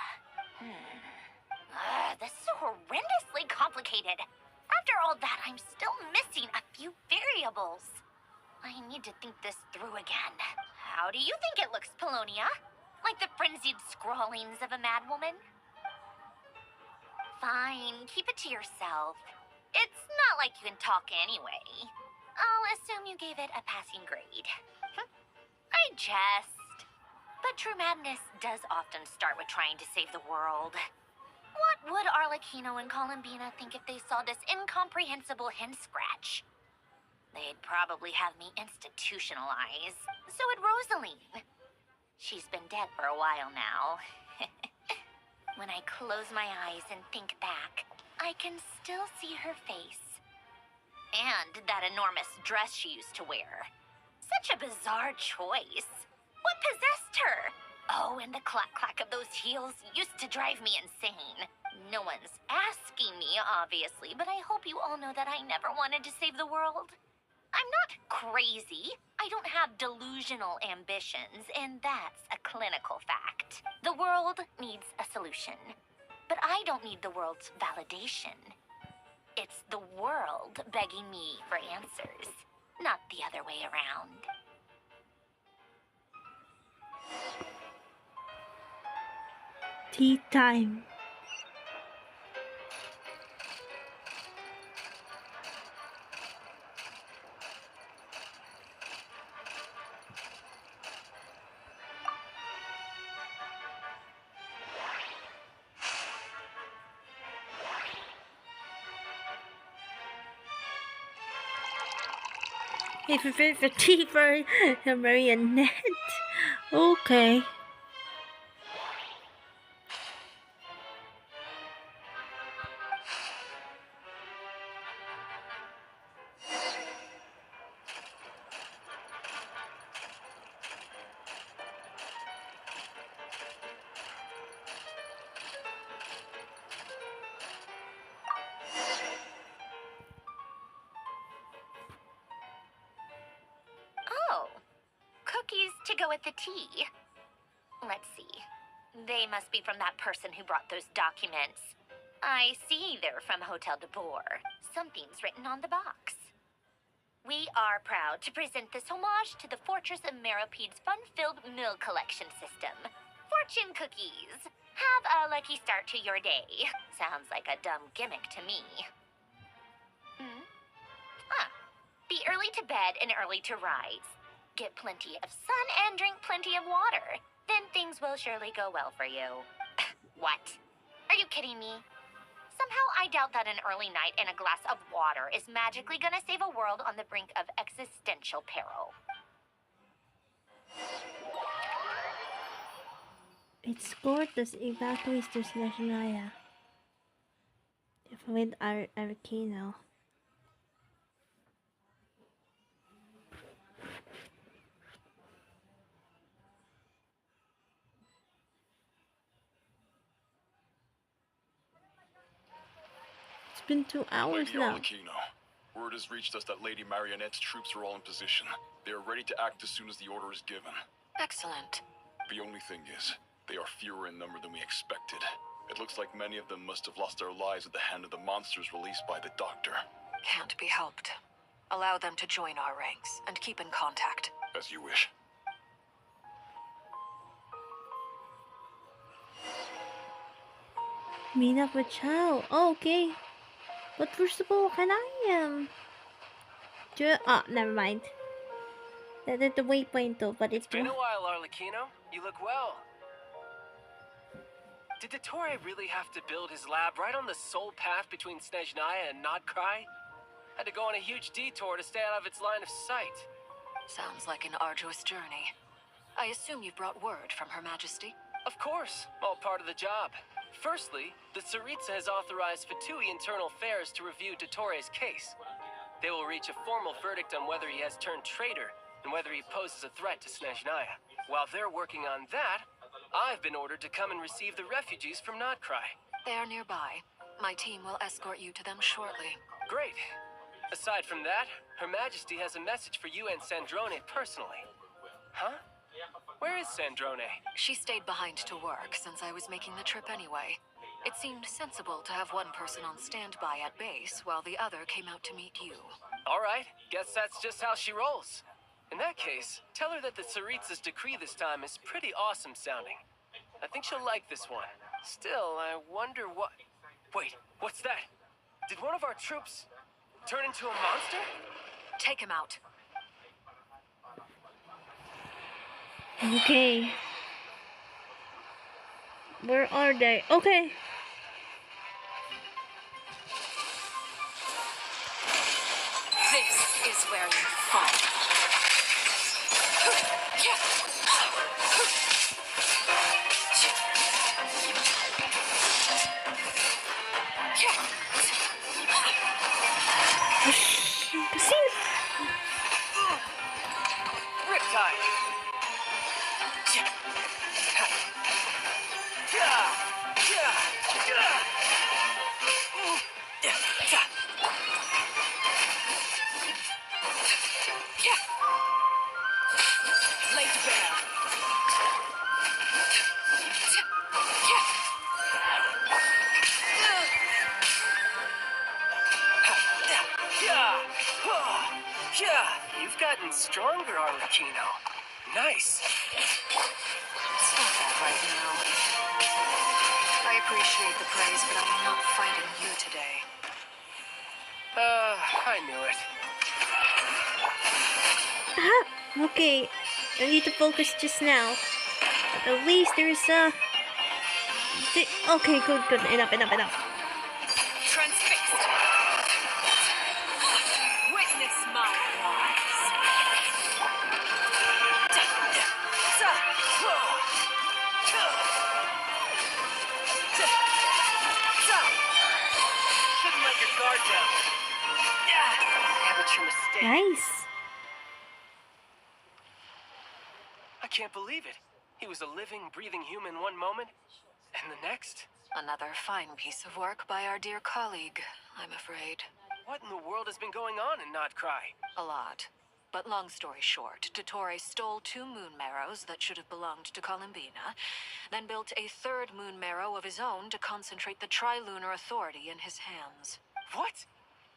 This is horrendously complicated. After all that, I'm still missing a few variables. I need to think this through again. How do you think it looks, Polonia? Like the frenzied scrawlings of a madwoman? Fine, keep it to yourself. It's not like you can talk anyway. I'll assume you gave it a passing grade. I jest. But true madness does often start with trying to save the world. What would Arlecchino and Columbina think if they saw this incomprehensible hen scratch? They'd probably have me institutionalized. So would Rosaline. She's been dead for a while now. When I close my eyes and think back, I can still see her face. And that enormous dress she used to wear. Such a bizarre choice. What possessed her? Oh, and the clack-clack of those heels used to drive me insane. No one's asking me, obviously, but I hope you all know that I never wanted to save the world. I'm not crazy. I don't have delusional ambitions, and that's a clinical fact. The world needs a solution, but I don't need the world's validation. It's the world begging me for answers, not the other way around. Tea time. Hey, for tea for Marionette. Okay. Oh, cookies to go with the tea. Let's see. They must be from that person who brought those documents. I see they're from Hotel de Boer. Something's written on the box. We are proud to present this homage to the Fortress of Meropede's fun-filled meal collection system. Fortune cookies. Have a lucky start to your day. Sounds like a dumb gimmick to me. Be early to bed and early to rise. Get plenty of sun and drink plenty of water. Then things will surely go well for you. What? Are you kidding me? Somehow I doubt that an early night and a glass of water is magically gonna save a world on the brink of existential peril. Escort das evacuees to Snezhnaya. With Arlecchino. It's been 2 hours Lady now. Arlecchino, word has reached us that Lady Marionette's troops are all in position. They are ready to act as soon as the order is given. Excellent. The only thing is, they are fewer in number than we expected. It looks like many of them must have lost their lives at the hand of the monsters released by the Doctor. Can't be helped. Allow them to join our ranks and keep in contact. As you wish. Meet up with Chow. Oh, okay. But first of all, can I never mind. The waypoint though, but it's been a while, Arlecchino. You look well. Did Dottore really have to build his lab right on the sole path between Snezhnaya and Nod-Krai? Had to go on a huge detour to stay out of its line of sight. Sounds like an arduous journey. I assume you've brought word from Her Majesty? Of course, all part of the job. Firstly, the Tsaritsa has authorized Fatui Internal Affairs to review Dottore's case. They will reach a formal verdict on whether he has turned traitor and whether he poses a threat to Snezhnaya. While they're working on that, I've been ordered to come and receive the refugees from Nod-Krai. They are nearby. My team will escort you to them shortly. Great. Aside from that, Her Majesty has a message for you and Sandrone personally. Huh? Where is Sandrone? She stayed behind to work since I was making the trip anyway. It seemed sensible to have one person on standby at base while the other came out to meet you. All right, guess that's just how she rolls. In that case, tell her that the Tsaritsa's decree this time is pretty awesome sounding. I think she'll like this one. Still, I wonder what... Wait, what's that? Did one of our troops turn into a monster? Take him out. Okay. Where are they? Okay. This is where you fight. Riptide! Laid bare. You've gotten stronger, Arlecchino. Nice. Stop that right now. I appreciate the praise, but I'm not fighting you today. I knew it. Okay. I need to focus just now. But at least there's okay, good. Enough. Transfixed. Witness my rise. Shouldn't let your guard down. Amateur mistake. Nice. I can't believe it. He was a living, breathing human one moment, and the next? Another fine piece of work by our dear colleague, I'm afraid. What in the world has been going on in Nod-Krai? A lot. But long story short, Dottore stole 2 moon marrows that should have belonged to Columbina, then built a 3rd moon marrow of his own to concentrate the Tri-Lunar Authority in his hands. What?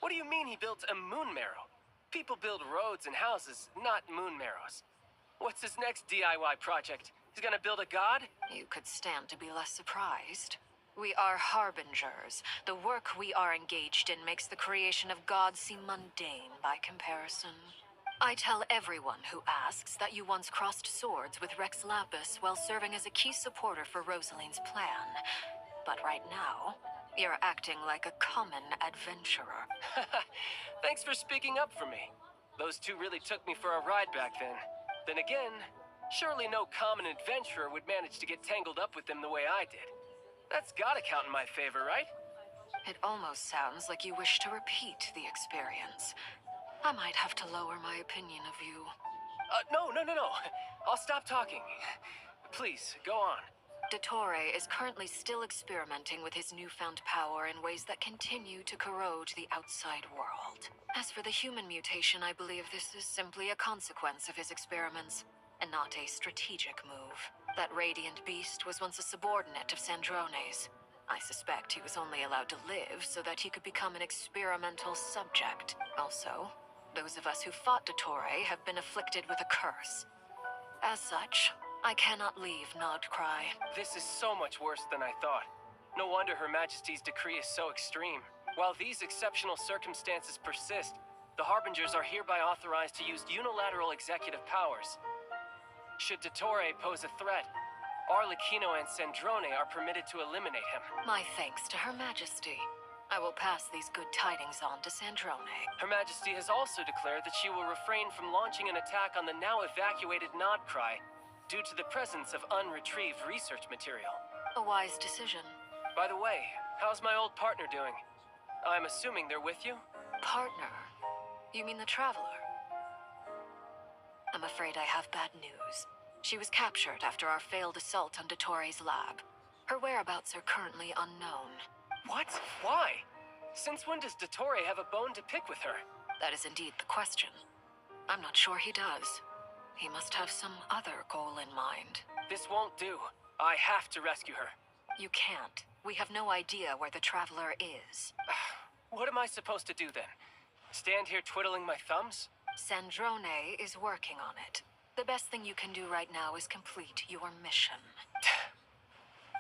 What do you mean he built a moon marrow? People build roads and houses, not moon marrows. What's his next DIY project? He's gonna build a god? You could stand to be less surprised. We are harbingers. The work we are engaged in makes the creation of gods seem mundane by comparison. I tell everyone who asks that you once crossed swords with Rex Lapis while serving as a key supporter for Rosaline's plan. But right now, you're acting like a common adventurer. Thanks for speaking up for me. Those 2 really took me for a ride back then. Then again, surely no common adventurer would manage to get tangled up with them the way I did. That's gotta count in my favor, right? It almost sounds like you wish to repeat the experience. I might have to lower my opinion of you. No. I'll stop talking. Please, go on. Dottore is currently still experimenting with his newfound power in ways that continue to corrode the outside world. As for the human mutation, I believe this is simply a consequence of his experiments, and not a strategic move. That radiant beast was once a subordinate of Sandrone's. I suspect he was only allowed to live so that he could become an experimental subject. Also, those of us who fought Dottore have been afflicted with a curse. As such, I cannot leave Nod-Krai. This is so much worse than I thought. No wonder Her Majesty's decree is so extreme. While these exceptional circumstances persist, the Harbingers are hereby authorized to use unilateral executive powers. Should Dottore pose a threat, Arlecchino and Sandrone are permitted to eliminate him. My thanks to Her Majesty. I will pass these good tidings on to Sandrone. Her Majesty has also declared that she will refrain from launching an attack on the now evacuated Nod-Krai due to the presence of unretrieved research material. A wise decision. By the way, how's my old partner doing? I'm assuming they're with you? Partner? You mean the Traveler? I'm afraid I have bad news. She was captured after our failed assault on Dottore's lab. Her whereabouts are currently unknown. What? Why? Since when does Dottore have a bone to pick with her? That is indeed the question. I'm not sure he does. He must have some other goal in mind. This won't do. I have to rescue her. You can't. We have no idea where the Traveler is. What am I supposed to do then? Stand here twiddling my thumbs? Sandrone is working on it. The best thing you can do right now is complete your mission.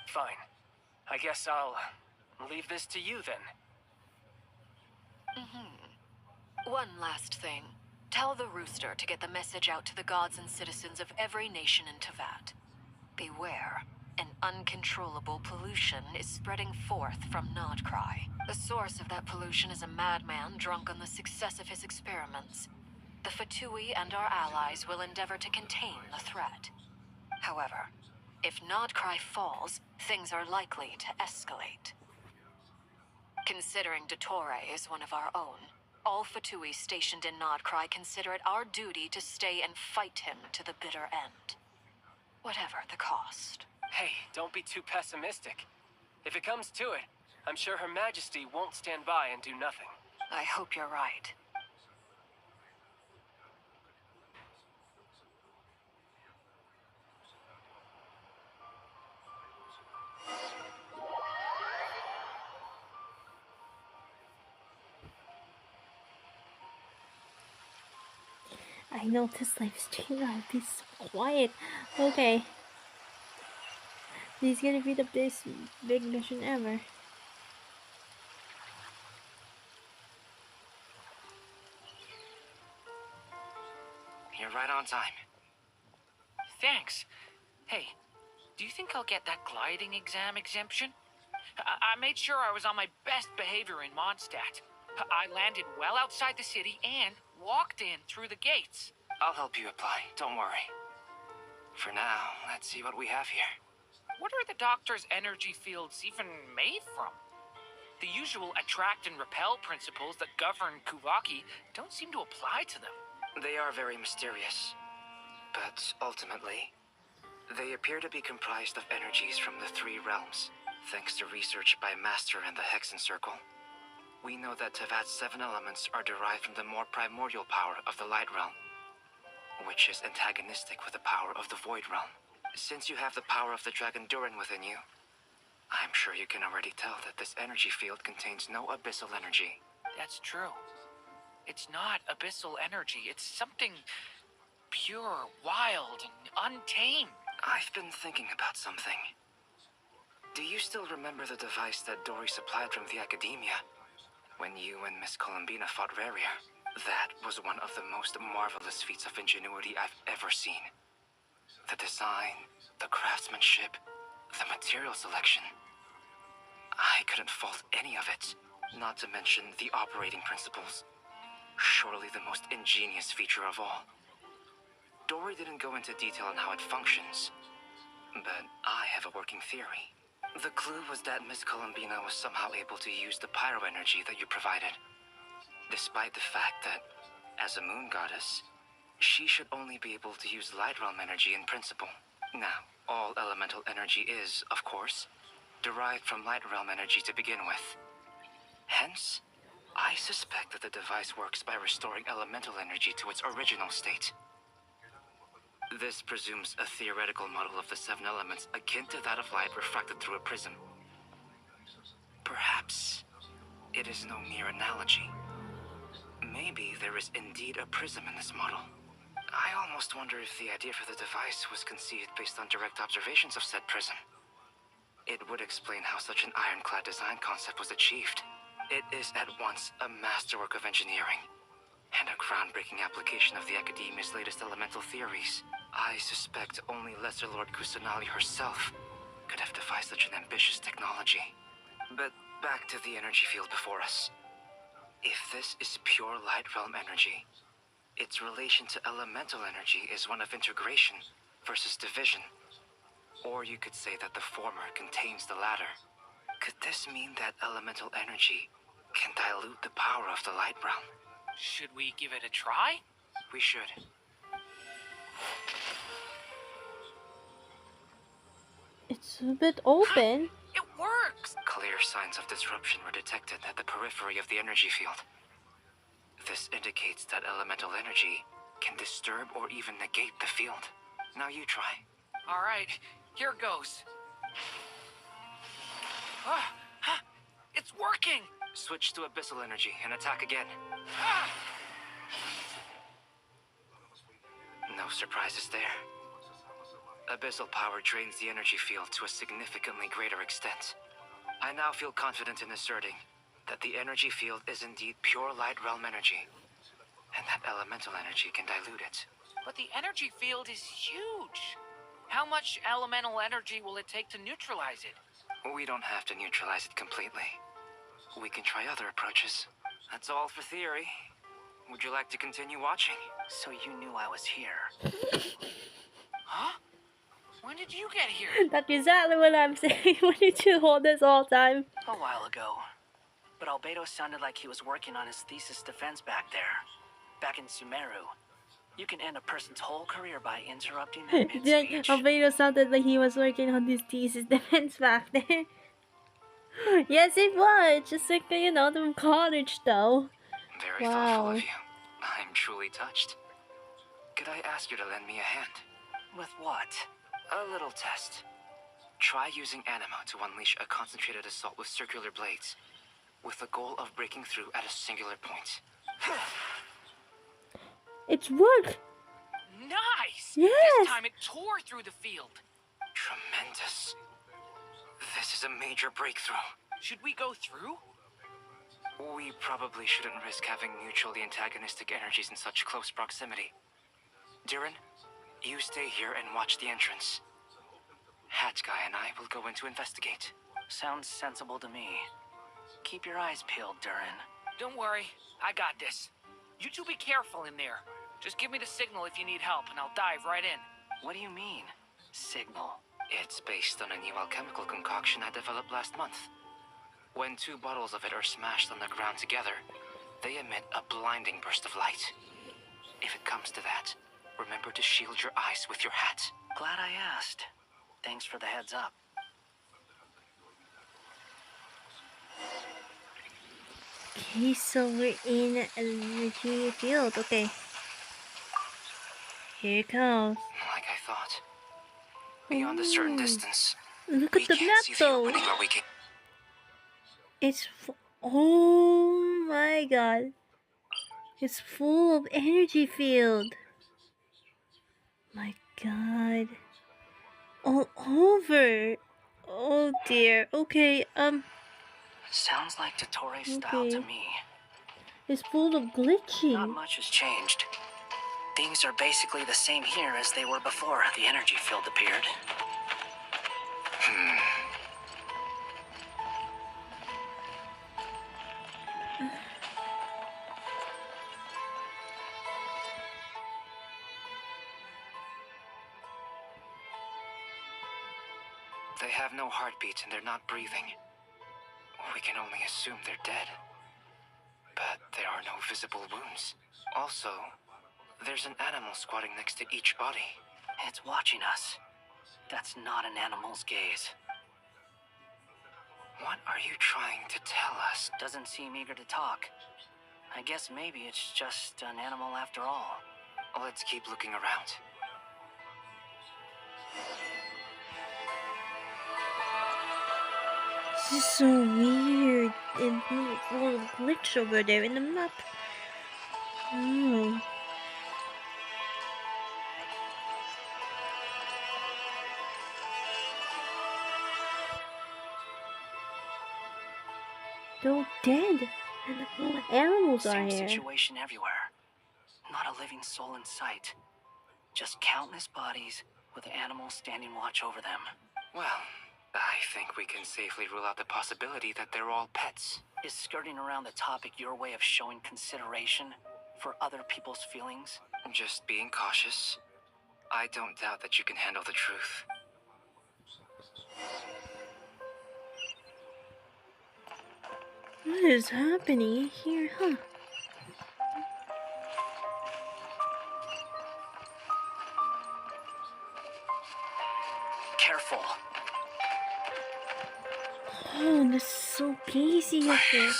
Fine. I guess I'll leave this to you then. One last thing. Tell the Rooster to get the message out to the gods and citizens of every nation in Teyvat. Beware. An uncontrollable pollution is spreading forth from Nod-Krai. The source of that pollution is a madman drunk on the success of his experiments. The Fatui and our allies will endeavor to contain the threat. However, if Nod-Krai falls, things are likely to escalate. Considering Dottore is one of our own, all Fatui stationed in Nod-Krai consider it our duty to stay and fight him to the bitter end. Whatever the cost. Hey, don't be too pessimistic. If it comes to it, I'm sure Her Majesty won't stand by and do nothing. I hope you're right. I know this live stream gotta be so quiet. Okay. This is gonna be the big mission ever. You're right on time. Thanks. Hey, do you think I'll get that gliding exam exemption? I made sure I was on my best behavior in Mondstadt. I landed well outside the city and walked in through the gates. I'll help you apply, don't worry. For now, let's see what we have here. What are the Doctor's energy fields even made from? The usual attract and repel principles that govern Kuvaki don't seem to apply to them. They are very mysterious, but ultimately, they appear to be comprised of energies from the three realms, thanks to research by Master and the Hexen Circle. We know that Teyvat's 7 elements are derived from the more primordial power of the Light Realm, which is antagonistic with the power of the Void Realm. Since you have the power of the Dragon Durin within you, I'm sure you can already tell that this energy field contains no abyssal energy. That's true. It's not abyssal energy. It's something pure, wild, and untamed. I've been thinking about something. Do you still remember the device that Dottore supplied from the Academia when you and Miss Columbina fought Raria? That was one of the most marvelous feats of ingenuity I've ever seen. The design, the craftsmanship, the material selection. I couldn't fault any of it, not to mention the operating principles. Surely the most ingenious feature of all. Dottore didn't go into detail on how it functions, but I have a working theory. The clue was that Miss Columbina was somehow able to use the pyro energy that you provided, despite the fact that, as a moon goddess, she should only be able to use light realm energy in principle. Now, all elemental energy is, of course, derived from light realm energy to begin with. Hence, I suspect that the device works by restoring elemental energy to its original state. This presumes a theoretical model of the 7 elements akin to that of light refracted through a prism. Perhaps it is no mere analogy. Maybe there is indeed a prism in this model. I almost wonder if the idea for the device was conceived based on direct observations of said prism. It would explain how such an ironclad design concept was achieved. It is at once a masterwork of engineering and a groundbreaking application of the Academia's latest elemental theories. I suspect only Lesser Lord Kusanali herself could have devised such an ambitious technology. But back to the energy field before us. If this is pure light realm energy, its relation to elemental energy is one of integration versus division. Or you could say that the former contains the latter. Could this mean that elemental energy can dilute the power of the light realm? Should we give it a try? We should. It's a bit open. It works! Clear signs of disruption were detected at the periphery of the energy field. This indicates that elemental energy can disturb or even negate the field. Now you try. Alright, here goes. Ah, ah, it's working! Switch to abyssal energy and attack again. Ah! No surprises there. Abyssal power drains the energy field to a significantly greater extent. I now feel confident in asserting that the energy field is indeed pure light realm energy, and that elemental energy can dilute it. But the energy field is huge. How much elemental energy will it take to neutralize it? We don't have to neutralize it completely. We can try other approaches. That's all for theory. Would you like to continue watching? So you knew I was here. Huh? When did you get here? That's exactly what I'm saying. Why did you hold this all the time? A while ago. But Albedo sounded like he was working on his thesis defense back there. Back in Sumeru. You can end a person's whole career by interrupting them mid-speech. Albedo sounded like he was working on his thesis defense back there. Yes, it was. Just like, you know, from college, though. Very thoughtful of you. I'm truly touched. Could I ask you to lend me a hand? With what? A little test. Try using Anima to unleash a concentrated assault with circular blades, with the goal of breaking through at a singular point. It's work! Nice! Yes! This time it tore through the field. Tremendous. This is a major breakthrough. Should we go through? We probably shouldn't risk having mutually antagonistic energies in such close proximity. Durin, you stay here and watch the entrance. Hat Guy and I will go in to investigate. Sounds sensible to me. Keep your eyes peeled, Durin. Don't worry, I got this. You two be careful in there. Just give me the signal if you need help, and I'll dive right in. What do you mean, signal? It's based on a new alchemical concoction I developed last month. When 2 bottles of it are smashed on the ground together, they emit a blinding burst of light. If it comes to that, remember to shield your eyes with your hat. Glad I asked. Thanks for the heads up. Okay, so we're in an energy field. Okay. Here it goes. Like I thought. Beyond a certain distance, look at the map, though. It's oh my god. It's full of energy field. My god. All over. Oh dear. Okay, Sounds like Dottore's style to me. It's full of glitching. Not much has changed. Things are basically the same here as they were before the energy field appeared. They have no heartbeat and they're not breathing. We can only assume they're dead. But there are no visible wounds. Also, there's an animal squatting next to each body. It's watching us. That's not an animal's gaze. What are you trying to tell us? Doesn't seem eager to talk. I guess maybe it's just an animal after all. Let's keep looking around. This is so weird and full of glitch over there in the map. Oh. They're all dead. And the animals are Same here. situation everywhere. Not a living soul in sight. Just countless bodies with animals standing watch over them. Well, I think we can safely rule out the possibility that they're all pets. Is skirting around the topic your way of showing consideration for other people's feelings? Just being cautious. I don't doubt that you can handle the truth. What is happening here, huh? Careful. Oh, this is so easy up there.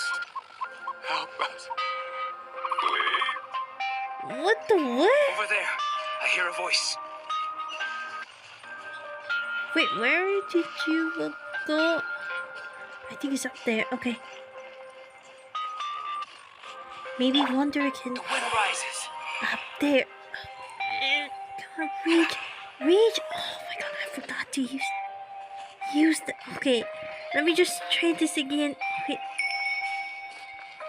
Help us. What the what? Over there. I hear a voice. Wait, where did you go? I think it's up there. Okay. Maybe Wanderer can... The wind rises. Up there. Come on, reach. Reach. Oh my god, I forgot to use the... Okay. Let me just try this again. Okay.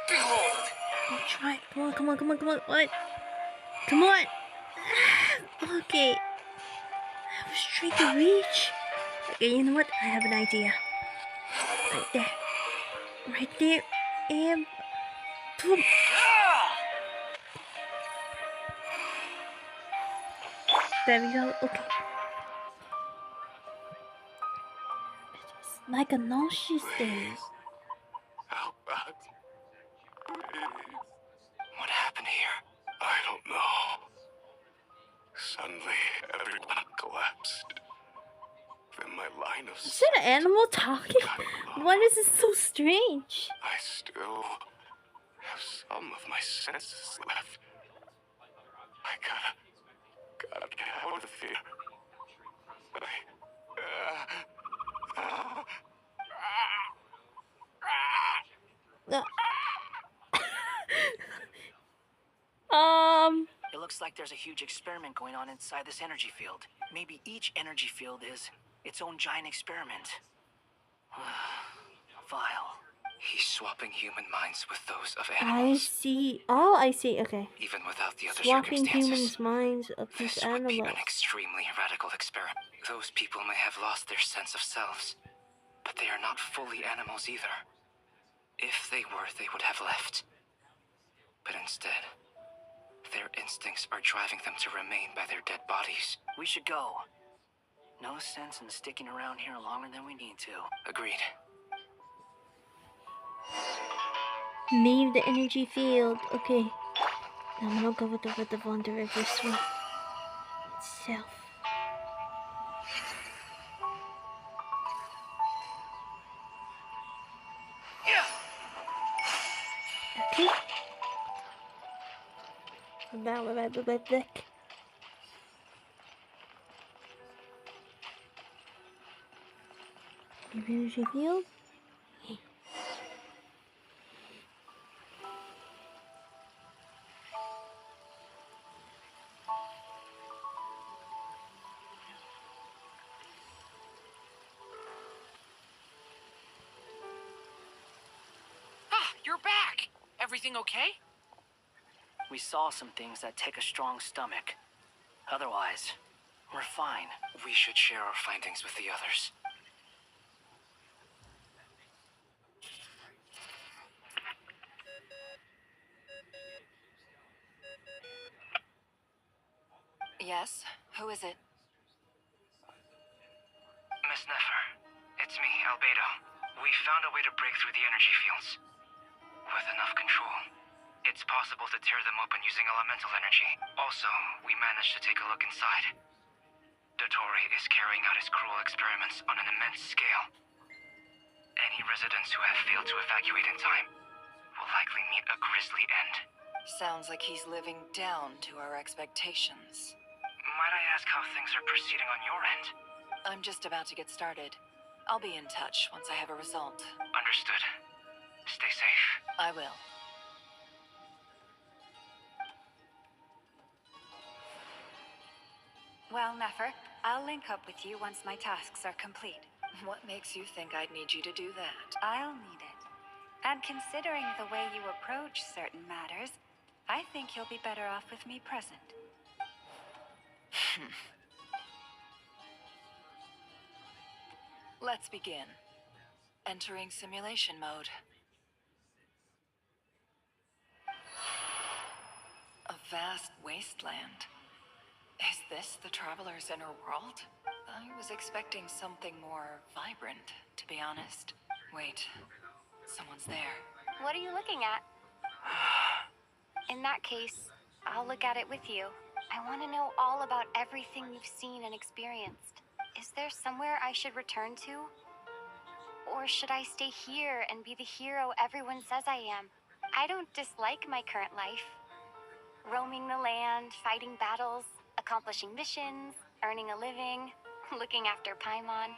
Behold. I'll try. Come on, come on, come on, come on. What? Come on. Okay. I was trying to reach. Okay, you know what? I have an idea. Right there. Right there. And... Boom. There we go. Okay. It's like a nauseous thing. Albert. What happened here? I don't know. Suddenly, everyone collapsed. Then my line of Is that an animal talking? Why is it so strange? I still have some of my senses left. I gotta get out of here. It looks like there's a huge experiment going on inside this energy field. Maybe each energy field is its own giant experiment. Vile. He's swapping human minds with those of I animals. see. Oh, I see. Okay. Even without the other Swapping circumstances. humans' minds of these This would be animals. an extremely radical experiment. Those people may have lost their sense of selves, but they are not fully animals either. If they were, they would have left. But instead, their instincts are driving them to remain by their dead bodies. We should go. No sense in sticking around here longer than we need to. Agreed. Leave the energy field. Okay. Now I'm gonna go with the Wanderer this one itself. Okay. Now we're at the deck. Leave energy field. You're back! Everything okay? We saw some things that take a strong stomach. Otherwise, we're fine. We should share our findings with the others. Yes? Who is it? Miss Nefer, it's me, Albedo. We found a way to break through the energy fields. With enough control, it's possible to tear them open using elemental energy. Also, we managed to take a look inside. Dottore is carrying out his cruel experiments on an immense scale. Any residents who have failed to evacuate in time will likely meet a grisly end. Sounds like he's living down to our expectations. Might I ask how things are proceeding on your end? I'm just about to get started. I'll be in touch once I have a result. Understood. Stay safe. I will. Well, Nefer, I'll link up with you once my tasks are complete. What makes you think I'd need you to do that? I'll need it. And considering the way you approach certain matters, I think you'll be better off with me present. Let's begin. Entering simulation mode. A vast wasteland. Is this the Traveler's inner world? I was expecting something more vibrant, to be honest. Wait, someone's there. What are you looking at? In that case, I'll look at it with you. I want to know all about everything you've seen and experienced. Is there somewhere I should return to? Or should I stay here and be the hero everyone says I am? I don't dislike my current life. Roaming the land, fighting battles, accomplishing missions, earning a living, looking after Paimon.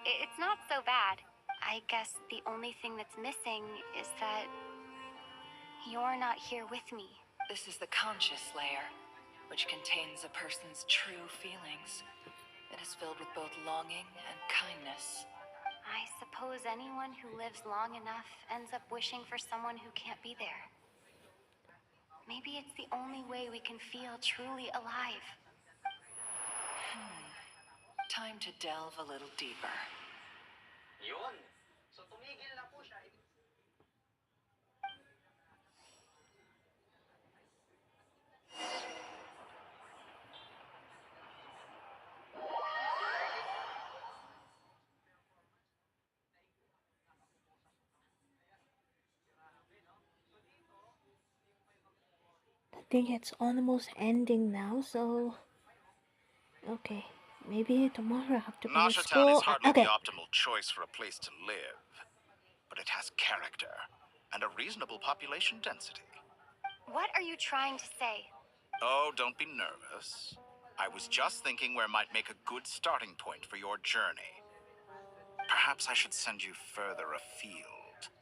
It's not so bad. I guess the only thing that's missing is that you're not here with me. This is the conscious layer, which contains a person's true feelings. It is filled with both longing and kindness. I suppose anyone who lives long enough ends up wishing for someone who can't be there. Maybe it's the only way we can feel truly alive. Time to delve a little deeper. Yun. So tumigil na po siya. I think it's almost ending now, so okay, maybe tomorrow I have to go to Nasha school. Town is hardly Okay. the optimal choice for a place to live, but it has character and a reasonable population density. What are you trying to say? Oh, don't be nervous. I was just thinking where might make a good starting point for your journey. Perhaps I should send you further afield.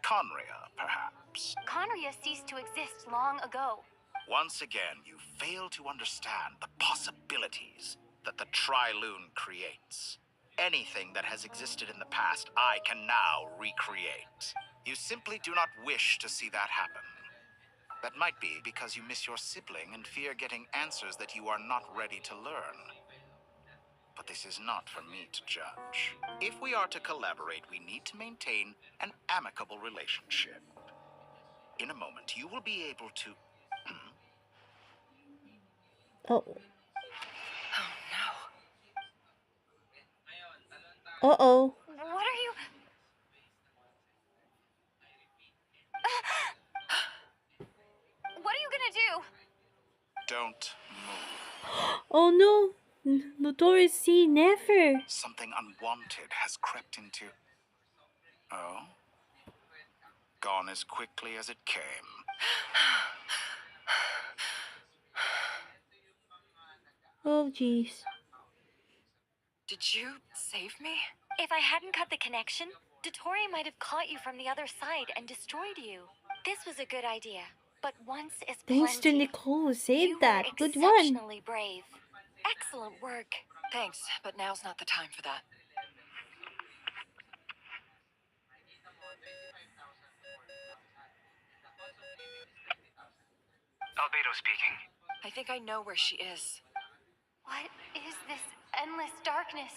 Conria, perhaps. Conria ceased to exist long ago. Once again, you fail to understand the possibilities that the Tri-Lune creates. Anything that has existed in the past, I can now recreate. You simply do not wish to see that happen. That might be because you miss your sibling and fear getting answers that you are not ready to learn. But this is not for me to judge. If we are to collaborate, we need to maintain an amicable relationship. In a moment, you will be able to... Oh. Oh no. Uh-oh. What are you... What are you gonna do? Don't move. Oh no. Dottore, see, never. Something unwanted has crept into... Oh? Gone as quickly as it came. Oh, jeez. Did you save me? If I hadn't cut the connection, Dottore might have caught you from the other side and destroyed you. This was a good idea, but once is Thanks to plenty. Nicole who saved You that. were Good one. exceptionally brave. Excellent work. Thanks, but now's not the time for that. Albedo speaking. I think I know where she is. What is this endless darkness?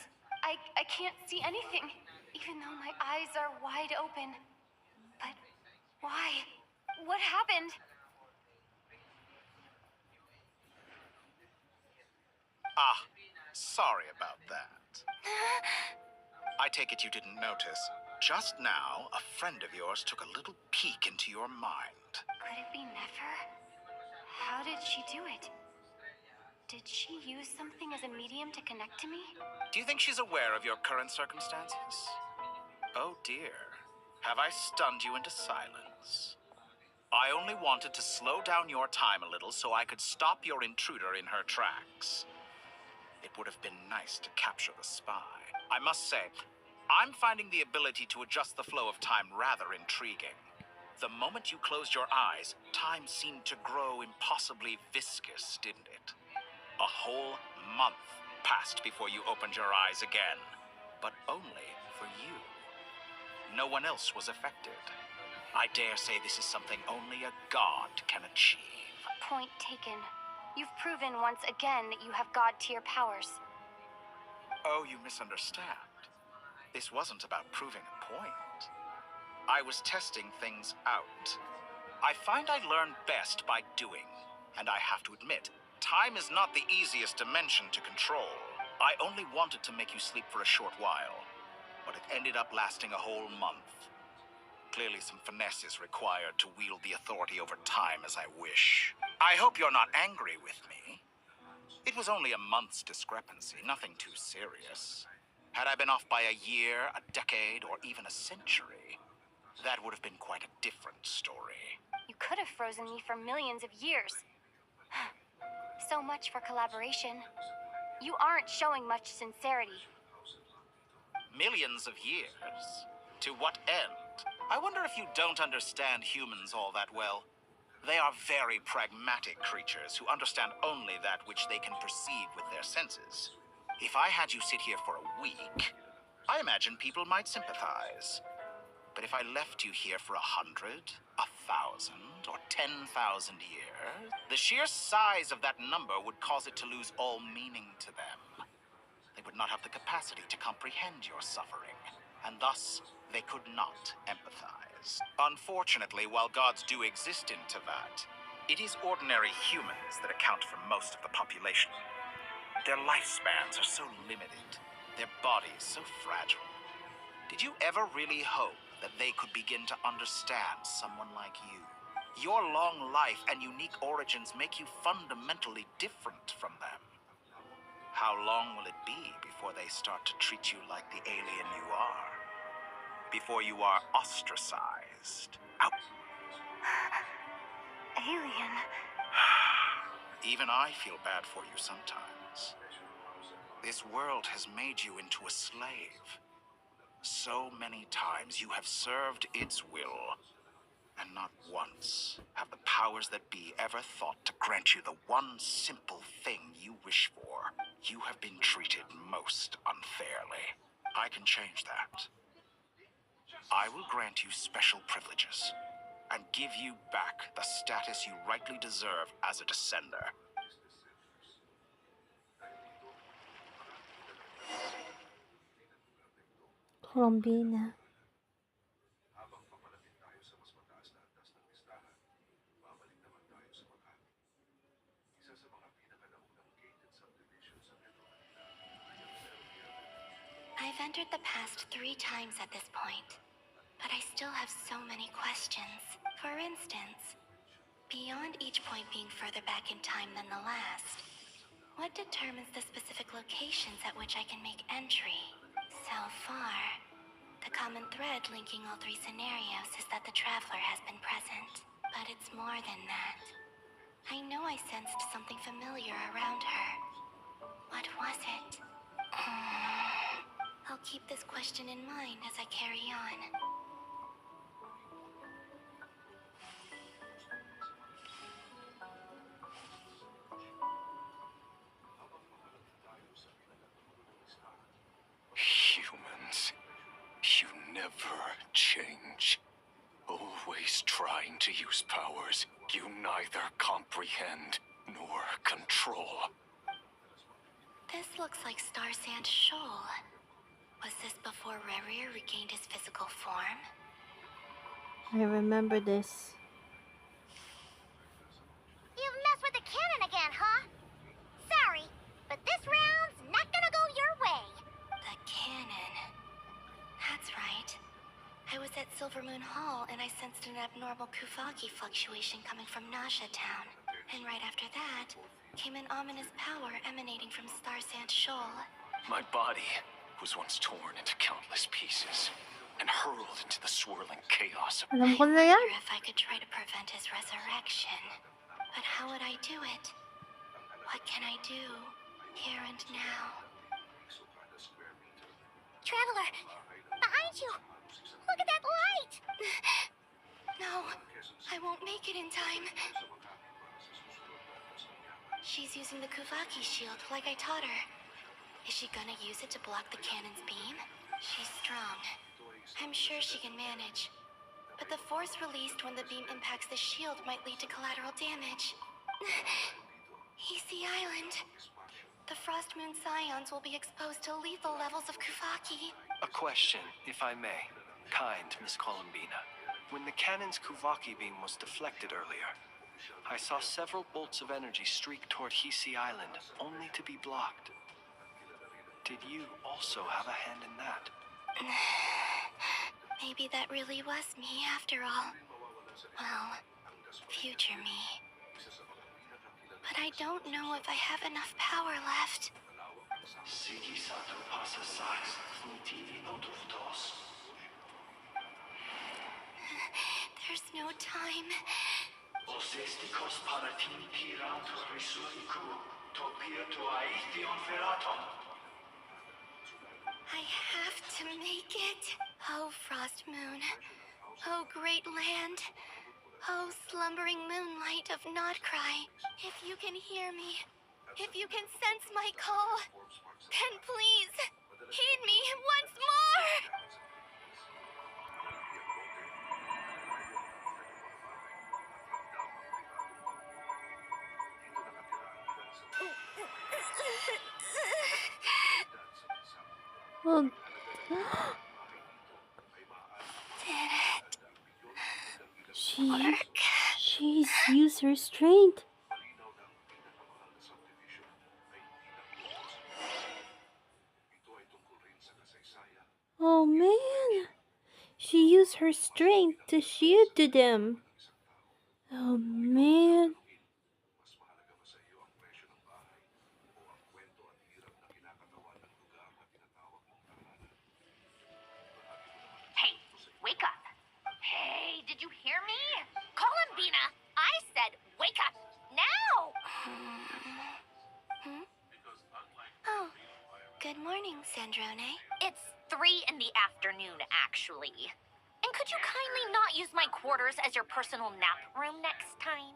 I can't see anything, even though my eyes are wide open. But why? What happened? Ah, sorry about that. I take it you didn't notice. Just now, a friend of yours took a little peek into your mind. Could it be Nefer? How did she do it? Did she use something as a medium to connect to me? Do you think she's aware of your current circumstances? Oh dear. Have I stunned you into silence? I only wanted to slow down your time a little so I could stop your intruder in her tracks. It would have been nice to capture the spy. I must say, I'm finding the ability to adjust the flow of time rather intriguing. The moment you closed your eyes, time seemed to grow impossibly viscous, didn't it? A whole month passed before you opened your eyes again, but only for you. No one else was affected. I dare say this is something only a god can achieve. Point taken. You've proven once again that you have god-tier powers. Oh, you misunderstand. This wasn't about proving a point. I was testing things out. I find I learn best by doing, and I have to admit, time is not the easiest dimension to control. I only wanted to make you sleep for a short while, but it ended up lasting a whole month. Clearly some finesse is required to wield the authority over time as I wish. I hope you're not angry with me. It was only a month's discrepancy, nothing too serious. Had I been off by a year, a decade, or even a century, that would have been quite a different story. You could have frozen me for millions of years. so much for collaboration. You aren't showing much sincerity. Millions of years? To what end? I wonder if you don't understand humans all that well. They are very pragmatic creatures who understand only that which they can perceive with their senses. If I had you sit here for a week, I imagine people might sympathize. But if I left you here for 100, 1,000, or 10,000 years, the sheer size of that number would cause it to lose all meaning to them. They would not have the capacity to comprehend your suffering, and thus they could not empathize. Unfortunately, while gods do exist in Teyvat, it is ordinary humans that account for most of the population. Their lifespans are so limited, their bodies so fragile. Did you ever really hope that they could begin to understand someone like you? Your long life and unique origins make you fundamentally different from them. How long will it be before they start to treat you like the alien you are? Before you are ostracized? Out. Alien? Even I feel bad for you sometimes. This world has made you into a slave. So many times you have served its will, and not once have the powers that be ever thought to grant you the one simple thing you wish for. You have been treated most unfairly. I can change that. I will grant you special privileges and give you back the status you rightly deserve as a descender. Columbina. I've entered the past 3 times at this point, but I still have so many questions. For instance, beyond each point being further back in time than the last, what determines the specific locations at which I can make entry? So far, the common thread linking all 3 scenarios is that the Traveler has been present. But it's more than that. I know I sensed something familiar around her. What was it? I'll keep this question in mind as I carry on. Humans, you never change. Always trying to use powers you neither comprehend nor control. This looks like Star Sand Shoal. Was this before Rerir regained his physical form? I remember this. You've messed with the cannon again, huh? Sorry, but this round's not gonna go your way. The cannon. That's right. I was at Silvermoon Hall and I sensed an abnormal Kuvagi fluctuation coming from Nasha Town. And right after that, came an ominous power emanating from Star Sand Shoal. My body was once torn into countless pieces and hurled into the swirling chaos. Alam ko na yan. I wonder if I could try to prevent his resurrection. But how would I do it? What can I do, here and now? Traveler, behind you! Look at that light! No, I won't make it in time. She's using the Kuvaki shield like I taught her. Is she gonna use it to block the cannon's beam? She's strong. I'm sure she can manage. But the force released when the beam impacts the shield might lead to collateral damage. Easy Island. The Frost Moon Scions will be exposed to lethal levels of Kuvaki. A question, if I may. Kind Miss Columbina. When the cannon's Kuvaki beam was deflected earlier, I saw several bolts of energy streak toward Hisi Island, only to be blocked. Did you also have a hand in that? Maybe that really was me after all. Well, future me. But I don't know if I have enough power left. There's no time. I have to make it. Oh, Frost Moon. Oh, great land. Oh, slumbering moonlight of Nod-Krai. If you can hear me, if you can sense my call, then please, heed me once more! Well, Did it she's used her strength. Oh man, she used her strength to shield to them. Oh man. Hey, wake up. Hey, did you hear me? Columbina, I said wake up now! Oh, good morning, Sandrone. It's 3 in the afternoon, actually. And could you kindly not use my quarters as your personal nap room next time?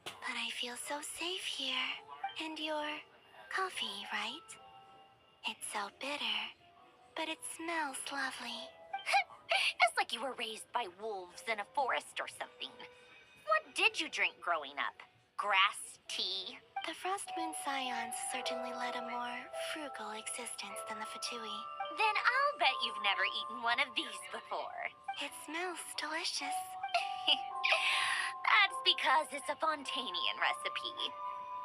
But I feel so safe here. And your coffee, right? It's so bitter, but it smells lovely. It's like you were raised by wolves in a forest or something. What did you drink growing up? Grass tea? The Frost Moon Scions certainly led a more frugal existence than the Fatui. Then I'll bet you've never eaten one of these before. It smells delicious. That's because it's a Fontanian recipe.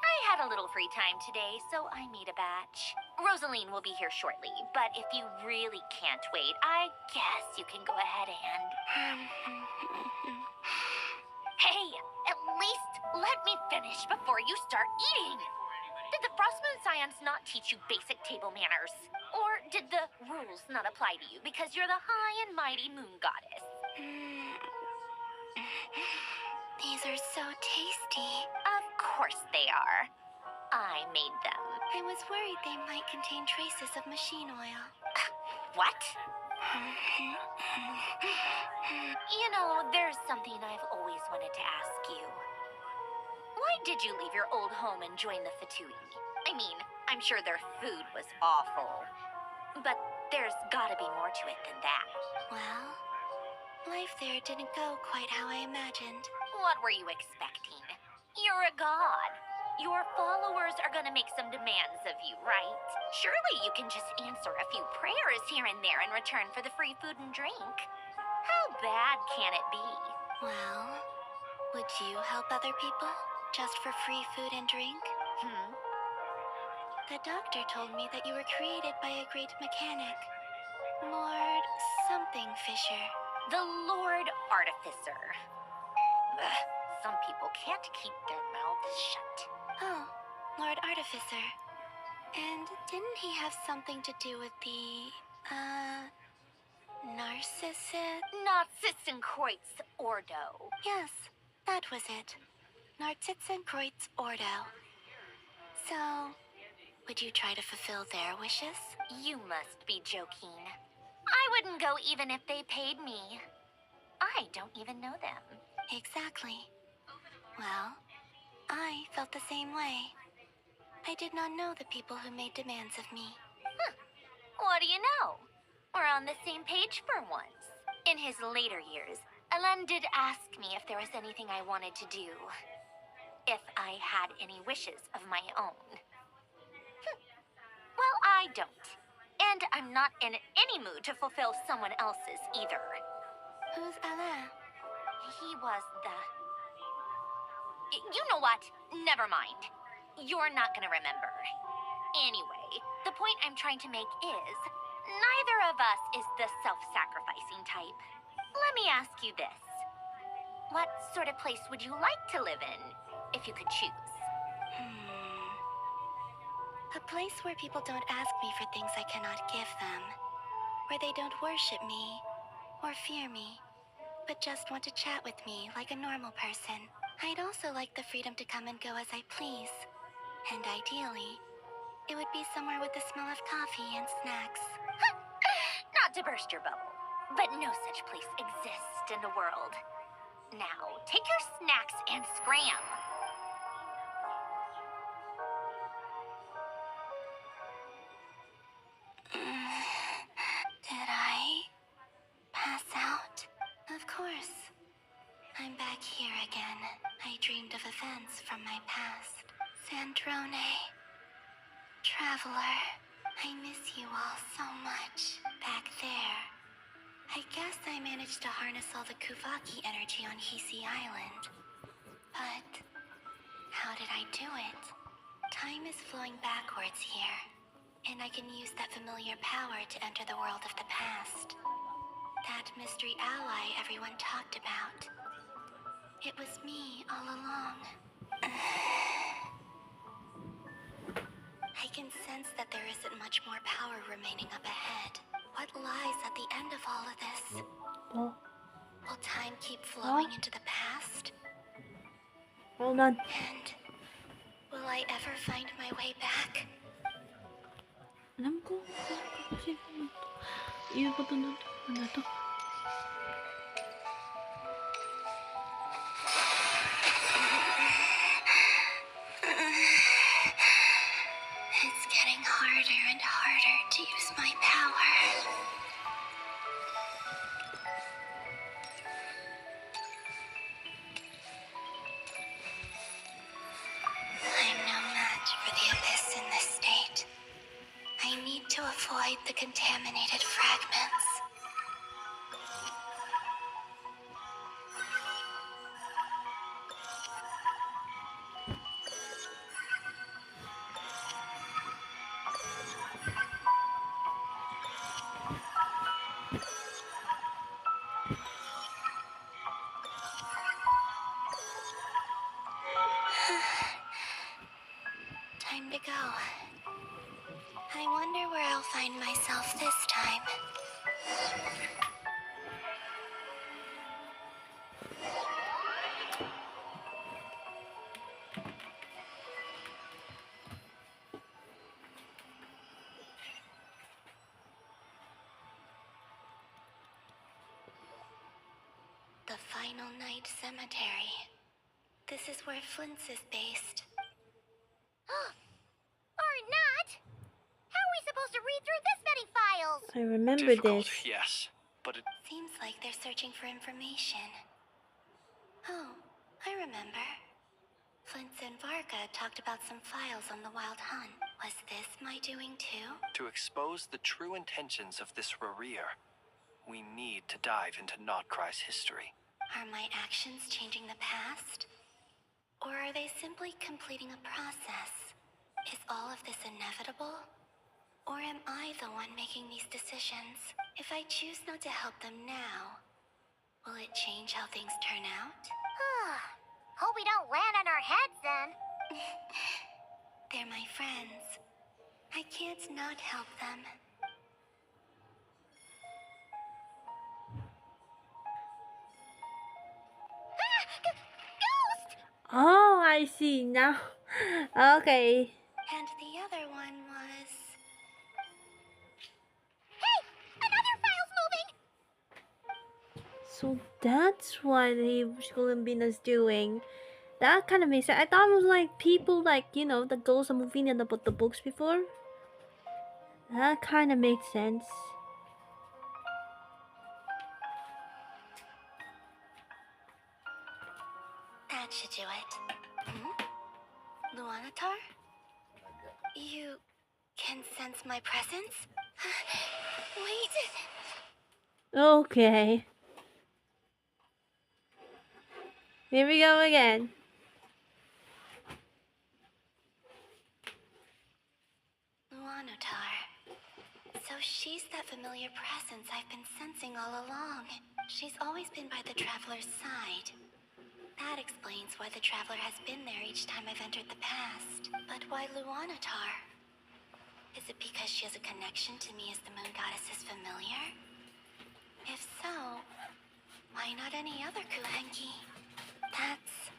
I had a little free time today, so I made a batch. Rosaline will be here shortly, but if you really can't wait, I guess you can go ahead and... Hey, at least let me finish before you start eating. Did the Frostmoon Scions not teach you basic table manners? Or did the rules not apply to you because you're the high and mighty moon goddess? These are so tasty. Of course they are. I made them. I was worried they might contain traces of machine oil. What? You know, there's something I've always wanted to ask you. Why did you leave your old home and join the Fatui? I mean, I'm sure their food was awful. But there's gotta be more to it than that. Well, life there didn't go quite how I imagined. What were you expecting? You're a god. Your followers are gonna make some demands of you, right? Surely you can just answer a few prayers here and there in return for the free food and drink. How bad can it be? Well, would you help other people just for free food and drink? The doctor told me that you were created by a great mechanic. Lord something Fisher. The Lord Artificer. Ugh, some people can't keep their mouths shut. Oh, Lord Artificer. And didn't he have something to do with the, Narcissenkreuz Ordo. Yes, that was it. Narcissenkreuz Ordo. So, would you try to fulfill their wishes? You must be joking. I wouldn't go even if they paid me. I don't even know them. Exactly. Well, I felt the same way. I did not know the people who made demands of me. What do you know? We're on the same page for once. In his later years, Elen did ask me if there was anything I wanted to do. If I had any wishes of my own. Well, I don't. And I'm not in any mood to fulfill someone else's either. Who's Elen? He was the... You know what? Never mind. You're not gonna remember. Anyway, the point I'm trying to make is, neither of us is the self-sacrificing type. Let me ask you this. What sort of place would you like to live in, if you could choose? A place where people don't ask me for things I cannot give them. Where they don't worship me, or fear me, but just want to chat with me like a normal person. I'd also like the freedom to come and go as I please. And ideally, it would be somewhere with the smell of coffee and snacks. Not to burst your bubble, but no such place exists in the world. Now, take your snacks and scram. Did I pass out? Of course. I'm back here again. I dreamed of events from my past. Sandrone. Traveler. I miss you all so much. Back there. I guess I managed to harness all the Kuvaki energy on Hisi Island. But how did I do it? Time is flowing backwards here, and I can use that familiar power to enter the world of the past. That mystery ally everyone talked about. It was me all along. I can sense that there isn't much more power remaining up ahead. What lies at the end of all of this? Oh. Will time keep flowing into the past? Hold on. And will I ever find my way back? Alam ko kasi yung ko ano to? It's getting harder and harder to use my power. I'm no match for the abyss in this state. I need to avoid the contaminated fragments. Time to go. I wonder where I'll find myself this time. The Final Night Cemetery. This is where Flint's is based. Or not! How are we supposed to read through this many files? I remember Difficult, this. yes, but it... Seems like they're searching for information. Oh, I remember. Flint and Varga talked about some files on the Wild Hunt. Was this my doing too? To expose the true intentions of this Rarir, we need to dive into Nod-Krai's history. Are my actions changing the past? Or are they simply completing a process? Is all of this inevitable? Or am I the one making these decisions? If I choose not to help them now, will it change how things turn out? Hope we don't land on our heads then. They're my friends. I can't not help them. Oh, I see now. Okay. And the other one was... Hey! Another file's moving! So that's what Columbina's doing. That kind of makes sense. I thought it was like people like, you know, the girls are moving in about the books before. That kind of makes sense. That should do it. Luanatar? You can sense my presence? Wait. Okay. Here we go again. Luanatar. So she's that familiar presence I've been sensing all along. She's always been by the Traveler's side. That explains why the Traveler has been there each time I've entered the past. But why Luanatar? Is it because she has a connection to me as the Moon Goddess's familiar? If so, Why not any other Kuhenki? That's...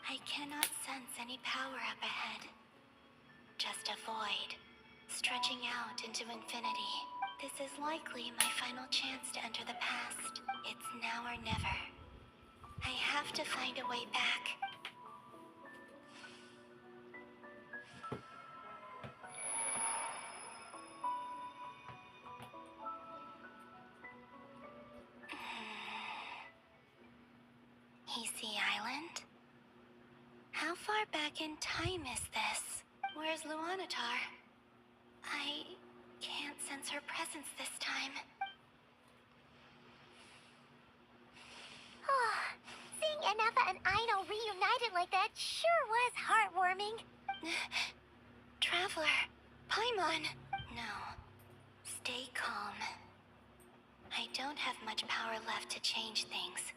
I cannot sense any power up ahead. Just a void, stretching out into infinity. This is likely my final chance to enter the past. It's now or never. I have to find a way back. VII Island? How far back in time is this? Where's Luanatar? I can't sense her presence this time. Oh, seeing Enefa and Aino reunited like that sure was heartwarming. Traveler, Paimon. No, stay calm. I don't have much power left to change things.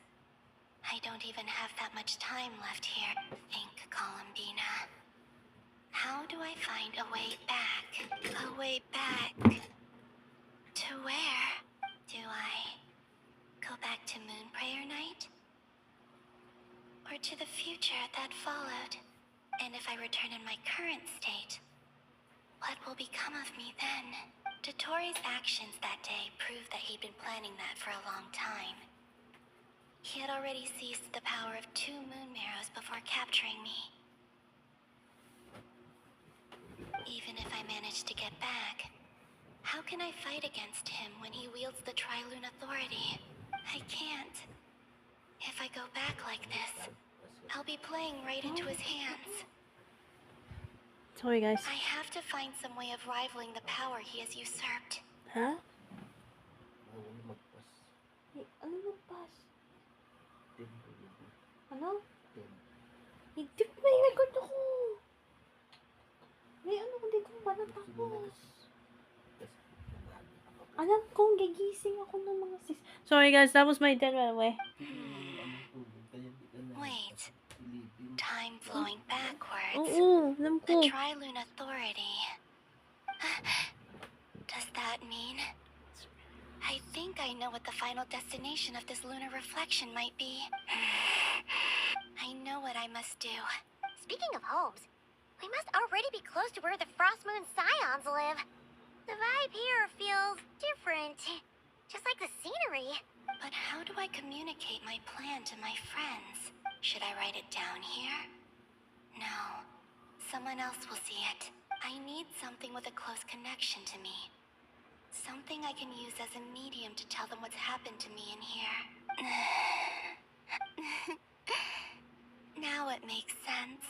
I don't even have that much time left here. Think, Columbina. How do I find a way back? A way back? To where? Do I go back to Moonprayer Night? Or to the future that followed? And if I return in my current state, what will become of me then? Dottore's actions that day proved that he'd been planning that for a long time. He had already seized the power of 2 moon marrows before capturing me. Even if I manage to get back, how can I fight against him when he wields the Tri-Lune Authority? I can't. If I go back like this, I'll be playing right into his hands. Sorry, guys. I have to find some way of rivaling the power he has usurped. Huh? Hey, ano magpas? Ano? Hindi may record ako. May ano, hindi ko ba natapos? Alam kong gigising ako ng mga sis. Sorry guys, that was my dead right away. Wait. Time flowing backwards. Alam ko. The Tri-Lune Authority. Does that mean? I think I know what the final destination of this lunar reflection might be. I know what I must do. Speaking of homes, we must already be close to where the Frost Moon Scions live. The vibe here feels different, just like the scenery. But how do I communicate my plan to my friends? Should I write it down here? No. Someone else will see it. I need something with a close connection to me. Something I can use as a medium to tell them what's happened to me in here. Now it makes sense.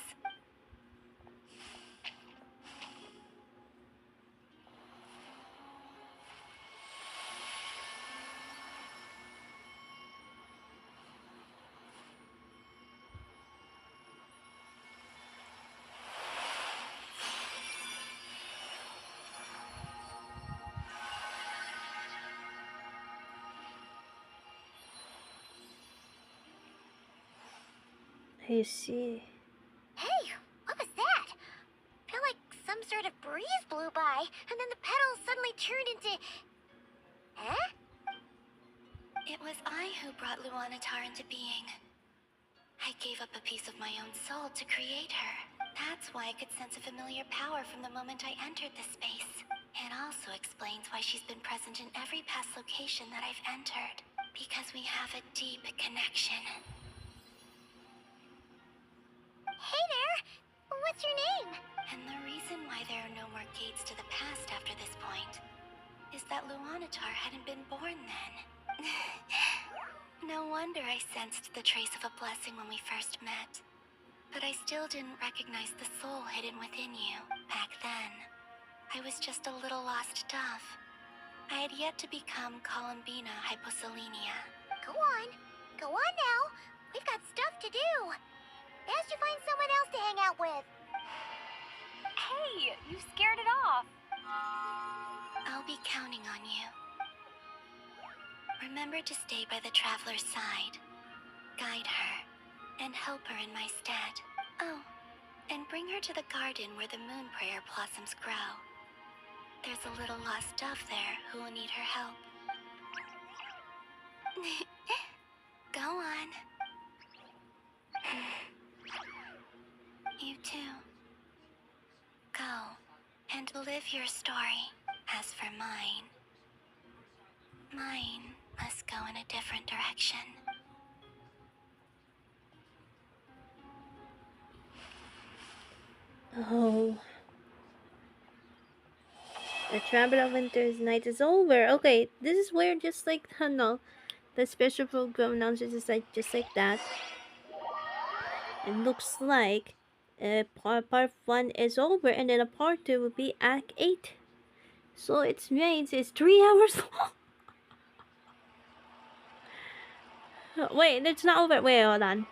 I see. Hey, what was that? Feel like some sort of breeze blew by, and then the petals suddenly turned into... Huh? It was I who brought Luanatar into being. I gave up a piece of my own soul to create her. That's why I could sense a familiar power from the moment I entered this space. It also explains why she's been present in every past location that I've entered. Because we have a deep connection. Hey there! What's your name? And the reason why there are no more gates to the past after this point is that Luanatar hadn't been born then. No wonder I sensed the trace of a blessing when we first met. But I still didn't recognize the soul hidden within you. Back then, I was just a little lost dove. I had yet to become Columbina Hyposelenia. Go on. Go on now. We've got stuff to do. Guess you find someone else to hang out with. Hey, you scared it off. I'll be counting on you. Remember to stay by the Traveler's side. Guide her, and help her in my stead. Oh, and bring her to the garden where the moon prayer blossoms grow. There's a little lost dove there who will need her help. Go on. You too. Go, and live your story. As for mine must go in a different direction. Oh. The Traveler of Winter's night is over. Okay, this is where just like the special program announces just like that. It looks like part 1 is over, and then a part 2 will be Act 8. So it's 3 hours long. Wait, it's not over. Wait, hold on.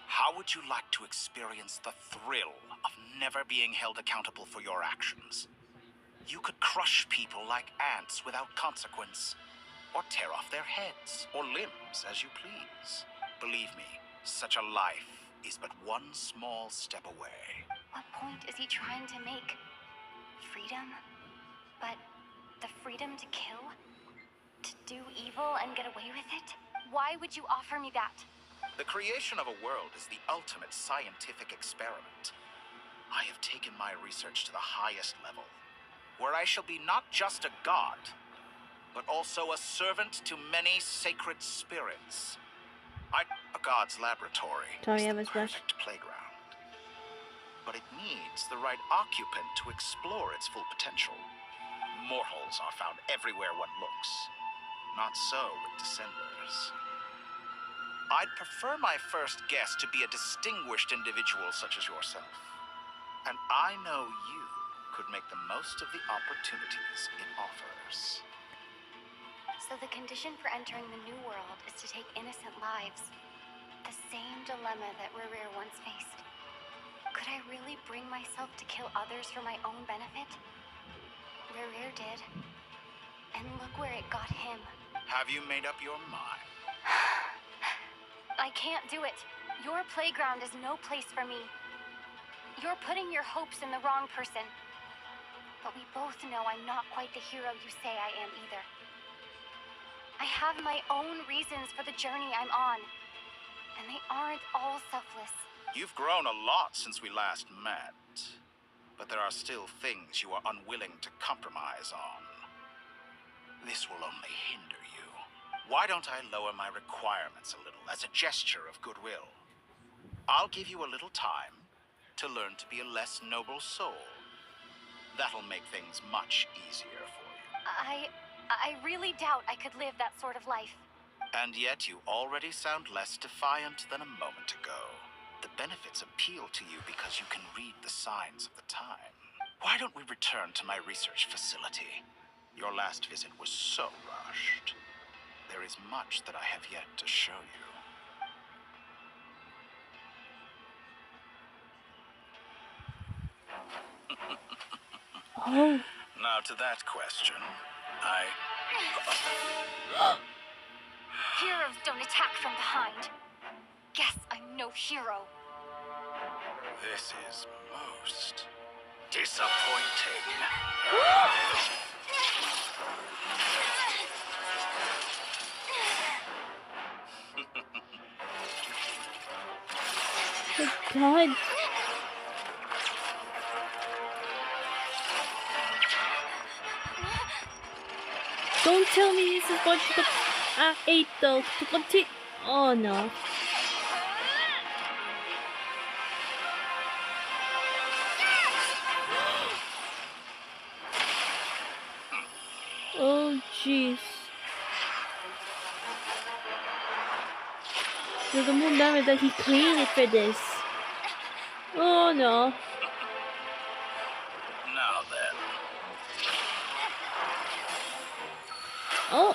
How would you like to experience the thrill of never being held accountable for your actions? You could crush people like ants without consequence, or tear off their heads or limbs as you please. Believe me, such a life is but one small step away. What point is he trying to make? Freedom? But the freedom to kill? To do evil and get away with it? Why would you offer me that? The creation of a world is the ultimate scientific experiment. I have taken my research to the highest level, where I shall be not just a god, but also a servant to many sacred spirits. A god's laboratory is the perfect playground. But it needs the right occupant to explore its full potential. Mortals are found everywhere one looks. Not so with Descenders. I'd prefer my first guest to be a distinguished individual such as yourself. And I know you could make the most of the opportunities it offers. So the condition for entering the new world is to take innocent lives. The same dilemma that Rerir once faced. Could I really bring myself to kill others for my own benefit? Rerir did. And look where it got him. Have you made up your mind? I can't do it. Your playground is no place for me. You're putting your hopes in the wrong person. But we both know I'm not quite the hero you say I am either. I have my own reasons for the journey I'm on. And they aren't all selfless. You've grown a lot since we last met. But there are still things you are unwilling to compromise on. This will only hinder you. Why don't I lower my requirements a little as a gesture of goodwill? I'll give you a little time to learn to be a less noble soul. That'll make things much easier for you. I really doubt I could live that sort of life. And yet you already sound less defiant than a moment ago. The benefits appeal to you because you can read the signs of the time. Why don't we return to my research facility? Your last visit was so rushed. There is much that I have yet to show you. Oh. Now to that question, Heroes don't attack from behind. Guess I'm no hero. This is most disappointing. Good God. Don't tell me this is going to Act 8 though. To continue. Oh no. Oh jeez. So the moon damage that he created for this. Oh no. Now then. Oh.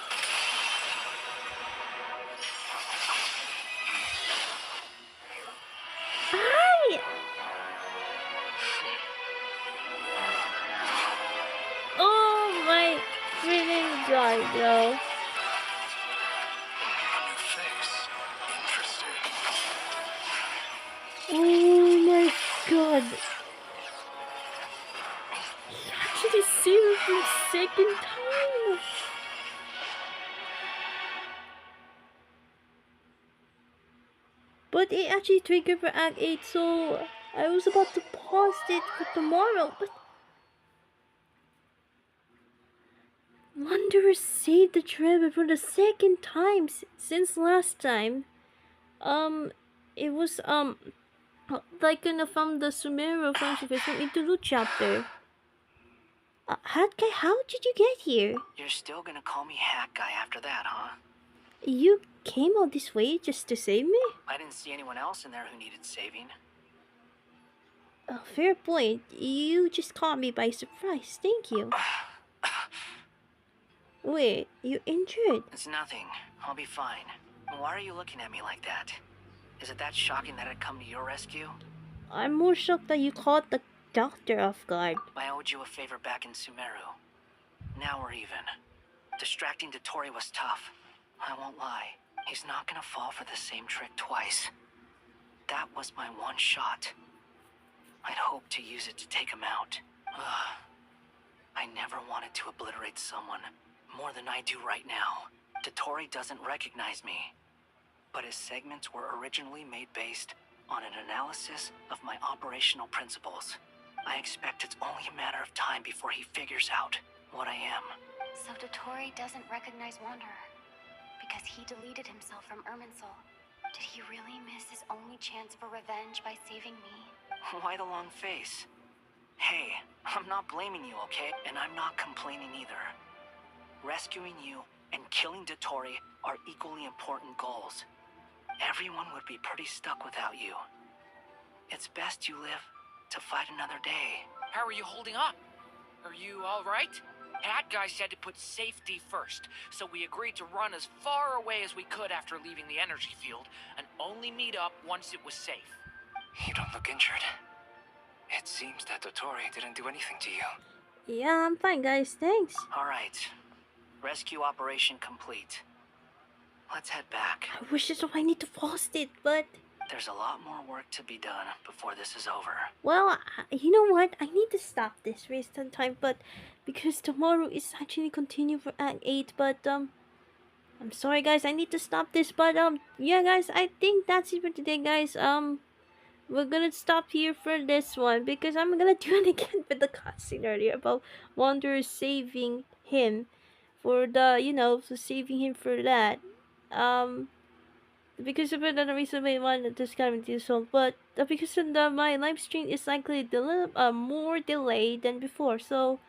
Sorry, bro. Oh my god. He actually saved it for the second time. But it actually triggered for Act 8, so I was about to pause it for tomorrow, but Wanderer saved the Trevor for the second time since last time. It was, like from the Sumeru from Interlude chapter. Hat Guy, how did you get here? You're still gonna call me Hat Guy after that, huh? You came all this way just to save me? I didn't see anyone else in there who needed saving. Fair point. You just caught me by surprise. Thank you. Wait, you injured? It's nothing. I'll be fine. Why are you looking at me like that? Is it that shocking that I'd come to your rescue? I'm more shocked that you caught the doctor off guard. I owed you a favor back in Sumeru. Now we're even. Distracting Dottore was tough. I won't lie. He's not gonna fall for the same trick twice. That was my one shot. I'd hoped to use it to take him out. I never wanted to obliterate someone more than I do right now. Dottore doesn't recognize me, but his segments were originally made based on an analysis of my operational principles. I expect it's only a matter of time before he figures out what I am. So Dottore doesn't recognize Wanderer because he deleted himself from Irminsul. Did he really miss his only chance for revenge by saving me? Why the long face? Hey, I'm not blaming you, okay? And I'm not complaining either. Rescuing you and killing Dottore are equally important goals. Everyone would be pretty stuck without you. It's best you live to fight another day. How are you holding up? Are you alright? Hat Guy said to put safety first, so we agreed to run as far away as we could after leaving the energy field, and only meet up once it was safe. You don't look injured. It seems that Dottore didn't do anything to you. Yeah, I'm fine, guys. Thanks. Alright. Rescue operation complete. Let's head back. I wish that's why I need to pause it, but... There's a lot more work to be done before this is over. Well, you know what? I need to stop this waste of time, but... Because tomorrow is actually continue for Act 8, but, I'm sorry, guys. I need to stop this, but, yeah, guys. I think that's it for today, guys. We're gonna stop here for this one, because I'm gonna do it again with the cutscene earlier about Wanderer saving him. For the, for saving him for that. Because of another reason I wanted to kind of do so, but because of my live stream is likely more delayed than before, so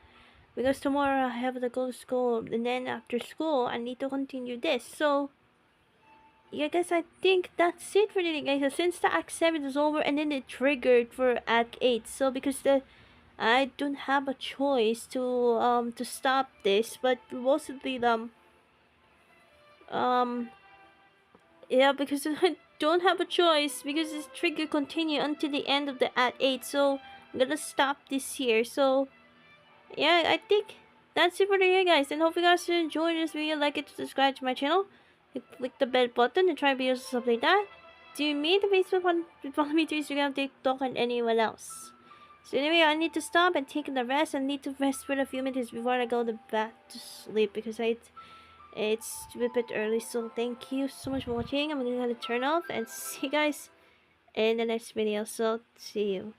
because tomorrow I have to go to school, and then after school I need to continue this, so yeah, guys, I think that's it for today, guys. So since the Act 7 is over, and then it triggered for Act 8, so because I don't have a choice to stop this, but mostly yeah, because I don't have a choice, because this trigger continue until the end of the Act 8, so I'm gonna stop this here. So yeah, I think that's it for today, guys, and hope you guys enjoyed this video. Like it, subscribe to my channel, click the bell button, and try videos and stuff like that. Do me the Facebook one, follow me to Instagram, TikTok, and anyone else. So anyway, I need to stop and take the rest. I need to rest for a few minutes before I go back to sleep, because it's a bit early. So thank you so much for watching. I'm gonna turn off and see you guys in the next video. So see you.